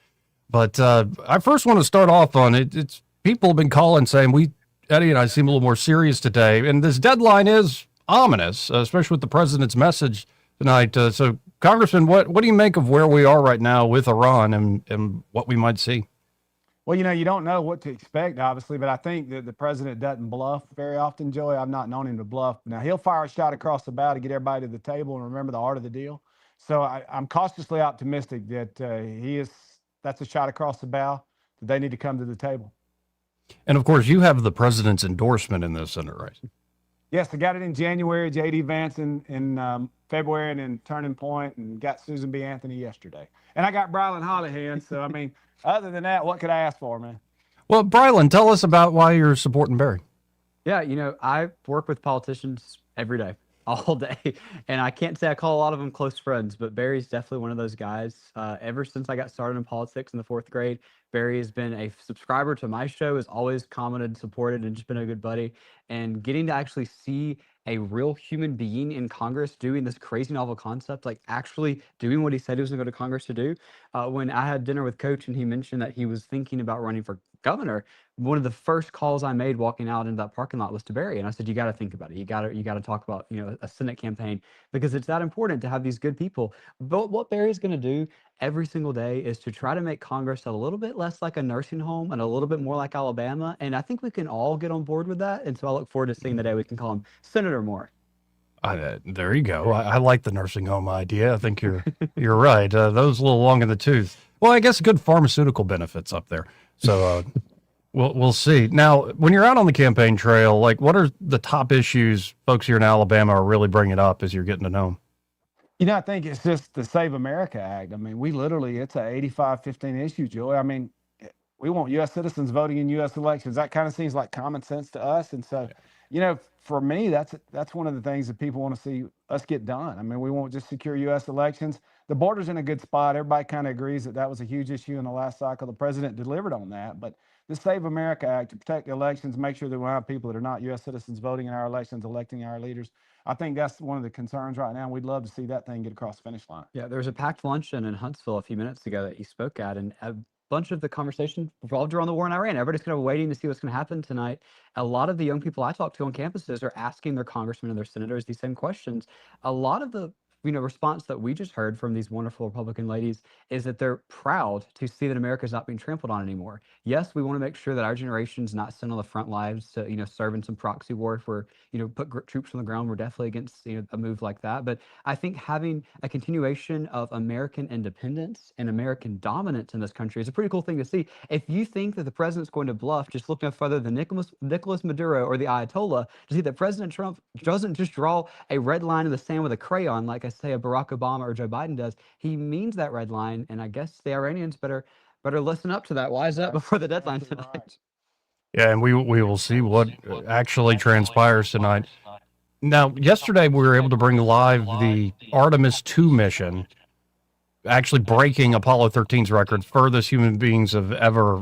But I first want to start off on it. It's people have been calling saying Eddie and I seem a little more serious today, and this deadline is ominous, especially with the president's message tonight. So, Congressman, what do you make of where we are right now with Iran and what we might see? Well, you don't know what to expect, obviously, but I think that the president doesn't bluff very often, Joey. I've not known him to bluff. Now, he'll fire a shot across the bow to get everybody to the table and remember the art of the deal. So I'm cautiously optimistic that that's a shot across the bow, that they need to come to the table. And, of course, you have the president's endorsement in this Senate race. Yes, I got it in January, J.D. Vance in February, and then Turning Point, and got Susan B. Anthony yesterday. And I got Brylan Hollyhan, so, I mean, other than that, what could I ask for, man? Well, Brylan, tell us about why you're supporting Barry. Yeah, I work with politicians every day, all day, and I can't say I call a lot of them close friends, but Barry's definitely one of those guys. Ever since I got started in politics in the 4th grade, Barry has been a subscriber to my show, has always commented, supported, and just been a good buddy. And getting to actually see a real human being in Congress doing this crazy novel concept, like actually doing what he said he was going to go to Congress to do. When I had dinner with Coach and he mentioned that he was thinking about running for governor, one of the first calls I made walking out into that parking lot was to Barry, and I said, you got to think about it. You got to talk about a Senate campaign, because it's that important to have these good people. But what Barry's going to do every single day is to try to make Congress a little bit less like a nursing home and a little bit more like Alabama. And I think we can all get on board with that. And so I look forward to seeing the day we can call him Senator Moore. There you go. I like the nursing home idea. I think you're right. Those a little long in the tooth. Well, I guess good pharmaceutical benefits up there. So we'll see. Now, when you're out on the campaign trail, like, what are the top issues folks here in Alabama are really bringing up as you're getting to know them? I think it's just the Save America Act. I mean, it's a 85-15 issue, Joey. I mean, we want U.S. citizens voting in U.S. elections. That kind of seems like common sense to us. And so, for me, that's one of the things that people want to see us get done. I mean, we won't just secure U.S. elections. The border's in a good spot. Everybody kind of agrees that was a huge issue in the last cycle. The president delivered on that. But the Save America Act to protect the elections, make sure that we have people that are not U.S. citizens voting in our elections, electing our leaders. I think that's one of the concerns right now. We'd love to see that thing get across the finish line. Yeah, there was a packed luncheon in Huntsville a few minutes ago that you spoke at, and a bunch of the conversation revolved around the war in Iran. Everybody's kind of waiting to see what's going to happen tonight. A lot of the young people I talk to on campuses are asking their congressmen and their senators these same questions. A lot of the response that we just heard from these wonderful Republican ladies is that they're proud to see that America is not being trampled on anymore. Yes, we want to make sure that our generation's not sent on the front lines to, serve in some proxy war if we're, put troops on the ground. We're definitely against, a move like that. But I think having a continuation of American independence and American dominance in this country is a pretty cool thing to see. If you think that the president's going to bluff, just look no further than Nicolas Maduro or the Ayatollah to see that President Trump doesn't just draw a red line in the sand with a crayon, like I say a Barack Obama or Joe Biden does. He means that red line, and I guess the Iranians better listen up to that. Wise up before the deadline tonight. Yeah, and we will see what actually transpires tonight. Now, yesterday we were able to bring live the Artemis 2 mission, actually breaking Apollo 13's record, farthest human beings have ever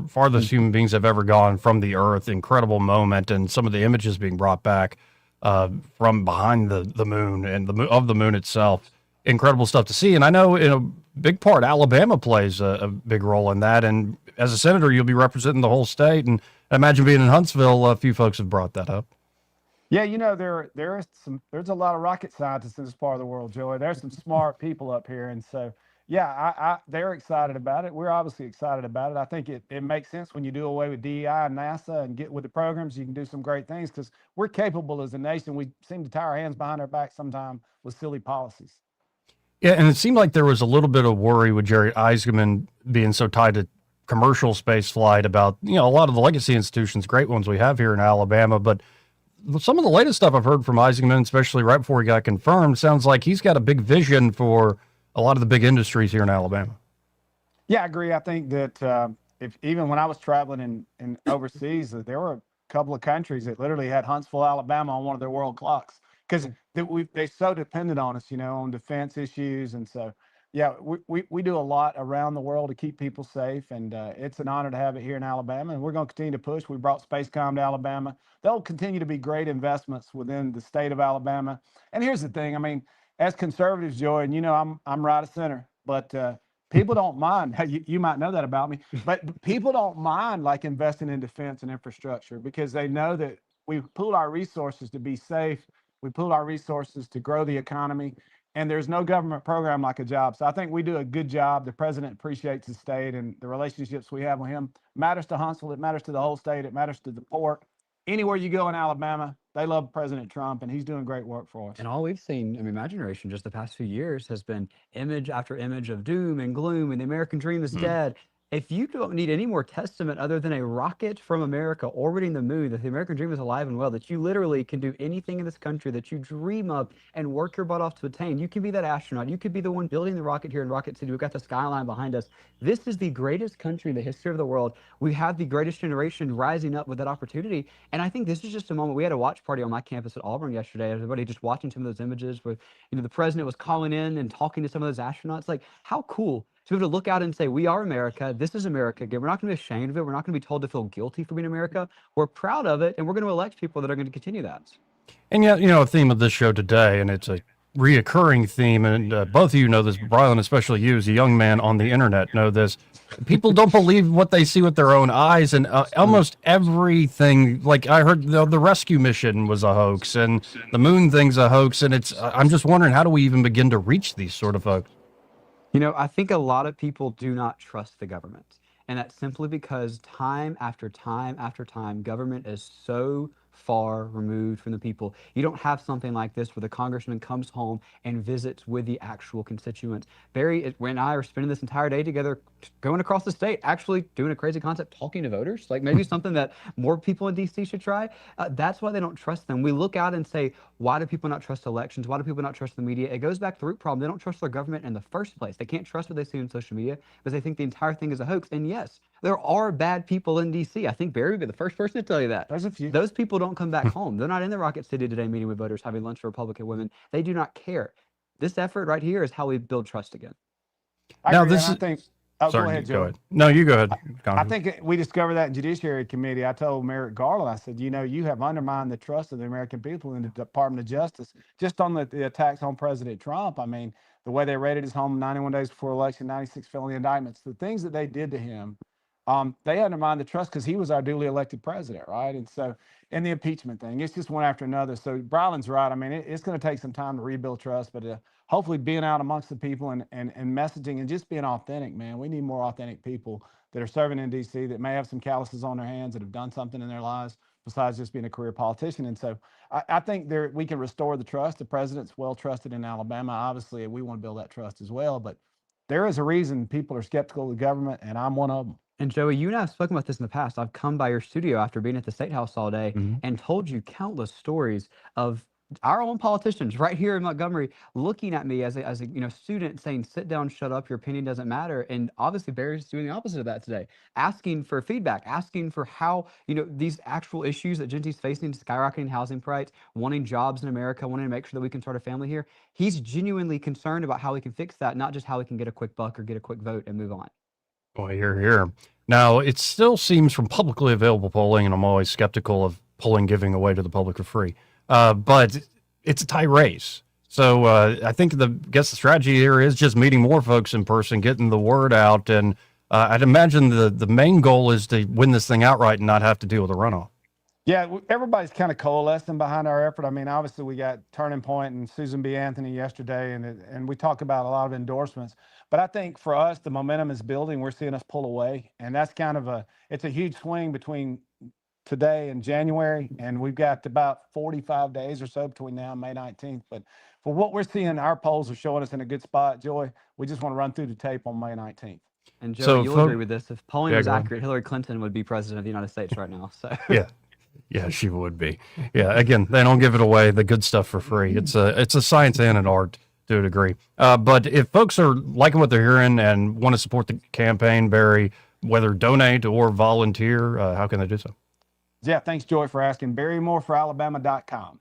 gone from the Earth. Incredible moment, and some of the images being brought back from behind the moon and of the moon itself. Incredible stuff to see. And I know in a big part, Alabama plays a big role in that. And as a senator, you'll be representing the whole state. And I imagine being in Huntsville, a few folks have brought that up. Yeah, there's a lot of rocket scientists in this part of the world, Joey. There's some smart people up here. And so, yeah, they're excited about it. We're obviously excited about it. I think it makes sense when you do away with DEI and NASA and get with the programs, you can do some great things because we're capable as a nation. We seem to tie our hands behind our back sometime with silly policies. Yeah, and it seemed like there was a little bit of worry with Jerry Eisenman being so tied to commercial space flight about, a lot of the legacy institutions, great ones we have here in Alabama. But some of the latest stuff I've heard from Eisenman, especially right before he got confirmed, sounds like he's got a big vision for a lot of the big industries here in Alabama. Yeah, I agree. I think that even when I was traveling in overseas, there were a couple of countries that literally had Huntsville, Alabama on one of their world clocks. Because they're so dependent on us, on defense issues. And so, yeah, we do a lot around the world to keep people safe. And it's an honor to have it here in Alabama. And we're going to continue to push. We brought SpaceCom to Alabama. There'll continue to be great investments within the state of Alabama. And here's the thing. I mean, as conservatives, Joy, and I'm right of center, but people don't mind. You might know that about me. But people don't mind like investing in defense and infrastructure because they know that we pool our resources to be safe. We pool our resources to grow the economy, and there's no government program like a job. So I think we do a good job. The president appreciates the state, and the relationships we have with him matters to Huntsville. It matters to the whole state. It matters to the port. Anywhere you go in Alabama, they love President Trump, and he's doing great work for us. And all we've seen, my generation, just the past few years, has been image after image of doom and gloom, and the American dream is dead. If you don't need any more testament other than a rocket from America orbiting the moon, that the American dream is alive and well, that you literally can do anything in this country that you dream of and work your butt off to attain. You can be that astronaut. You could be the one building the rocket here in Rocket City. We've got the skyline behind us. This is the greatest country in the history of the world. We have the greatest generation rising up with that opportunity. And I think this is just a moment. We had a watch party on my campus at Auburn yesterday. Everybody just watching some of those images where, the president was calling in and talking to some of those astronauts. Like, how cool to be able to look out and say, we are America. This is America. Again, we're not going to be ashamed of it. We're not going to be told to feel guilty for being America. We're proud of it, and we're going to elect people that are going to continue that. And yet, a theme of this show today, and it's a reoccurring theme, and both of you know this, Brian, especially you as a young man on the internet know this. People don't believe what they see with their own eyes, and almost everything, like I heard the rescue mission was a hoax, and the moon thing's a hoax, and I'm just wondering, how do we even begin to reach these sort of folks? I think a lot of people do not trust the government. And that's simply because time after time after time, government is so far removed from the people. You don't have something like this where the congressman comes home and visits with the actual constituents. Barry and I are spending this entire day together going across the state, actually doing a crazy concept, talking to voters, like maybe something that more people in D.C. should try. That's why they don't trust them. We look out and say, why do people not trust elections? Why do people not trust the media? It goes back to the root problem. They don't trust their government in the first place. They can't trust what they see on social media because they think the entire thing is a hoax. And yes, There are bad people in D.C. I think Barry would be the first person to tell you that. There's a few. Those people don't come back home. They're not in the Rocket City today meeting with voters, having lunch with Republican women. They do not care. This effort right here is how we build trust again. I think. Oh, Sorry, go ahead, go Joe. ahead. No, you go ahead. I think we discovered that in Judiciary Committee. I told Merrick Garland, I said, you have undermined the trust of the American people in the Department of Justice just on the attacks on President Trump. I mean, the way they raided his home 91 days before election, 96 felony indictments, the things that they did to him, they undermined the trust because he was our duly elected president, right? And so, and the impeachment thing, it's just one after another. So Bryland's right. I mean, it's going to take some time to rebuild trust, but hopefully being out amongst the people and messaging and just being authentic, man. We need more authentic people that are serving in D.C. that may have some calluses on their hands, that have done something in their lives besides just being a career politician. And so I think we can restore the trust. The president's well trusted in Alabama. Obviously, we want to build that trust as well. But there is a reason people are skeptical of the government, and I'm one of them. And Joey, you and I have spoken about this in the past. I've come by your studio after being at the State House all day and told you countless stories of our own politicians right here in Montgomery looking at me as a student saying, sit down, shut up, your opinion doesn't matter. And obviously Barry's doing the opposite of that today, asking for feedback, asking for how, these actual issues that Gen Z's facing, skyrocketing housing prices, wanting jobs in America, wanting to make sure that we can start a family here. He's genuinely concerned about how we can fix that, not just how we can get a quick buck or get a quick vote and move on. Boy, here. Now, it still seems from publicly available polling, and I'm always skeptical of polling giving away to the public for free, but it's a tight race. So I think the strategy here is just meeting more folks in person, getting the word out, and I'd imagine the main goal is to win this thing outright and not have to deal with a runoff. Yeah, everybody's kind of coalescing behind our effort. I mean, obviously we got Turning Point and Susan B. Anthony yesterday, and we talk about a lot of endorsements. But I think for us, the momentum is building. We're seeing us pull away, and that's kind of it's a huge swing between today and January, and we've got about 45 days or so between now and May 19th. But for what we're seeing, our polls are showing us in a good spot. Joy, we just want to run through the tape on May 19th. And Joe, you'll agree with this. If polling was accurate, Hillary Clinton would be president of the United States right now. So Yeah, she would be. Yeah, again, they don't give it away, the good stuff, for free. It's a science and an art to a degree. But if folks are liking what they're hearing and want to support the campaign, Barry, whether donate or volunteer, how can they do so? Yeah, thanks, Joy, for asking. BarryMooreForAlabama.com.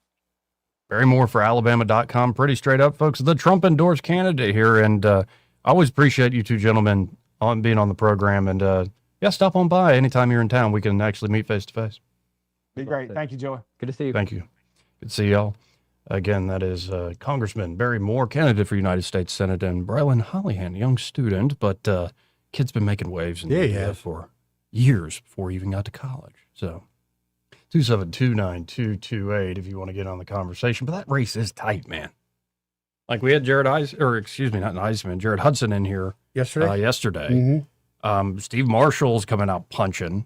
BarryMooreForAlabama.com. Pretty straight up, folks. The Trump-endorsed candidate here, and I always appreciate you two gentlemen being on the program. And stop on by anytime you're in town. We can actually meet face-to-face. Be great. Thank you, Joy. Good to see you. Thank you. Good to see y'all. Again, that is Congressman Barry Moore, candidate for United States Senate, and Brylan Hollyhan, young student, but kid's been making waves in the media for years before he even got to college. So 272-9228 if you want to get on the conversation. But that race is tight, man. Like we had Jared Hudson in here yesterday. Steve Marshall's coming out punching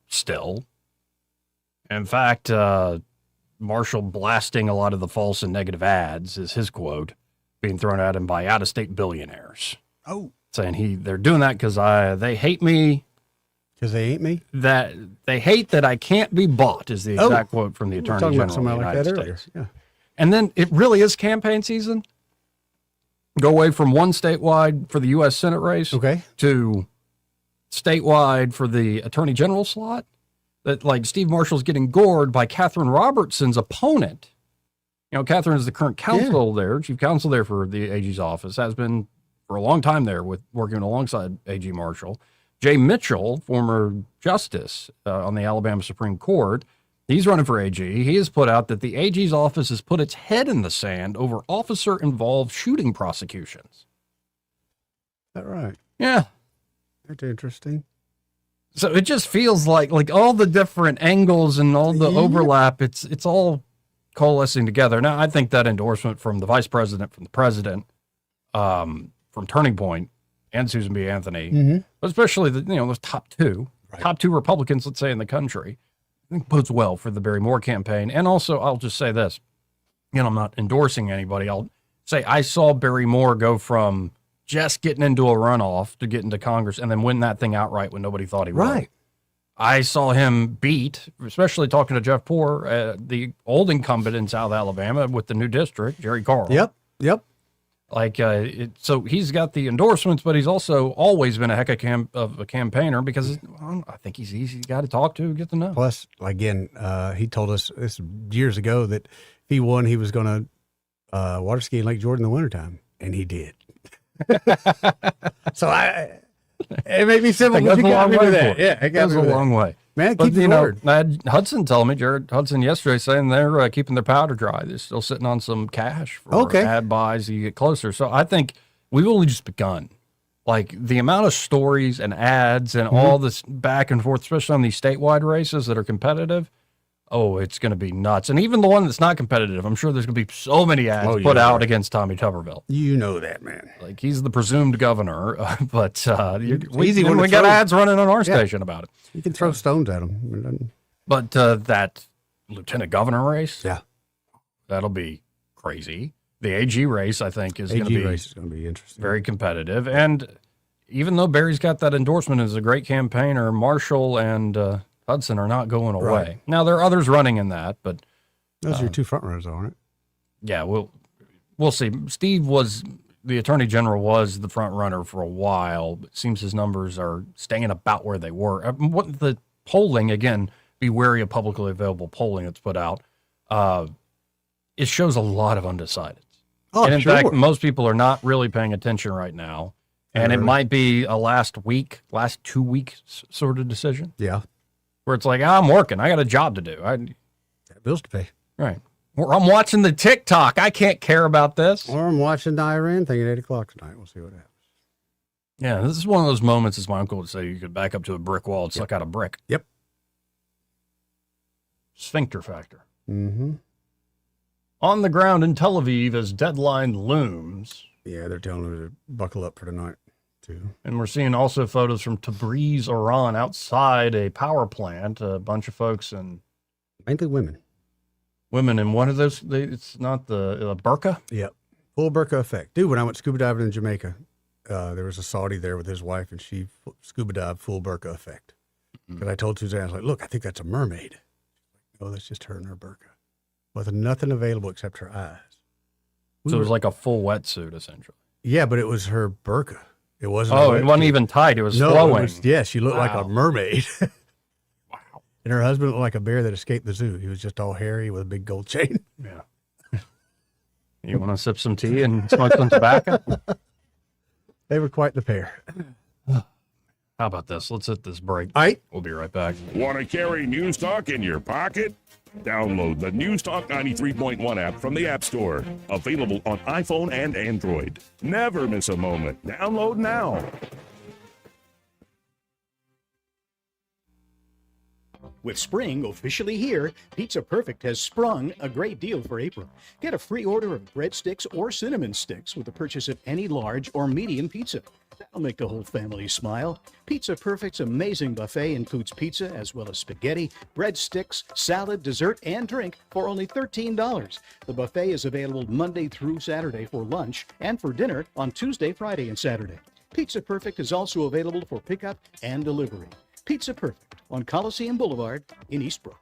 still. In fact, Marshall blasting a lot of the false and negative ads is his quote being thrown at him by out-of-state billionaires. Oh, saying they're doing that because they hate me. Because they hate me? That they hate that I can't be bought is the exact quote from the Attorney General of the United States. Yeah. And then it really is campaign season. Go away from one statewide for the U.S. Senate race to statewide for the Attorney General slot. That like Steve Marshall's getting gored by Catherine Robertson's opponent. Catherine is the current counsel there, chief counsel there for the AG's office, has been for a long time there with working alongside AG Marshall. Jay Mitchell, former justice on the Alabama Supreme Court, he's running for AG. He has put out that the AG's office has put its head in the sand over officer-involved shooting prosecutions. Is that right? Yeah. That's interesting. So it just feels like all the different angles and all the overlap, it's all coalescing together. Now, I think that endorsement from the vice president, from the president, from Turning Point, and Susan B. Anthony, especially those top two Republicans, let's say, in the country, I think bodes well for the Barry Moore campaign. And also, I'll just say this, I'm not endorsing anybody. I'll say I saw Barry Moore go from just getting into a runoff to get into Congress and then win that thing outright when nobody thought he would. Right. I saw him beat, especially talking to Jeff Poore, the old incumbent in South Alabama with the new district, Jerry Carl. Yep. So he's got the endorsements, but he's also always been a heck of a campaigner because I think he's easy guy to talk to, get to know. Plus, again, he told us this years ago that if he won, he was going to water ski in Lake Jordan in the wintertime, and he did. So it may be simple, but you got me with that. Yeah, it goes a long way. Man, but, keep the word. I had Hudson tell me, Jared Hudson yesterday, saying they're keeping their powder dry. They're still sitting on some cash for ad buys as you get closer. So I think we've only just begun. Like the amount of stories and ads and all this back and forth, especially on these statewide races that are competitive. Oh, it's going to be nuts. And even the one that's not competitive, I'm sure there's going to be so many ads put out against Tommy Tuberville. You know that, man. Like he's the presumed governor, but we easy got ads running on our station about it. You can throw stones at him. But that lieutenant governor race, that'll be crazy. The AG race, I think, is going to be interesting. Very competitive. And even though Barry's got that endorsement as a great campaigner, Marshall and Hudson are not going away. Right. Now, there are others running in that, but... Those are your two front runners, aren't it? Yeah, we'll see. Steve the Attorney General was the front runner for a while, but it seems his numbers are staying about where they were. What the polling, again, be wary of publicly available polling that's put out, it shows a lot of undecideds. Oh, and in sure. fact, most people are not really paying attention right now, and it might be a last 2 weeks sort of decision. Yeah. Where it's like, I'm working. I got a job to do. Got bills to pay. Right. Or I'm watching the TikTok. I can't care about this. Or I'm watching the Iran thing at 8 o'clock tonight. We'll see what happens. Yeah, this is one of those moments, as my uncle would say, you could back up to a brick wall and suck out a brick. Yep. Sphincter factor. Mm-hmm. On the ground in Tel Aviv as deadline looms. Yeah, they're telling them to buckle up for tonight. And we're seeing also photos from Tabriz, Iran, outside a power plant. A bunch of folks and mainly women. Women in one of those. It's not the burqa. Yep, full burqa effect, dude. When I went scuba diving in Jamaica, there was a Saudi there with his wife, and she scuba dived full burqa effect. Because I told Suzanne, I was like, "Look, I think that's a mermaid." Oh, that's just her in her burqa, with nothing available except her eyes. So it was like a full wetsuit, essentially. Yeah, but it was her burqa. It wasn't. Oh, it wasn't even tight. It was flowing. She looked like a mermaid. Wow. And her husband looked like a bear that escaped the zoo. He was just all hairy with a big gold chain. Yeah. You want to sip some tea and smoke some tobacco? They were quite the pair. How about this? Let's hit this break. All right. We'll be right back. Want to carry News Talk in your pocket? Download the News Talk 93.1 app from the App Store. Available on iPhone and Android. Never miss a moment. Download now. With spring officially here, Pizza Perfect has sprung a great deal for April. Get a free order of breadsticks or cinnamon sticks with the purchase of any large or medium pizza. That'll make the whole family smile. Pizza Perfect's amazing buffet includes pizza as well as spaghetti, breadsticks, salad, dessert, and drink for only $13. The buffet is available Monday through Saturday for lunch and for dinner on Tuesday, Friday, and Saturday. Pizza Perfect is also available for pickup and delivery. Pizza Perfect on Coliseum Boulevard in Eastbrook.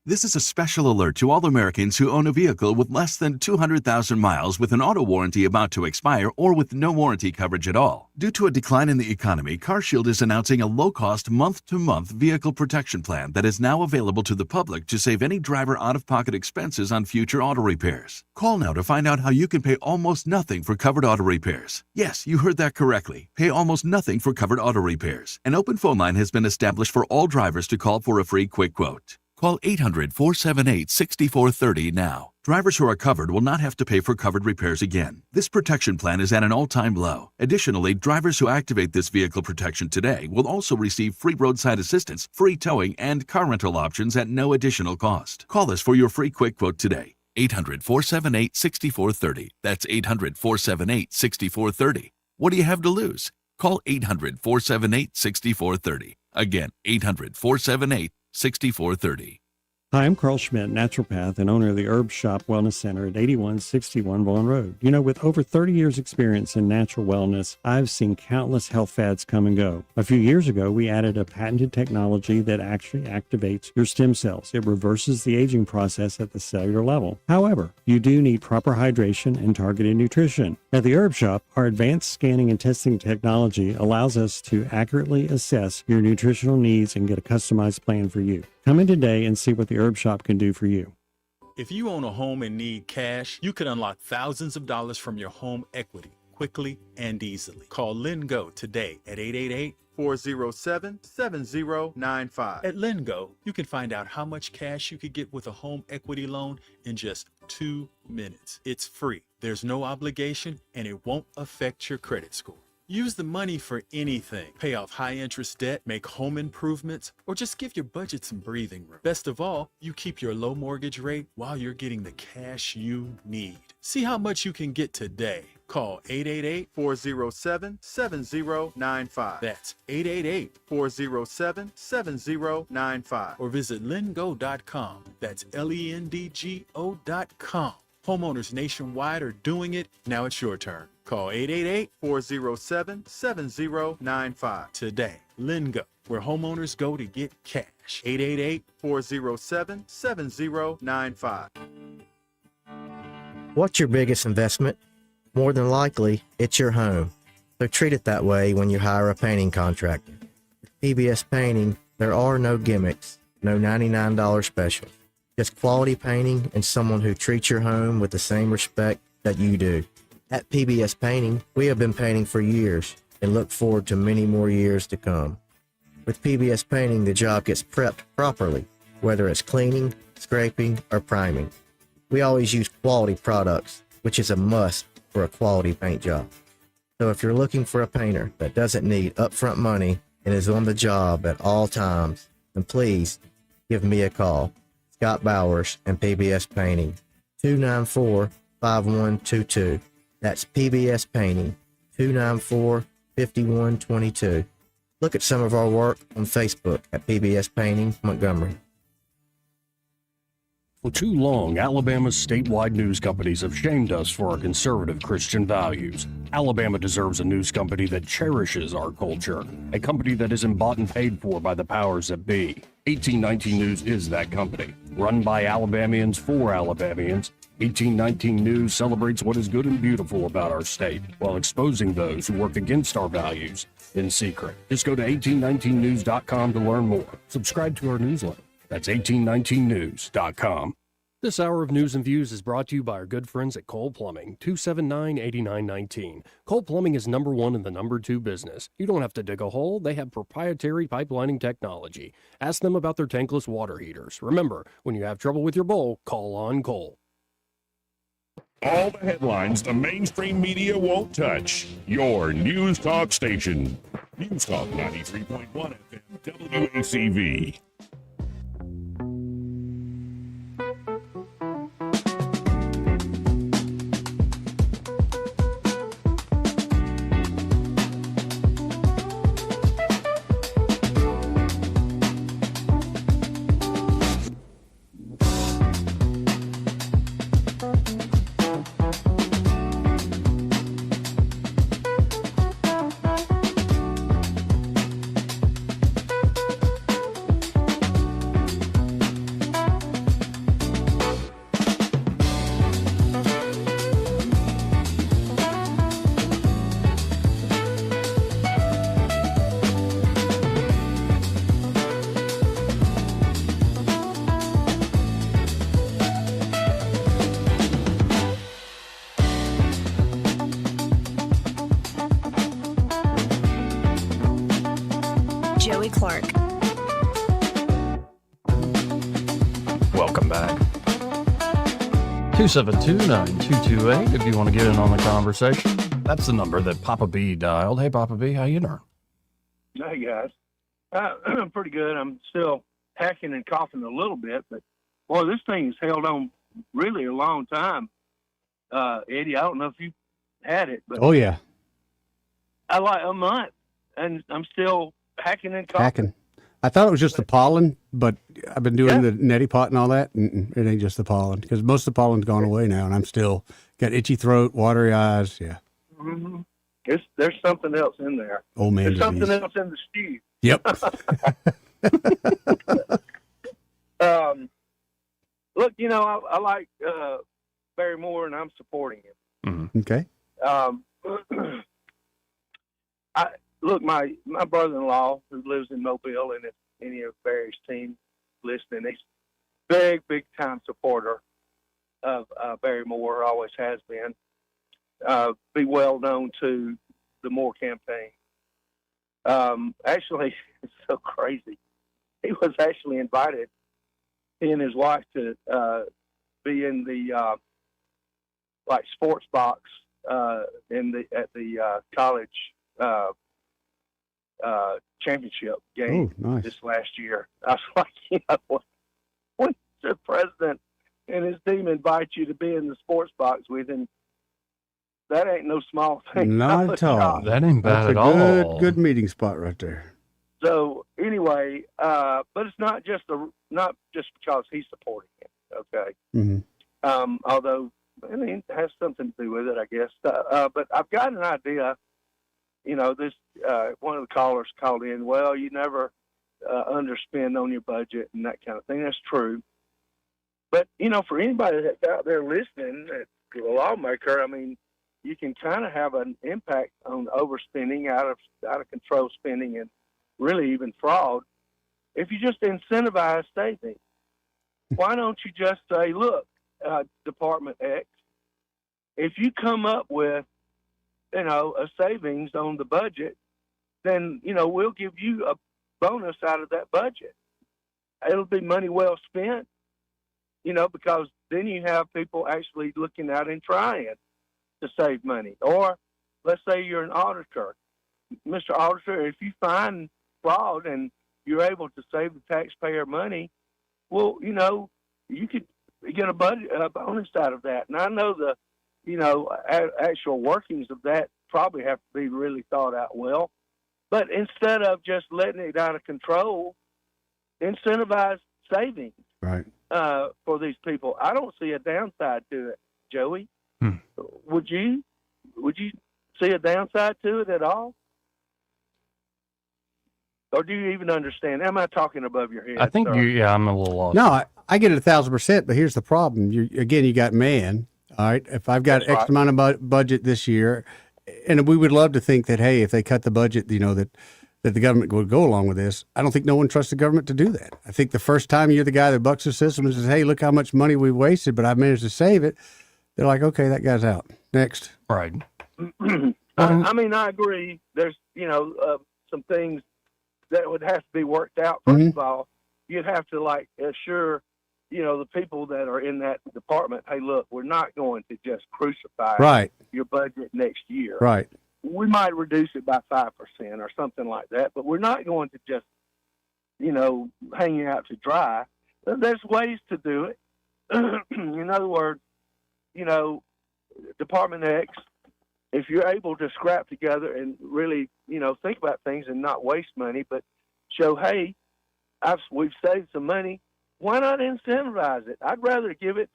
This is a special alert to all Americans who own a vehicle with less than 200,000 miles with an auto warranty about to expire or with no warranty coverage at all. Due to a decline in the economy, CarShield is announcing a low-cost month-to-month vehicle protection plan that is now available to the public to save any driver out-of-pocket expenses on future auto repairs. Call now to find out how you can pay almost nothing for covered auto repairs. Yes, you heard that correctly. Pay almost nothing for covered auto repairs. An open phone line has been established for all drivers to call for a free quick quote. Call 800-478-6430 now. Drivers who are covered will not have to pay for covered repairs again. This protection plan is at an all-time low. Additionally, drivers who activate this vehicle protection today will also receive free roadside assistance, free towing, and car rental options at no additional cost. Call us for your free quick quote today. 800-478-6430. That's 800-478-6430. What do you have to lose? Call 800-478-6430. Again, 800-478-6430. Hi, I'm Carl Schmidt, naturopath and owner of the Herb Shop Wellness Center at 8161 Vaughan Road. You know, with over 30 years experience in natural wellness, I've seen countless health fads come and go. A few years ago, we added a patented technology that actually activates your stem cells. It reverses the aging process at the cellular level. However, you do need proper hydration and targeted nutrition. At the Herb Shop, our advanced scanning and testing technology allows us to accurately assess your nutritional needs and get a customized plan for you. Come in today and see what the Herb Shop can do for you. If you own a home and need cash, you could unlock thousands of dollars from your home equity quickly and easily. Call LendGo today at 888-407-7095. At LendGo, you can find out how much cash you could get with a home equity loan in just 2 minutes. It's free, there's no obligation, and it won't affect your credit score. Use the money for anything. Pay off high-interest debt, make home improvements, or just give your budget some breathing room. Best of all, you keep your low mortgage rate while you're getting the cash you need. See how much you can get today. Call 888-407-7095. That's 888-407-7095. Or visit lendgo.com. That's LENDGO.com. Homeowners nationwide are doing it. Now it's your turn. Call 888-407-7095 today. LendGo, where homeowners go to get cash. 888-407-7095. What's your biggest investment? More than likely, it's your home. So treat it that way when you hire a painting contractor. With PBS Painting, there are no gimmicks, no $99 specials. Just quality painting and someone who treats your home with the same respect that you do. At PBS Painting, we have been painting for years and look forward to many more years to come. With PBS Painting, the job gets prepped properly, whether it's cleaning, scraping, or priming. We always use quality products, which is a must for a quality paint job. So if you're looking for a painter that doesn't need upfront money and is on the job at all times, then please give me a call. Scott Bowers and PBS Painting, 294-5122. That's PBS Painting, 294-5122. Look at some of our work on Facebook at PBS Painting Montgomery. For too long, Alabama's statewide news companies have shamed us for our conservative Christian values. Alabama deserves a news company that cherishes our culture, a company that isn't bought and paid for by the powers that be. 1819 News is that company. Run by Alabamians for Alabamians, 1819 News celebrates what is good and beautiful about our state, while exposing those who work against our values in secret. Just go to 1819news.com to learn more. Subscribe to our newsletter. That's 1819news.com. This hour of News and Views is brought to you by our good friends at Cole Plumbing, 279-8919. Cole Plumbing is number one in the number two business. You don't have to dig a hole. They have proprietary pipelining technology. Ask them about their tankless water heaters. Remember, when you have trouble with your bowl, call on Cole. All the headlines the mainstream media won't touch. Your News Talk station. News Talk 93.1 FM WACV. Joey Clark. Welcome back. 272-9228 if you want to get in on the conversation. That's the number that Papa B dialed. Hey, Papa B, how you doing? Hey, guys. I'm pretty good. I'm still hacking and coughing a little bit, but, boy, this thing's held on really a long time. Eddie, I don't know if you had it, but... Oh, yeah. I like a month, and I'm still hacking and coughing. I thought it was just the pollen, but I've been doing the neti pot and all that. It ain't just the pollen, because most of the pollen's gone away now, and I'm still got itchy throat, watery eyes. Yeah. Mm-hmm. There's something else in there. Old man There's disease. something else in the stew. Yep. Look, I like Barry Moore, and I'm supporting him. Okay. Look, my brother-in-law who lives in Mobile, and if any of Barry's team listening, he's big time supporter of Barry Moore, always has been. Be well known to the Moore campaign. Actually, it's so crazy. He was actually invited, he and his wife, to be in the like sports box at the college championship game this last year. I was like, when the president and his team invite you to be in the sports box with him, that ain't no small thing. Not at all. That ain't bad That's at a all. good meeting spot right there. So anyway, but it's not just because he's supporting it. Okay. Mm-hmm. Although it has something to do with it, I guess. But I've got an idea. This one of the callers called in. Well, you never underspend on your budget and that kind of thing. That's true. But for anybody that's out there listening, to a lawmaker, I mean, you can kind of have an impact on overspending, out of control spending, and really even fraud if you just incentivize saving. Why don't you just say, look, Department X, if you come up with a savings on the budget, then we'll give you a bonus out of that budget. It'll be money well spent, because then you have people actually looking out and trying to save money. Or let's say you're an auditor. Mr. Auditor, if you find fraud and you're able to save the taxpayer money, well, you could get a bonus out of that. And I know the actual workings of that probably have to be really thought out well. But instead of just letting it out of control, incentivize savings for these people. I don't see a downside to it, Joey. Would you see a downside to it at all? Or do you even understand? Am I talking above your head? I think I'm a little lost. No, I get it 1,000%, but here's the problem. You got man. All right. If I've got X amount of budget this year, and we would love to think that, hey, if they cut the budget, that the government would go along with this. I don't think no one trusts the government to do that. I think the first time you're the guy that bucks the system and says, hey, look how much money we wasted, but I managed to save it. They're like, okay, that guy's out. Next. Right. I mean, I agree. There's, some things that would have to be worked out. First of all, you'd have to assure, the people that are in that department, hey, look, we're not going to just crucify your budget next year. Right. We might reduce it by 5% or something like that, but we're not going to just, hang it out to dry. There's ways to do it. In other words, Department X, if you're able to scrap together and really, think about things and not waste money, but show, hey, we've saved some money, why not incentivize it? I'd rather give it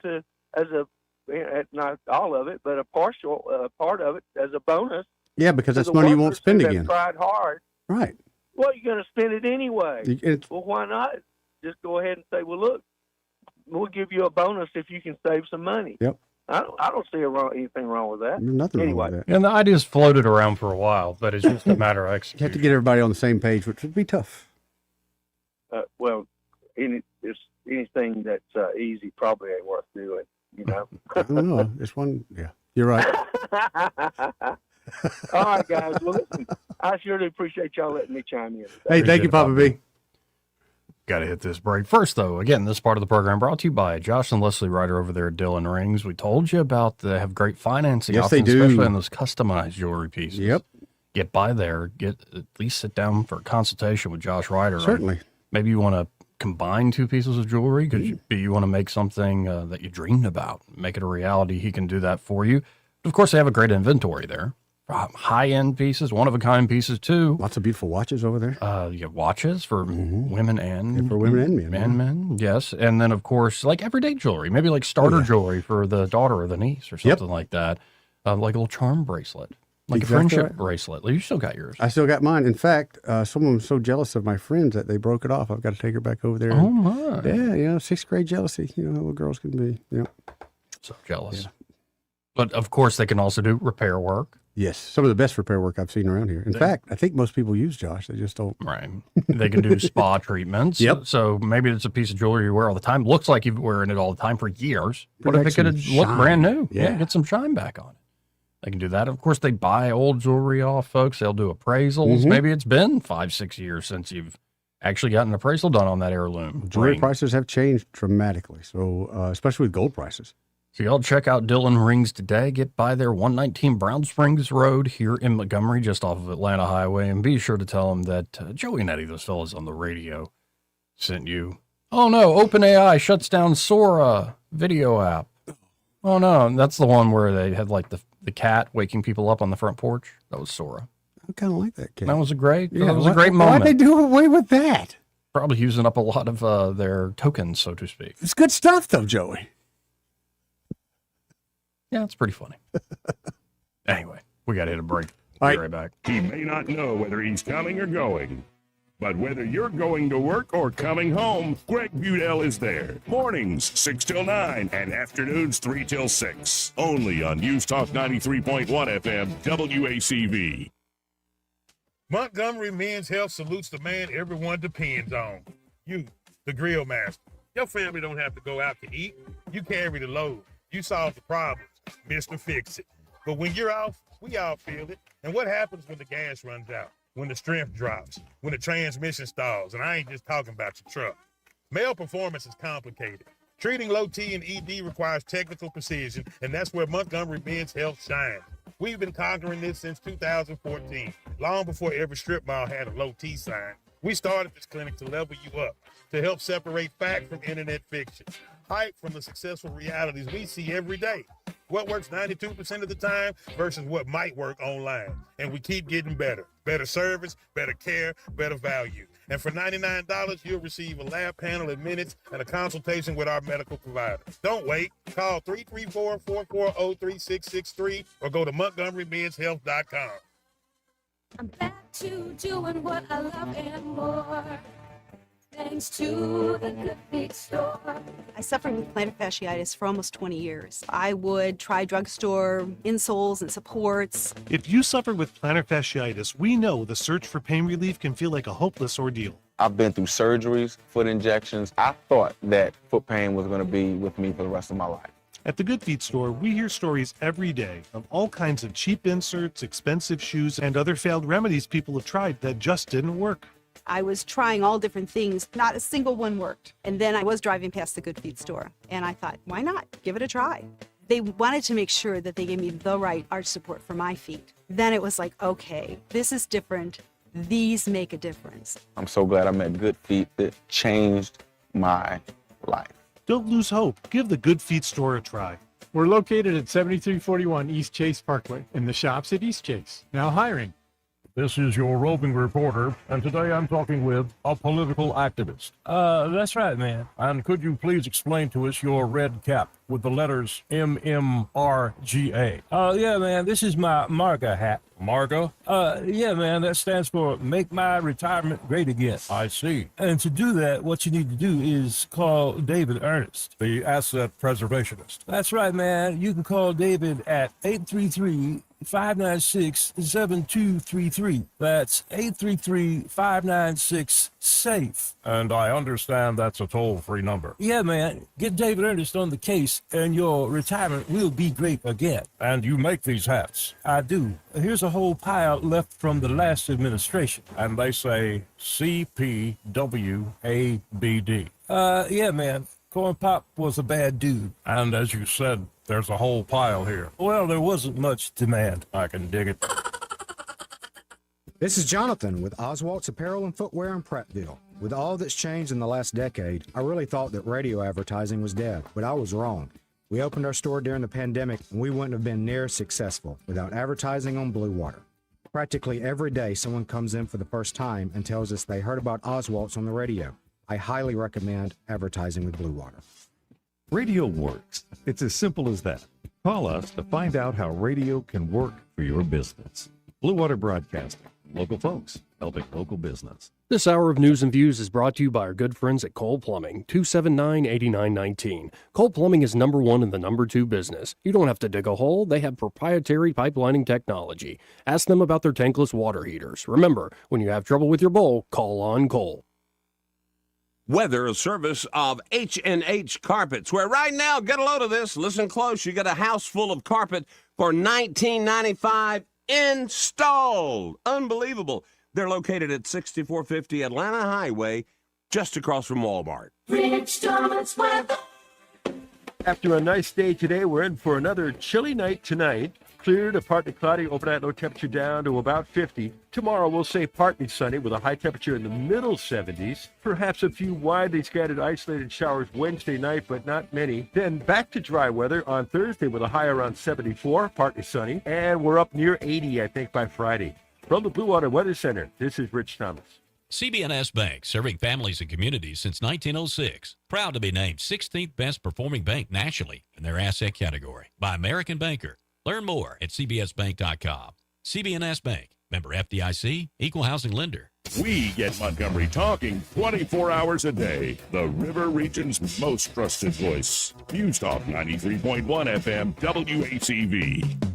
not all of it, but a partial part of it as a bonus. Yeah, because that's money you won't spend again. Tried hard. Right. Well, you're going to spend it anyway. Well, why not? Just go ahead and say, well, look, we'll give you a bonus if you can save some money. Yep. I don't see anything wrong with that. Nothing anyway. wrong with that. And the idea's floated around for a while, but it's just a matter of execution. You have to get everybody on the same page, which would be tough. Anything that's easy probably ain't worth doing, I don't know. This one, yeah, you're right. All right, guys. Well, listen, I surely appreciate y'all letting me chime in. Hey, thank you, Papa B. Got to hit this break. First, though, again, this part of the program brought to you by Josh and Leslie Ryder over there at Dillon Rings. We told you about they have great financing. Yes, options, they do. especially on those customized jewelry pieces. Yep. Get by there. At least sit down for a consultation with Josh Ryder. Certainly. Maybe you want to combine two pieces of jewelry. You want to make something that you dreamed about, make it a reality. He can do that for you. Of course, they have a great inventory there. high-end pieces, one-of-a-kind pieces, too. Lots of beautiful watches over there. You get watches for women and men. Yes. And then, of course, like everyday jewelry, maybe like starter jewelry for the daughter or the niece or something like that. Like a little charm bracelet, like a friendship bracelet. You still got yours. I still got mine. In fact, someone was so jealous of my friends that they broke it off. I've got to take her back over there. Oh, my. Yeah, 6th grade jealousy. You know how little girls can be. Yeah. So jealous. Yeah. But, of course, they can also do repair work. Yes, some of the best repair work I've seen around here. In fact, I think most people use Josh. They just don't. Right. They can do spa treatments. Yep. So maybe it's a piece of jewelry you wear all the time. Looks like you've been wearing it all the time for years. What if it could look brand new? Yeah, get some shine back on it. They can do that. Of course, they buy old jewelry off, folks. They'll do appraisals. Maybe it's been 5-6 years since you've actually got an appraisal done on that heirloom. Jewelry prices have changed dramatically, so especially with gold prices. So y'all check out Dillon Rings today. Get by their 119 Brown Springs Road here in Montgomery, just off of Atlanta Highway. And be sure to tell them that Joey and Eddie, those fellas on the radio, sent you. Oh, no, OpenAI shuts down Sora video app. Oh, no, that's the one where they had like the cat waking people up on the front porch. That was Sora. I kind of like that cat. That was a great moment. Why'd they do away with that? Probably using up a lot of their tokens, so to speak. It's good stuff, though, Joey. Yeah, it's pretty funny. Anyway, we got to hit a break. Be right back. He may not know whether he's coming or going, but whether you're going to work or coming home, Greg Budell is there. Mornings 6 till 9 and afternoons 3 till 6. Only on News Talk 93.1 FM WACV. Montgomery Men's Health salutes the man everyone depends on. You, the grill master. Your family don't have to go out to eat. You carry the load. You solve the problems. Mr. Fix It. But when you're off, we all feel it. And what happens when the gas runs out? When the strength drops? When the transmission stalls? And I ain't just talking about your truck. Male performance is complicated. Treating low T and ED requires technical precision, and that's where Montgomery Men's Health shines. We've been conquering this since 2014, long before every strip mall had a low T sign. We started this clinic to level you up, to help separate fact from internet fiction, hype from the successful realities we see every day. What works 92% of the time versus what might work online. And we keep getting better. Better service, better care, better value. And for $99, you'll receive a lab panel in minutes and a consultation with our medical provider. Don't wait. Call 334-440-3663 or go to MontgomeryMen'sHealth.com. I'm back to doing what I love and more. Thanks to the Good Feet store. I suffered with plantar fasciitis for almost 20 years. I would try drugstore insoles and supports. If you suffer with plantar fasciitis, we know the search for pain relief can feel like a hopeless ordeal. I've been through surgeries, foot injections. I thought that foot pain was going to be with me for the rest of my life. At the Good Feet store, we hear stories every day of all kinds of cheap inserts, expensive shoes, and other failed remedies people have tried that just didn't work. I was trying all different things. Not a single one worked. And then I was driving past the Good Feet store, and I thought, why not? Give it a try. They wanted to make sure that they gave me the right arch support for my feet. Then it was like, okay, this is different. These make a difference. I'm so glad I met Good Feet. It changed my life. Don't lose hope. Give the Good Feet store a try. We're located at 7341 East Chase Parkway in the shops at East Chase. Now hiring. This is your roving reporter, and today I'm talking with a political activist. That's right, man. And could you please explain to us your red cap with the letters MMRGA? Yeah, man, this is my MARGA hat. MARGA? Yeah, man, that stands for Make My Retirement Great Again. I see. And to do that, what you need to do is call David Ernest, the asset preservationist. That's right, man. You can call David at 833-596-7233. That's 833-596-SAFE. And I understand that's a toll-free number. Yeah, man. Get David Ernest on the case, and your retirement will be great again. And you make these hats? I do. Here's a whole pile left from the last administration. And they say CPWABD. Yeah, man. Corn Pop was a bad dude. And as you said, there's a whole pile here. Well, there wasn't much demand. I can dig it. This is Jonathan with Oswalt's Apparel and Footwear in Prattville. With all that's changed in the last decade, I really thought that radio advertising was dead, but I was wrong. We opened our store during the pandemic, and we wouldn't have been near as successful without advertising on Blue Water. Practically every day, someone comes in for the first time and tells us they heard about Oswalt's on the radio. I highly recommend advertising with Blue Water. Radio works. It's as simple as that. Call us to find out how radio can work for your business. Blue Water Broadcasting. Local folks helping local business. This hour of news and views is brought to you by our good friends at Cole Plumbing, 279-8919. Cole Plumbing is number one in the number two business. You don't have to dig a hole. They have proprietary pipelining technology. Ask them about their tankless water heaters. Remember, when you have trouble with your bowl, call on Cole. Weather, a service of H&H Carpets, where right now, get a load of this, listen close, you get a house full of carpet for $19.95 installed. Unbelievable. They're located at 6450 Atlanta Highway, just across from Walmart. Rich Thomas weather. After a nice day today, we're in for another chilly night tonight. Clear to partly cloudy, overnight low temperature down to about 50. Tomorrow we'll say partly sunny with a high temperature in the middle 70s. Perhaps a few widely scattered isolated showers Wednesday night, but not many. Then back to dry weather on Thursday with a high around 74, partly sunny. And we're up near 80, I think, by Friday. From the Blue Water Weather Center, this is Rich Thomas. CB&S Bank, serving families and communities since 1906. Proud to be named 16th best performing bank nationally in their asset category by American Banker. Learn more at cbsbank.com. CB&S Bank, member FDIC, equal housing lender. We get Montgomery talking 24 hours a day. The River Region's most trusted voice. News Talk 93.1 FM, WACV.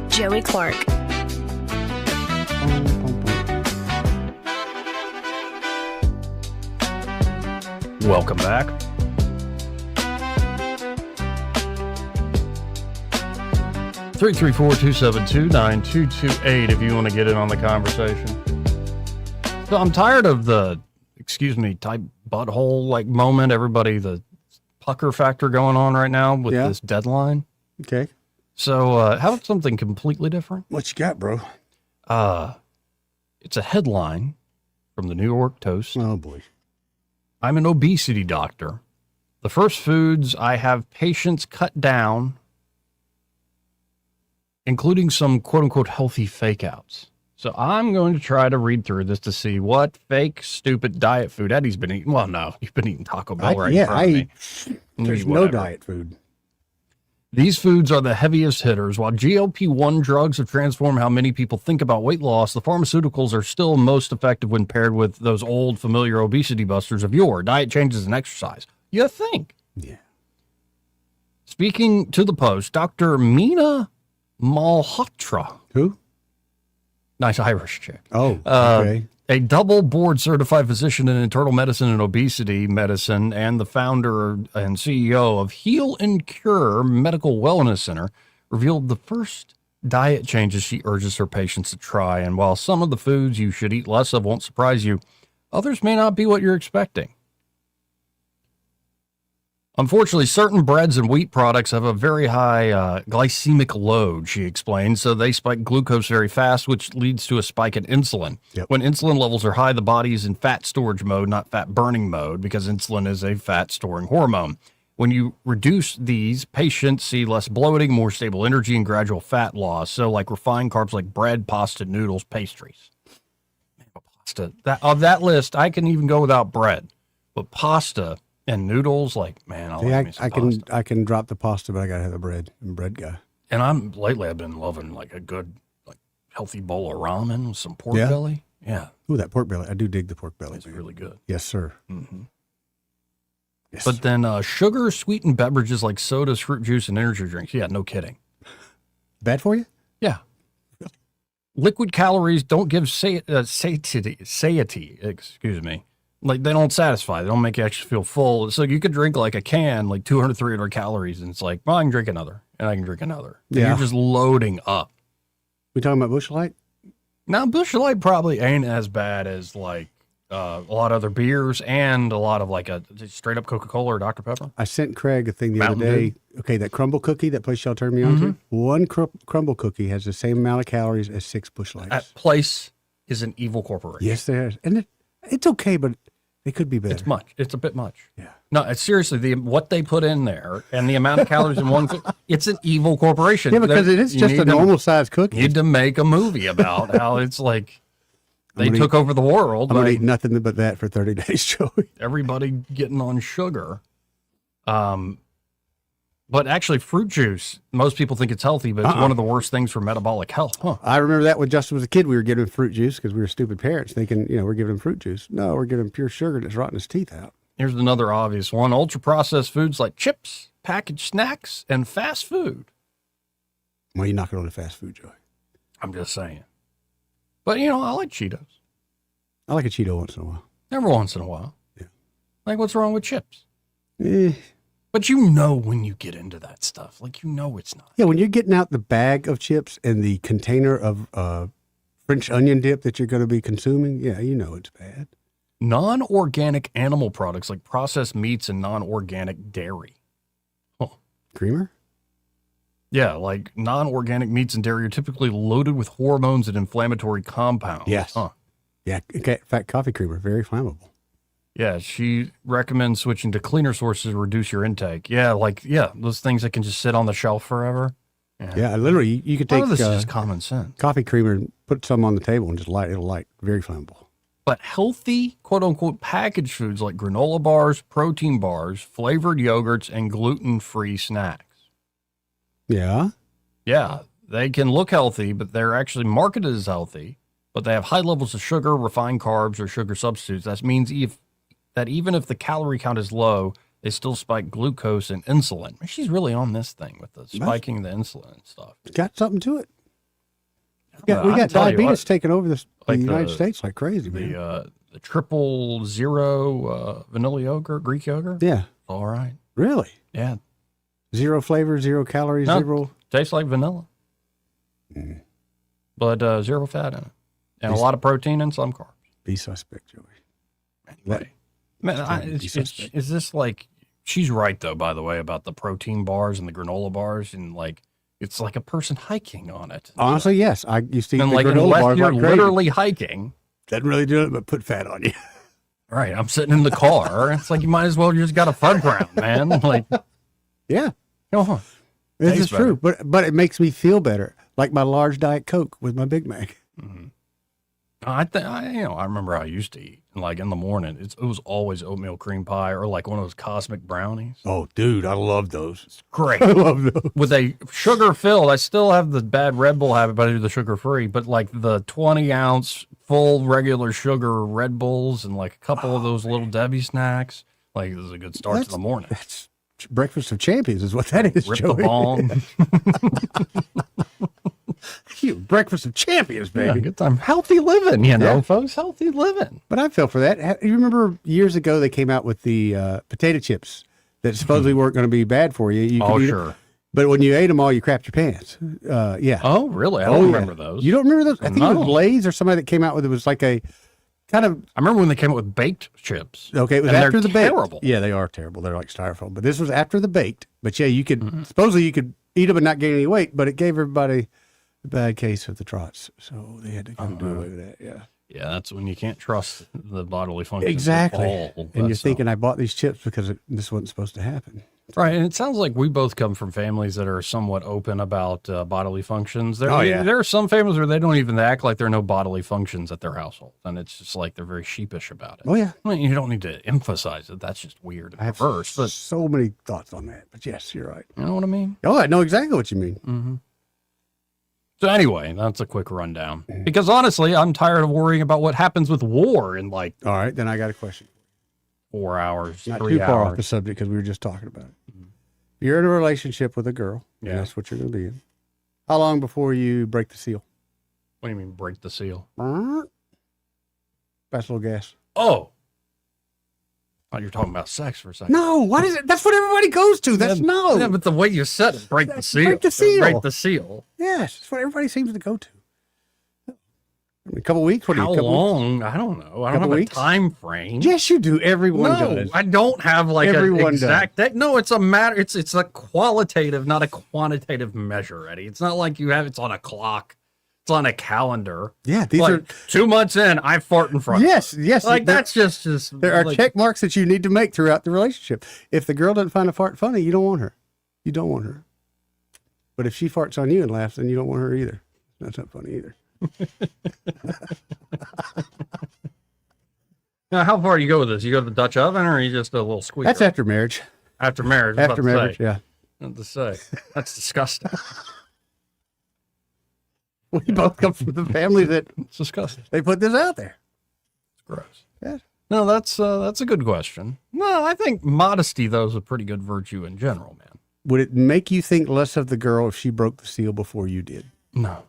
Joey Clark. Welcome back. Three 272-9228 if you want to get in on the conversation. So I'm tired of the, type butthole like moment. Everybody, the pucker factor going on right now with this deadline. Okay. So how about something completely different? What you got, bro? It's a headline from the New York Post. Oh, boy. I'm an obesity doctor. The first foods I have patients cut down, including some quote-unquote healthy fake-outs. So I'm going to try to read through this to see what fake, stupid diet food Eddie's been eating. Well, no, you've been eating Taco Bell in front of me. There's no diet food. These foods are the heaviest hitters. While GLP-1 drugs have transformed how many people think about weight loss, the pharmaceuticals are still most effective when paired with those old familiar obesity busters of yore, diet changes and exercise. You think? Yeah. Speaking to the Post, Dr. Meena Malhotra. Who? Nice Irish chick. Oh, okay. A double board certified physician in internal medicine and obesity medicine and the founder and CEO of Heal and Cure Medical Wellness Center revealed the first diet changes she urges her patients to try. And while some of the foods you should eat less of won't surprise you, others may not be what you're expecting. Unfortunately, certain breads and wheat products have a very high glycemic load, she explained, so they spike glucose very fast, which leads to a spike in insulin. Yep. When insulin levels are high, the body is in fat storage mode, not fat burning mode, because insulin is a fat storing hormone. When you reduce these, patients see less bloating, more stable energy, and gradual fat loss. So like refined carbs like bread, pasta, noodles, pastries. Pasta. Of that list, I can even go without bread, but pasta and noodles, like, man, I can drop the pasta, but I gotta have the bread. I'm a bread guy. And I've been loving like a good, like healthy bowl of ramen with some pork belly. Yeah. Ooh, that pork belly. I do dig the pork belly. It's really good. Yes, sir. Mm-hmm. Yes, but then sugar sweetened beverages like sodas, fruit juice, and energy drinks. Yeah, no kidding. Bad for you? Yeah. Liquid calories don't give satiety. Like, they don't satisfy. They don't make you actually feel full. So you could drink like a can, like 200, 300 calories, and it's like, well, I can drink another, and I can drink another. And Yeah. You're just loading up. We talking about Busch Light? Now, Busch Light probably ain't as bad as like a lot of other beers and a lot of like a straight up Coca-Cola or Dr. Pepper. I sent Craig a thing the Mountain other day. Dew? Okay, that crumble cookie, that place y'all turned me on to. One crumble cookie has the same amount of calories as 6 Busch Lights. That place is an evil corporation. Yes, there is. And it's okay, but it could be better. It's much. It's a bit much. Yeah. No, it's seriously, what they put in there and the amount of calories in one cookie, it's an evil corporation. Yeah, because it is just a normal size cookie. You need to make a movie about how it's like they took over the world. I'm going to eat nothing but that for 30 days, Joey. Everybody getting on sugar. But actually, fruit juice, most people think it's healthy, but it's one of the worst things for metabolic health. Huh. I remember that when Justin was a kid, we were giving him fruit juice because we were stupid parents thinking, we're giving him fruit juice. No, we're giving him pure sugar that's rotting his teeth out. Here's another obvious one. Ultra-processed foods like chips, packaged snacks, and fast food. Well, you're not going to fast food, Joey. I'm just saying. But, I like Cheetos. I like a Cheeto once in a while. Every once in a while. Yeah. Like, what's wrong with chips? But when you get into that stuff. Like, it's not. Yeah, when you're getting out the bag of chips and the container of French onion dip that you're going to be consuming, it's bad. Non-organic animal products like processed meats and non-organic dairy. Creamer? Yeah, like non-organic meats and dairy are typically loaded with hormones and inflammatory compounds. Yes. Yeah, in fact, coffee creamer, very flammable. Yeah, she recommends switching to cleaner sources to reduce your intake. Yeah, those things that can just sit on the shelf forever. Yeah, literally, you could take this is just common sense. Coffee creamer and put some on the table and just light. It'll light. Very flammable. But healthy, quote-unquote, packaged foods like granola bars, protein bars, flavored yogurts, and gluten-free snacks. Yeah? Yeah, they can look healthy, but they're actually marketed as healthy, but they have high levels of sugar, refined carbs, or sugar substitutes. That means even if the calorie count is low, they still spike glucose and insulin. She's really on this thing with the spiking the insulin and stuff. Got something to it. We got diabetes taking over the United States like crazy, man. The 000 vanilla yogurt, Greek yogurt? Yeah. All right. Really? Yeah. 0 flavor, 0 calories, 0. Tastes like vanilla. But 0 fat in it. And a lot of protein and some carbs. Be suspect, Joey. Anyway. Is this like, she's right though, by the way, about the protein bars and the granola bars and like, it's like a person hiking on it. Honestly, yes. I used to eat the like, granola bars you're like crazy. literally hiking. Doesn't really do it, but put fat on you. Right. I'm sitting in the car. It's like, you might as well just got a fun round, man. Like, yeah. Go on. This is true, but it makes me feel better. Like my large Diet Coke with my Big Mac. Mm-hmm. I remember I used to eat, like in the morning, it was always oatmeal cream pie or like one of those cosmic brownies. Oh, dude, I love those. It's great. I love those. With a sugar filled, I still have the bad Red Bull habit, but I do the sugar free, but like the 20-ounce full regular sugar Red Bulls and like a couple of those little Debbie snacks. Like, this is a good start to the morning. That's breakfast of champions is what that is, Rip Joey. the bong. Breakfast of champions, baby. Yeah, good time. Healthy living, folks. Healthy living. But I fell for that. You remember years ago they came out with the potato chips that supposedly weren't going to be bad for you. Oh, sure. But when you ate them all, you crapped your pants. Yeah. Oh, really? I don't remember those. You don't remember those? I think it was Lay's or somebody that came out with it was like a kind of. I remember when they came out with baked chips. Okay, it was and after the baked. Terrible. Yeah, they are terrible. They're like styrofoam. But this was after the baked. But yeah, you could supposedly you could eat them and not gain any weight, but it gave everybody a bad case of the trots, so they had to kind of do away with that. Yeah. Yeah, that's when you can't trust the bodily functions. Exactly. And you're thinking, I bought these chips because this wasn't supposed to happen. Right, and it sounds like we both come from families that are somewhat open about bodily functions. There are some families where they don't even act like there are no bodily functions at their household, and it's just like they're very sheepish about it. Oh, yeah. I mean, you don't need to emphasize it. That's just weird and perverse. But so many thoughts on that. But yes, you're right. You know what I mean? Oh, I know exactly what you mean. Mm-hmm. So anyway, that's a quick rundown. Because honestly, I'm tired of worrying about what happens with war in like. All right, then I got a question. 4 hours, Not 3 too far hours. off the subject because we were just talking about it. You're in a relationship with a girl. Yeah. And that's what you're going to be in. How long before you break the seal? What do you mean break the seal? Pass a little gas. Oh, you're talking about sex for a second. No, what is it? That's what everybody goes to. That's no. Yeah, but the way you said it, break the seal. Break the seal. Break the seal. Yes, that's what everybody seems to go to. A couple weeks? What? How couple long? Weeks? I don't know. I don't Couple have weeks? a time frame. Yes, you do. Everyone does. I don't have like Everyone an exact. No, it's a matter. It's a qualitative, not a quantitative measure, Eddie. It's not like you have. It's on a clock. It's on a calendar. Yeah, these like, are 2 months in. I fart in front. Yes. Like that's just. There are like, check marks that you need to make throughout the relationship. If the girl doesn't find a fart funny, you don't want her. You don't want her. But if she farts on you and laughs, then you don't want her either. That's not funny either. Now, how far do you go with this? You go to the Dutch oven, or are you just a little squeaker? That's after marriage. After marriage. After marriage, yeah. What to say? That's disgusting. We both come from the family that it's disgusting. They put this out there. It's gross. Yeah. No, that's a good question. No, I think modesty though is a pretty good virtue in general, man. Would it make you think less of the girl if she broke the seal before you did? No.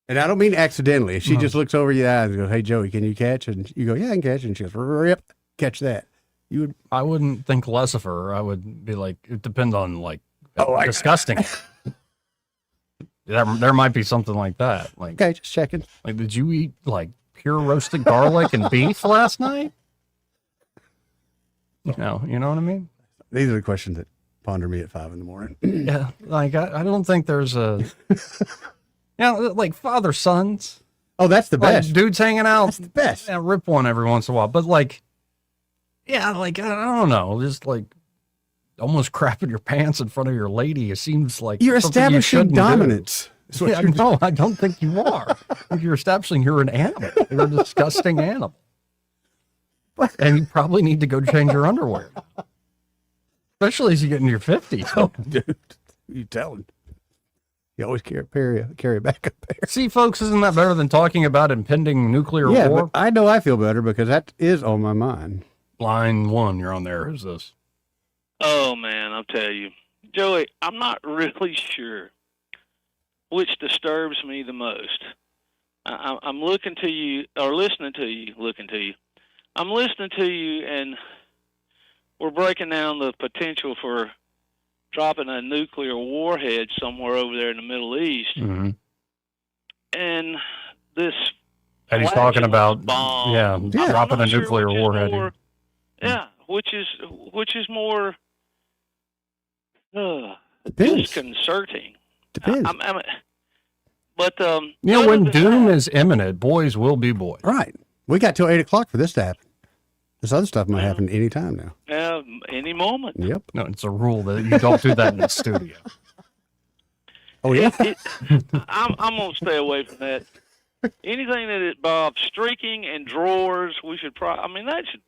And I don't mean accidentally. If she just looks over your eyes and goes, "Hey, Joey, can you catch?" And you go, "Yeah, I can catch." And she goes, "Rip, catch that." You would. I wouldn't think less of her. I would be like, it depends on like disgusting. There might be something like that. Like, okay, just checking. Like, did you eat like pure roasted garlic and beef last night? No, you know what I mean? These are the questions that ponder me at 5 a.m. Yeah, like I don't think there's a, like father sons. Oh, that's the best. Like, dudes hanging out. That's the best. Yeah, rip one every once in a while, but like, yeah, like I don't know, just like almost crapping your pants in front of your lady. It seems like you're something establishing you dominance. Yeah, no, I don't think you are. You're establishing you're an animal. You're a disgusting animal. And you probably need to go change your underwear. Especially as you get into your 50s. Oh, dude, you telling? You always carry a backup pair. See, folks, isn't that better than talking about impending nuclear war? Yeah, but I know I feel better because that is on my mind. Line 1, you're on there. Who's this? Oh, man, I'll tell you. Joey, I'm not really sure which disturbs me the most. I'm looking to you, or listening to you, I'm listening to you, and we're breaking down the potential for dropping a nuclear warhead somewhere over there in the Middle East. Mm-hmm. And this... And he's talking about, bomb. dropping a nuclear warhead. Yeah, which is more disconcerting. Depends. But when doom is imminent, boys will be boys. Right. We got till 8 o'clock for this to happen. This other stuff might happen any time now. Yeah, any moment. Yep. No, it's a rule that you don't do that in the studio. Oh yeah. I'm gonna stay away from that. Anything that involves streaking and drawers, we should probably. I mean, that should.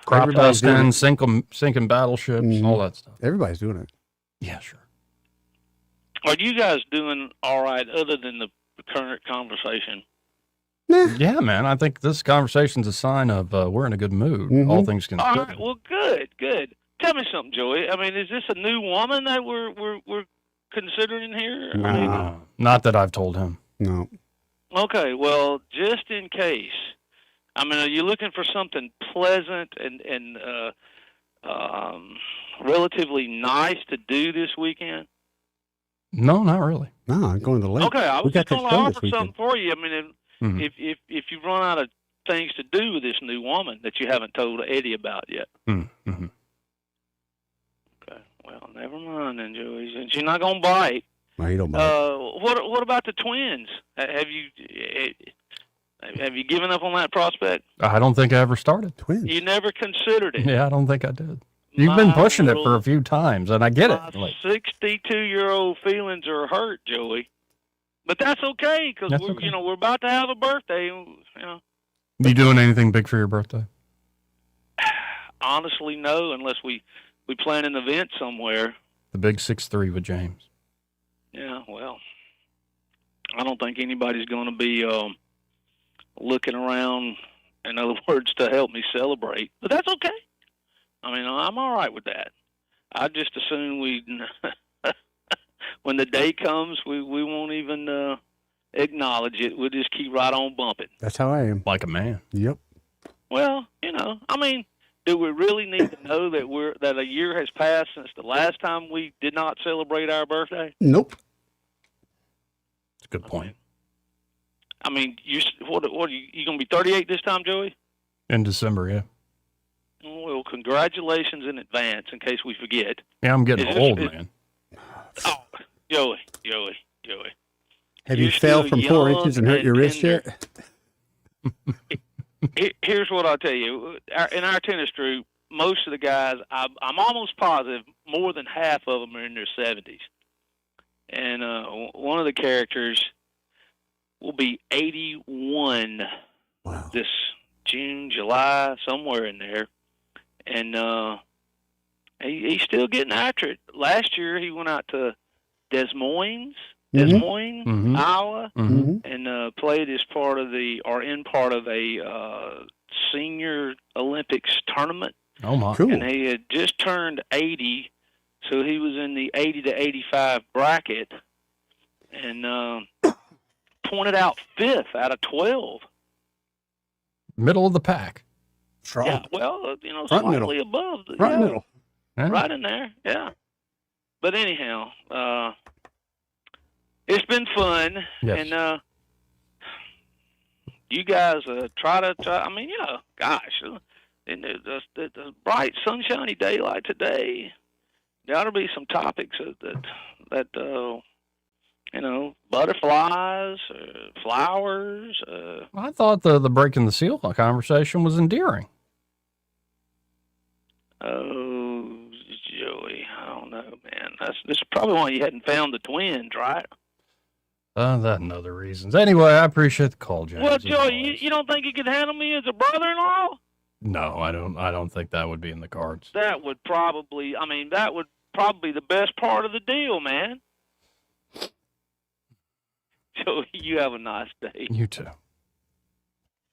Crop dusting, sinking battleships, all that stuff. Everybody's doing it. Yeah, sure. Are you guys doing all right other than the current conversation? Yeah, man. I think this conversation's a sign of we're in a good mood. Mm-hmm. All things considered. All right. Well, good. Tell me something, Joey. I mean, is this a new woman that we're considering here? No, I mean, not that I've told him. No. okay. Well, just in case. I mean, are you looking for something pleasant and relatively nice to do this weekend? No, not really. No, I'm going to the lake. Okay, I was just going to offer something weekend. for you. I mean, if you run out of things to do with this new woman that you haven't told Eddie about yet. Mm-hmm. Okay, well, never mind then, Joey. She's not going to bite. No, you don't bite. What about the twins? Have you given up on that prospect? I don't think I ever started. Twins. You never considered it. Yeah, I don't think I did. You've been pushing it for a few times, and I get it. My 62-year-old feelings are hurt, Joey. But that's okay because we're about to have a birthday. You doing anything big for your birthday? Honestly, no, unless we plan an event somewhere. The big 6'3" with James. Yeah, well, I don't think anybody's going to be looking around, in other words, to help me celebrate. But that's okay. I mean, I'm all right with that. I just assume when the day comes, we won't even acknowledge it. We'll just keep right on bumping. That's how I am. Like a man. Yep. Well, I mean, do we really need to know that a year has passed since the last time we did not celebrate our birthday? Nope. That's a good point. I mean, what are you going to be 38 this time, Joey? In December, yeah. Well, congratulations in advance, in case we forget. Yeah, I'm getting old, man. Oh, Joey. Have you fell from 4 inches and hurt your wrist yet? Here's what I'll tell you. In our tennis group, most of the guys, I'm almost positive, more than half of them are in their 70s. And one of the characters will be 81 this June, July, somewhere in there. And he's still getting after it. Last year, he went out to Des Moines, Iowa, and played as part of in part of a senior Olympics tournament. Oh my! Cool. And he had just turned 80, so he was in the 80 to 85 bracket, and pointed out 5th out of 12. Middle of the pack. Strong. Yeah, well, Front slightly middle. above. Front middle. Right in there, yeah. But anyhow, it's been fun, yes. and you guys try. I mean, gosh, in the bright, sunshiny day like today, there ought to be some topics that butterflies, flowers. I thought the breaking the seal conversation was endearing. Oh, Joey, I don't know, man. This is probably why you hadn't found the twins, right? That and other reasons. Anyway, I appreciate the call, James. Well, Joey, you don't think you could handle me as a brother-in-law? No, I don't. I don't think that would be in the cards. That would probably be the best part of the deal, man. Joey, you have a nice day. You too.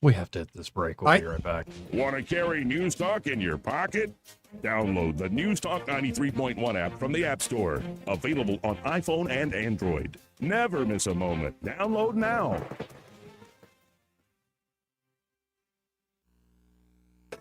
We have to hit this break. We'll be right back. Want to carry News Talk in your pocket? Download the News Talk 93.1 app from the App Store. Available on iPhone and Android. Never miss a moment. Download now.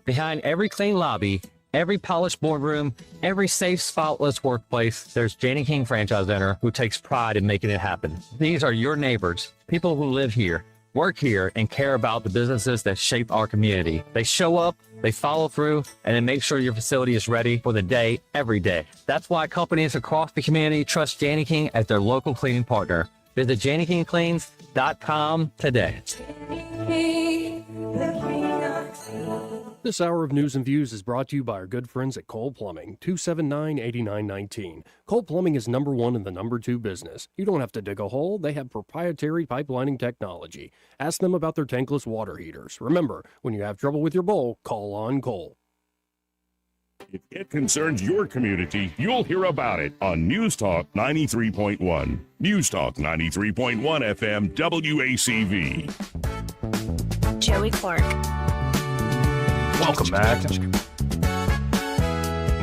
Behind every clean lobby, every polished boardroom, every safe, spotless workplace, there's Janie King Franchise Center who takes pride in making it happen. These are your neighbors, people who live here, work here, and care about the businesses that shape our community. They show up, they follow through, and they make sure your facility is ready for the day, every day. That's why companies across the community trust Janie King as their local cleaning partner. Visit JanieKingCleans.com today. This hour of News and Views is brought to you by our good friends at Cole Plumbing, 279-8919. Cole Plumbing is number 1 in the number 2 business. You don't have to dig a hole. They have proprietary pipelining technology. Ask them about their tankless water heaters. Remember, when you have trouble with your bowl, call on Cole. If it concerns your community, you'll hear about it on News Talk 93.1. News Talk 93.1 FM WACV. Joey Clark. Welcome back.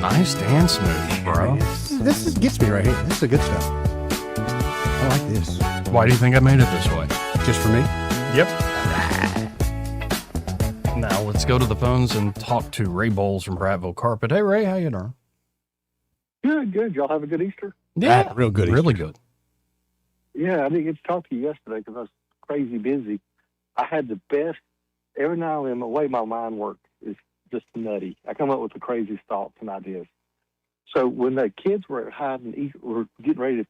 Nice dance move, bro. This gets me right here. This is the good stuff. I like this. Why do you think I made it this way? Just for me? Yep. Now let's go to the phones and talk to Ray Bowles from Prattville Carpet. Hey, Ray, how you doing? Good. Y'all have a good Easter? Yeah, real good. Really good. Yeah, I didn't get to talk to you yesterday because I was crazy busy. I had the best. Every now and then, the way my mind works is just nutty. I come up with the craziest thoughts and ideas. So when the kids were were getting ready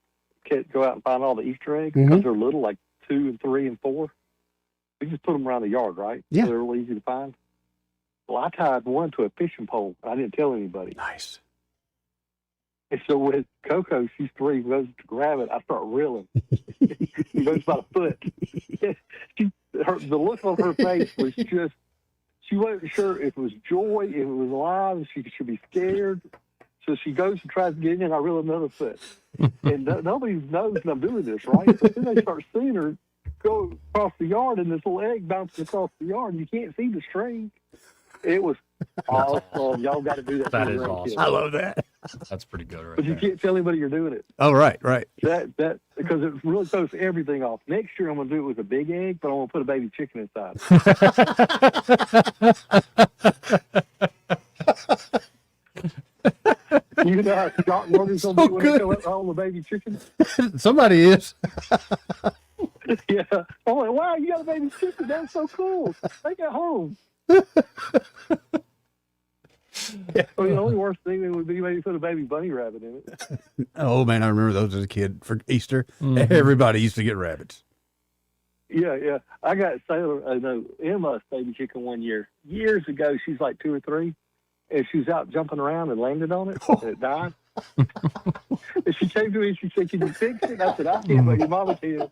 to go out and find all the Easter eggs, because they're little, like 2 and 3 and 4, we just put them around the yard, right? Yeah. So they're real easy to find. Well, I tied one to a fishing pole. I didn't tell anybody. Nice. And so when Coco, she's 3, goes to grab it, I start reeling. He goes about a foot. The look on her face was just, she wasn't sure if it was joy, if it was alive, if she should be scared. So she goes and tries to get in, and I reel another foot. And nobody knows that I'm doing this, right? But then they start seeing her go across the yard, and this little egg bounces across the yard, and you can't see the string. It was awesome. Y'all got to do that. That is awesome. I love that. That's pretty good, right? But you can't tell anybody you're doing it. Oh, right. That because it really throws everything off. Next year I'm gonna do it with a big egg, but I'm gonna put a baby chicken inside. You know how shocked Morgan's gonna be when they come up on the baby chicken? Somebody is. Yeah. I'm like, wow, you got a baby sister. That's so cool. Take it home. Well, the only worst thing would be maybe put a baby bunny rabbit in it. Oh, man, I remember those as a kid for Easter. Mhm. Everybody used to get rabbits. Yeah. I got Emma's baby chicken one year. Years ago, she's like 2 or 3, and she was out jumping around and landed on it, and it died. And she came to me and she said, "Can you fix it?" I said, "I can't, but your mama can."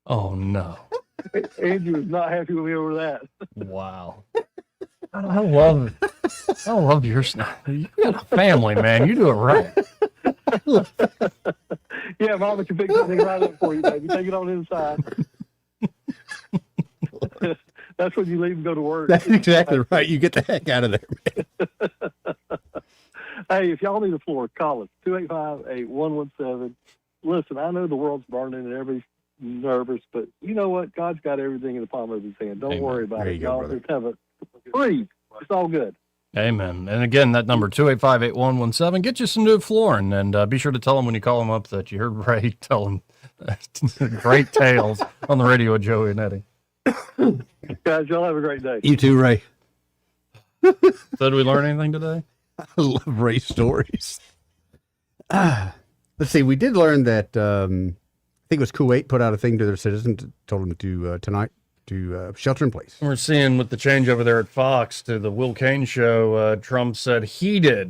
Oh, no. Angie was not happy with me over that. Wow. I love your You got a family, man. You do it right. Yeah, mama can fix that thing right up for you, baby. Take it on inside. That's when you leave and go to work. That's exactly right. You get the heck out of there, man. Hey, if y'all need a floor, call us, 285-8117. Listen, I know the world's burning and everybody's nervous, but you know what? God's got everything in the palm of his hand. Don't worry about There it. you go, Y'all brother. just have it free. It's all good. Amen. And again, that number 285-8117. Get you some new flooring, and be sure to tell them when you call them up that you heard Ray tell them great tales on the radio with Joey and Eddie. Guys, y'all have a great day. You too, Ray. So did we learn anything today? I love Ray stories. Let's see. We did learn that I think it was Kuwait put out a thing to their citizens, told them to tonight to shelter in place. We're seeing with the change over there at Fox to the Will Kane show, Trump said heated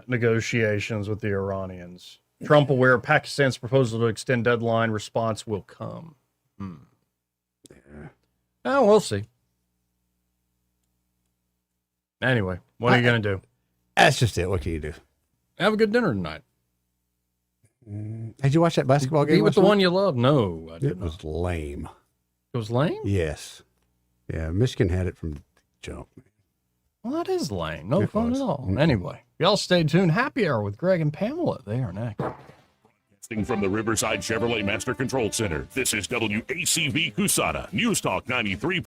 negotiations with the Iranians. Trump aware of Pakistan's proposal to extend deadline, response will come. Yeah. Oh, we'll see. Anyway, what are you going to do? That's just it. What can you do? Have a good dinner tonight. Did you watch that basketball game? Be with last the night? one you love. No, I did It was lame. It was lame? Yes. Yeah, Michigan had it from the jump. Well, that is lame. No It fun was. at all. Anyway, y'all stay tuned. Happy Hour with Greg and Pamela. They are next. Broadcasting from the Riverside Chevrolet Master Control Center, this is WACV Cusana, News Talk 93.